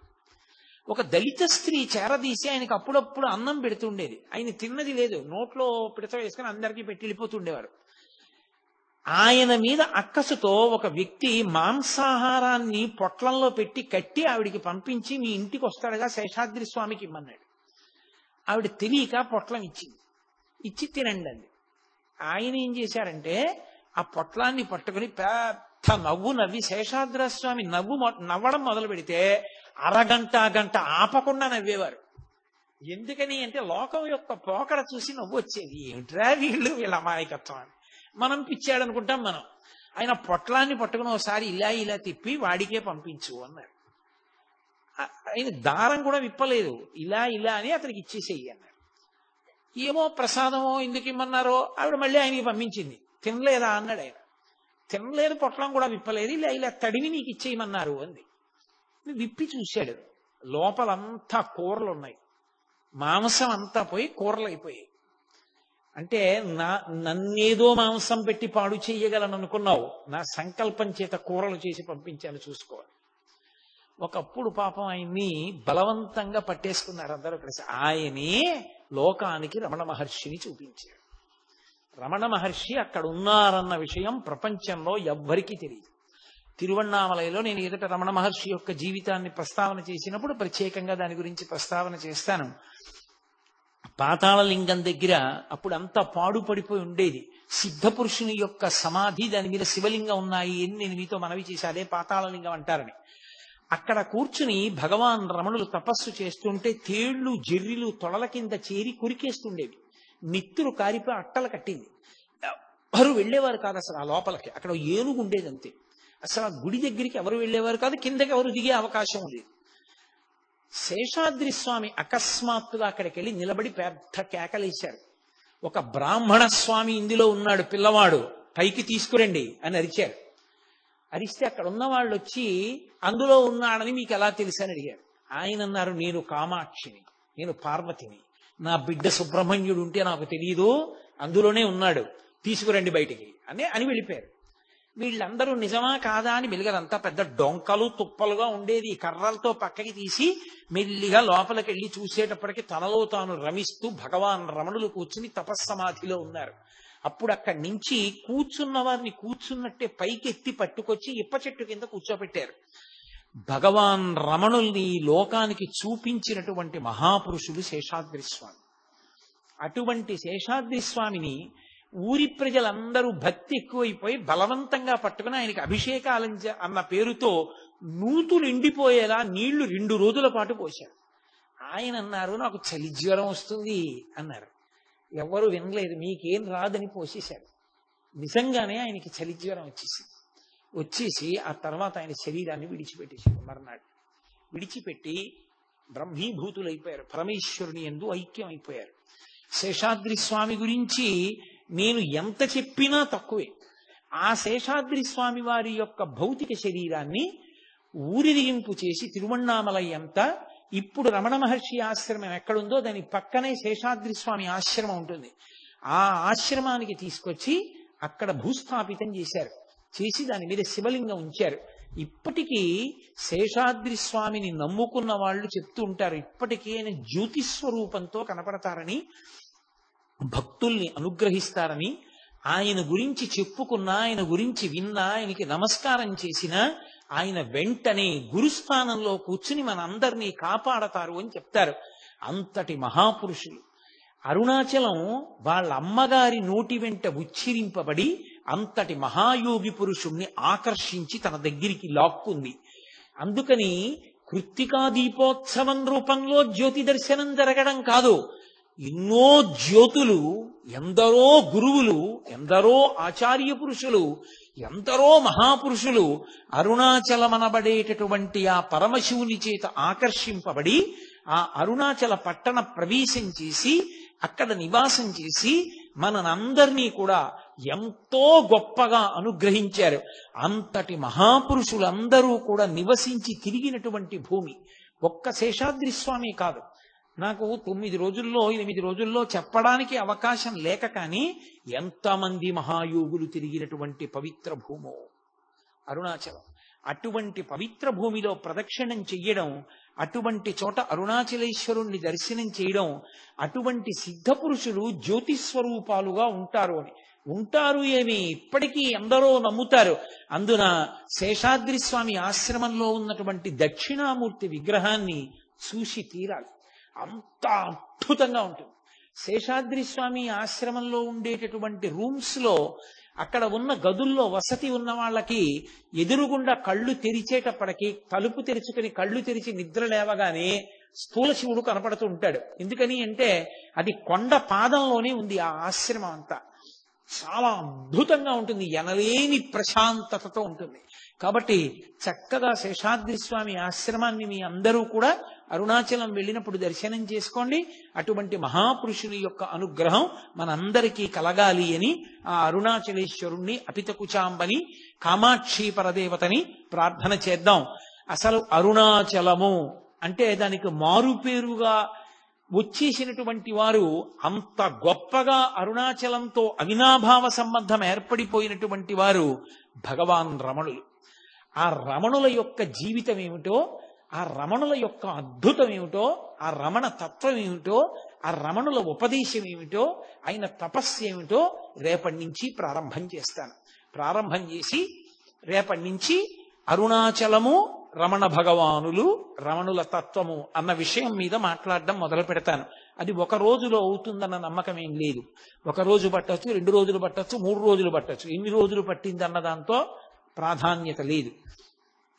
ఒక దళిత స్త్రీ చేరదీసి ఆయనకు అప్పుడప్పుడు అన్నం పెడుతుండేది. ఆయన తిన్నది లేదు, నోట్లో పిడత వేసుకుని అందరికీ పెట్టి వెళ్ళిపోతుండేవారు. ఆయన మీద అక్కసుతో ఒక వ్యక్తి మాంసాహారాన్ని పొట్లంలో పెట్టి కట్టి ఆవిడికి పంపించి మీ ఇంటికి వస్తాడుగా శేషాద్రి స్వామికి ఇమ్మన్నాడు. ఆవిడ తెలియక పొట్లం ఇచ్చింది. ఇచ్చి తినండి అంది. ఆయన ఏం చేశారంటే ఆ పొట్లాన్ని పట్టుకుని పెద్ద నవ్వు నవ్వి శేషాద్రి స్వామి నవ్వడం మొదలు పెడితే గంట ఆపకుండా నవ్వేవారు. ఎందుకని అంటే లోకం యొక్క పోకడ చూసి నవ్వు వచ్చేది. ఏమిట్రా వీళ్ళ అమాయకత్వం అని. మనం పిచ్చాడనుకుంటాం మనం. ఆయన పొట్లాన్ని పట్టుకుని ఒకసారి ఇలా తిప్పి వాడికే పంపించు అన్నారు. ఆయన దారం కూడా విప్పలేదు, ఇలా అని అతనికి ఇచ్చేసేయి అన్నారు. ఏమో ప్రసాదమో ఎందుకు ఇమ్మన్నారో ఆవిడ మళ్ళీ ఆయనకి పంపించింది. తినలేదా అన్నాడు ఆయన. తినలేదు, పొట్లం కూడా విప్పలేదు, ఇలా తడివి నీకు ఇచ్చేయమన్నారు అంది. విప్పి చూశాడు, లోపలంతా కూరలు ఉన్నాయి, మాంసం అంతా పోయి కూరలు అయిపోయాయి. అంటే నన్నేదో మాంసం పెట్టి పాడు చెయ్యగలను అనుకున్నావు, నా సంకల్పం చేత కూరలు చేసి పంపించాను చూసుకోవాలి. ఒకప్పుడు పాపం ఆయన్ని బలవంతంగా పట్టేసుకున్నారు అందరూ కలిసి. ఆయనే లోకానికి రమణ మహర్షిని చూపించాడు. రమణ మహర్షి అక్కడ ఉన్నారన్న విషయం ప్రపంచంలో ఎవ్వరికీ తెలియదు. తిరువణ్ణామలైలో నేను ఎదుట రమణ మహర్షి యొక్క జీవితాన్ని ప్రస్తావన చేసినప్పుడు ప్రత్యేకంగా దాని గురించి ప్రస్తావన చేస్తాను. పాతాళలింగం దగ్గర అప్పుడు అంతా పాడుపడిపోయి ఉండేది. సిద్ధపురుషుని యొక్క సమాధి, దాని మీద శివలింగం ఉన్నాయి అని నేను మీతో మనవి చేసి, అదే పాతాళలింగం అంటారని. అక్కడ కూర్చుని భగవాన్ రమణులు తపస్సు చేస్తుంటే తేళ్లు జెర్రిలు తొడల కింద చేరి కురికేస్తుండేవి. నిత్తురు కారిపోయి అట్టలు కట్టింది. ఎవరు వెళ్ళేవారు కాదు అసలు ఆ లోపలికి. అక్కడ ఏనుగు ఉండేది అంతే. అసలు ఆ గుడి దగ్గరికి ఎవరు వెళ్ళేవారు కాదు, కిందకి ఎవరు దిగే అవకాశం లేదు. శేషాద్రి స్వామి అకస్మాత్తుగా అక్కడికి వెళ్ళి నిలబడి పెద్ద కేకలేశారు. ఒక బ్రాహ్మణ స్వామి ఇందులో ఉన్నాడు, పిల్లవాడు, పైకి తీసుకురండి అని అరిచారు. అరిస్తే అక్కడ ఉన్న వాళ్ళు వచ్చి అందులో ఉన్నాడని మీకు ఎలా తెలుసు అని అడిగారు. ఆయన అన్నారు, నేను కామాక్షిని, నేను పార్వతిని, నా బిడ్డ సుబ్రహ్మణ్యుడు ఉంటే నాకు తెలియదు, అందులోనే ఉన్నాడు, తీసుకురండి బయటికి అని వెళ్ళిపోయారు. వీళ్ళందరూ నిజమా కాదా అని మెలిగదంతా పెద్ద డొంకలు తుప్పలుగా ఉండేది. కర్రలతో పక్కకి తీసి మెల్లిగా లోపలికి వెళ్ళి చూసేటప్పటికి తనలో తాను రమిస్తూ భగవాన్ రమణులు కూర్చుని తపస్సమాధిలో ఉన్నారు. అప్పుడు అక్కడి నుంచి కూర్చున్న వారిని కూర్చున్నట్టే పైకెత్తి పట్టుకొచ్చి ఇప్ప చెట్టు కింద కూర్చోబెట్టారు. భగవాన్ రమణుల్ని లోకానికి చూపించినటువంటి మహాపురుషుడు శేషాద్రి స్వామి. అటువంటి శేషాద్రి స్వామిని ఊరి ప్రజలందరూ భక్తి ఎక్కువైపోయి బలవంతంగా పట్టుకుని ఆయనకి అభిషేకాలు అన్న పేరుతో నూతులు ఎండిపోయేలా నీళ్లు 2 రోజుల పాటు పోశారు. ఆయన అన్నారు, నాకు చలి జ్వరం వస్తుంది అన్నారు. ఎవరు వినలేదు, మీకేం రాదని పోసేశారు. నిజంగానే ఆయనకి చలి జ్వరం వచ్చేసి ఆ తర్వాత ఆయన శరీరాన్ని విడిచిపెట్టేశారు. మర్నాడు విడిచిపెట్టి బ్రహ్మీభూతులైపోయారు, పరమేశ్వరుని యందు ఐక్యం అయిపోయారు. శేషాద్రి స్వామి గురించి నేను ఎంత చెప్పినా తక్కువే. ఆ శేషాద్రి స్వామి వారి యొక్క భౌతిక శరీరాన్ని ఊరిరిగింపు చేసి తిరువణ్ణామలై అంతా, ఇప్పుడు రమణ మహర్షి ఆశ్రమం ఎక్కడుందో దాని పక్కనే శేషాద్రి స్వామి ఆశ్రమం ఉంటుంది. ఆ ఆశ్రమానికి తీసుకొచ్చి అక్కడ భూస్థాపితం చేశారు. చేసి దాని మీద శివలింగం ఉంచారు. ఇప్పటికీ శేషాద్రి స్వామిని నమ్ముకున్న వాళ్ళు చెప్తూ ఉంటారు, ఇప్పటికీ ఆయన జ్యోతిస్వరూపంతో కనపడతారని, భక్తుల్ని అనుగ్రహిస్తారని. ఆయన గురించి చెప్పుకున్నా, ఆయన గురించి విన్నా, ఆయనకి నమస్కారం చేసినా ఆయన వెంటనే గురుస్థానంలో కూర్చుని మనందరినీ కాపాడతారు అని చెప్తారు. అంతటి మహాపురుషులు. అరుణాచలం వాళ్ళ అమ్మగారి నోటి వెంట ఉచ్చరింపబడి అంతటి మహాయోగి పురుషుణ్ణి ఆకర్షించి తన దగ్గరికి లాక్కుంది. అందుకని కృత్తికా దీపోత్సవం రూపంలో జ్యోతి దర్శనం జరగడం కాదు, ఎన్నో జ్యోతులు, ఎందరో గురువులు, ఎందరో ఆచార్య పురుషులు, ఎందరో మహాపురుషులు అరుణాచలమనబడేటటువంటి ఆ పరమశివుని చేత ఆకర్షింపబడి ఆ అరుణాచల పట్టణ ప్రవేశం చేసి అక్కడ నివాసం చేసి మనందరినీ కూడా ఎంతో గొప్పగా అనుగ్రహించారు. అంతటి మహాపురుషులందరూ కూడా నివసించి తిరిగినటువంటి భూమి ఒక్క శేషాద్రి స్వామి కాదు. నాకు 9 రోజుల్లో 8 రోజుల్లో చెప్పడానికి అవకాశం లేక, కానీ ఎంతమంది మహాయోగులు తిరిగినటువంటి పవిత్ర భూమో అరుణాచలం. అటువంటి పవిత్ర భూమిలో ప్రదక్షిణం చెయ్యడం, అటువంటి చోట అరుణాచలేశ్వరుణ్ణి దర్శనం చేయడం, అటువంటి సిద్ధ పురుషులు జ్యోతిస్వరూపాలుగా ఉంటారు అని. ఉంటారు ఏమి, ఇప్పటికీ ఎందరో నమ్ముతారు. అందున శేషాద్రి స్వామి ఆశ్రమంలో ఉన్నటువంటి దక్షిణామూర్తి విగ్రహాన్ని చూసి తీరాలి. అంత అద్భుతంగా ఉంటుంది. శేషాద్రి స్వామి ఆశ్రమంలో ఉండేటటువంటి రూమ్స్ లో, అక్కడ ఉన్న గదుల్లో వసతి ఉన్న వాళ్ళకి ఎదురుగుండా కళ్ళు తెరిచేటప్పటికి, తలుపు తెరుచుకుని కళ్ళు తెరిచి నిద్ర లేవగానే స్థూల శివుడు కనపడుతూ ఉంటాడు. ఎందుకని అంటే అది కొండ పాదంలోనే ఉంది ఆ ఆశ్రమం అంతా. చాలా అద్భుతంగా ఉంటుంది, ఎనలేని ప్రశాంతతతో ఉంటుంది. కాబట్టి చక్కగా శేషాద్రి స్వామి ఆశ్రమాన్ని మీ అందరూ కూడా అరుణాచలం వెళ్ళినప్పుడు దర్శనం చేసుకోండి. అటువంటి మహాపురుషుని యొక్క అనుగ్రహం మనందరికీ కలగాలి అని ఆ అరుణాచలేశ్వరుణ్ణి, అపితకుచాంబని, కామాక్షి పరదేవతని ప్రార్థన చేద్దాం. అసలు అరుణాచలము అంటే దానికి మారుపేరుగా వచ్చేసినటువంటి వారు, అంత గొప్పగా అరుణాచలంతో అవినాభావ సంబంధం ఏర్పడిపోయినటువంటి వారు భగవాన్ రమణులు. ఆ రమణుల యొక్క జీవితం ఏమిటో, ఆ రమణుల యొక్క అద్భుతం ఏమిటో, ఆ రమణ తత్వం ఏమిటో, ఆ రమణుల ఉపదేశం ఏమిటో, ఆయన తపస్సు ఏమిటో రేపటి నుంచి ప్రారంభం చేస్తాను. ప్రారంభం చేసి రేపటి నుంచి అరుణాచలము, రమణ భగవానులు, రమణుల తత్వము అన్న విషయం మీద మాట్లాడడం మొదలు పెడతాను. అది ఒక రోజులో అవుతుందన్న నమ్మకం ఏం లేదు. 1 రోజు పట్టచ్చు, 2 రోజులు పట్టచ్చు, 3 రోజులు పట్టచ్చు. ఎన్ని రోజులు పట్టిందన్న దాంతో ప్రాధాన్యత లేదు.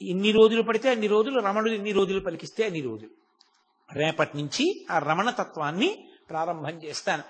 ఎన్ని రోజులు పడితే అన్ని రోజులు, రమణులు ఎన్ని రోజులు పలికిస్తే అన్ని రోజులు. రేపటి నుంచి ఆ రమణ తత్వాన్ని ప్రారంభం చేస్తాను.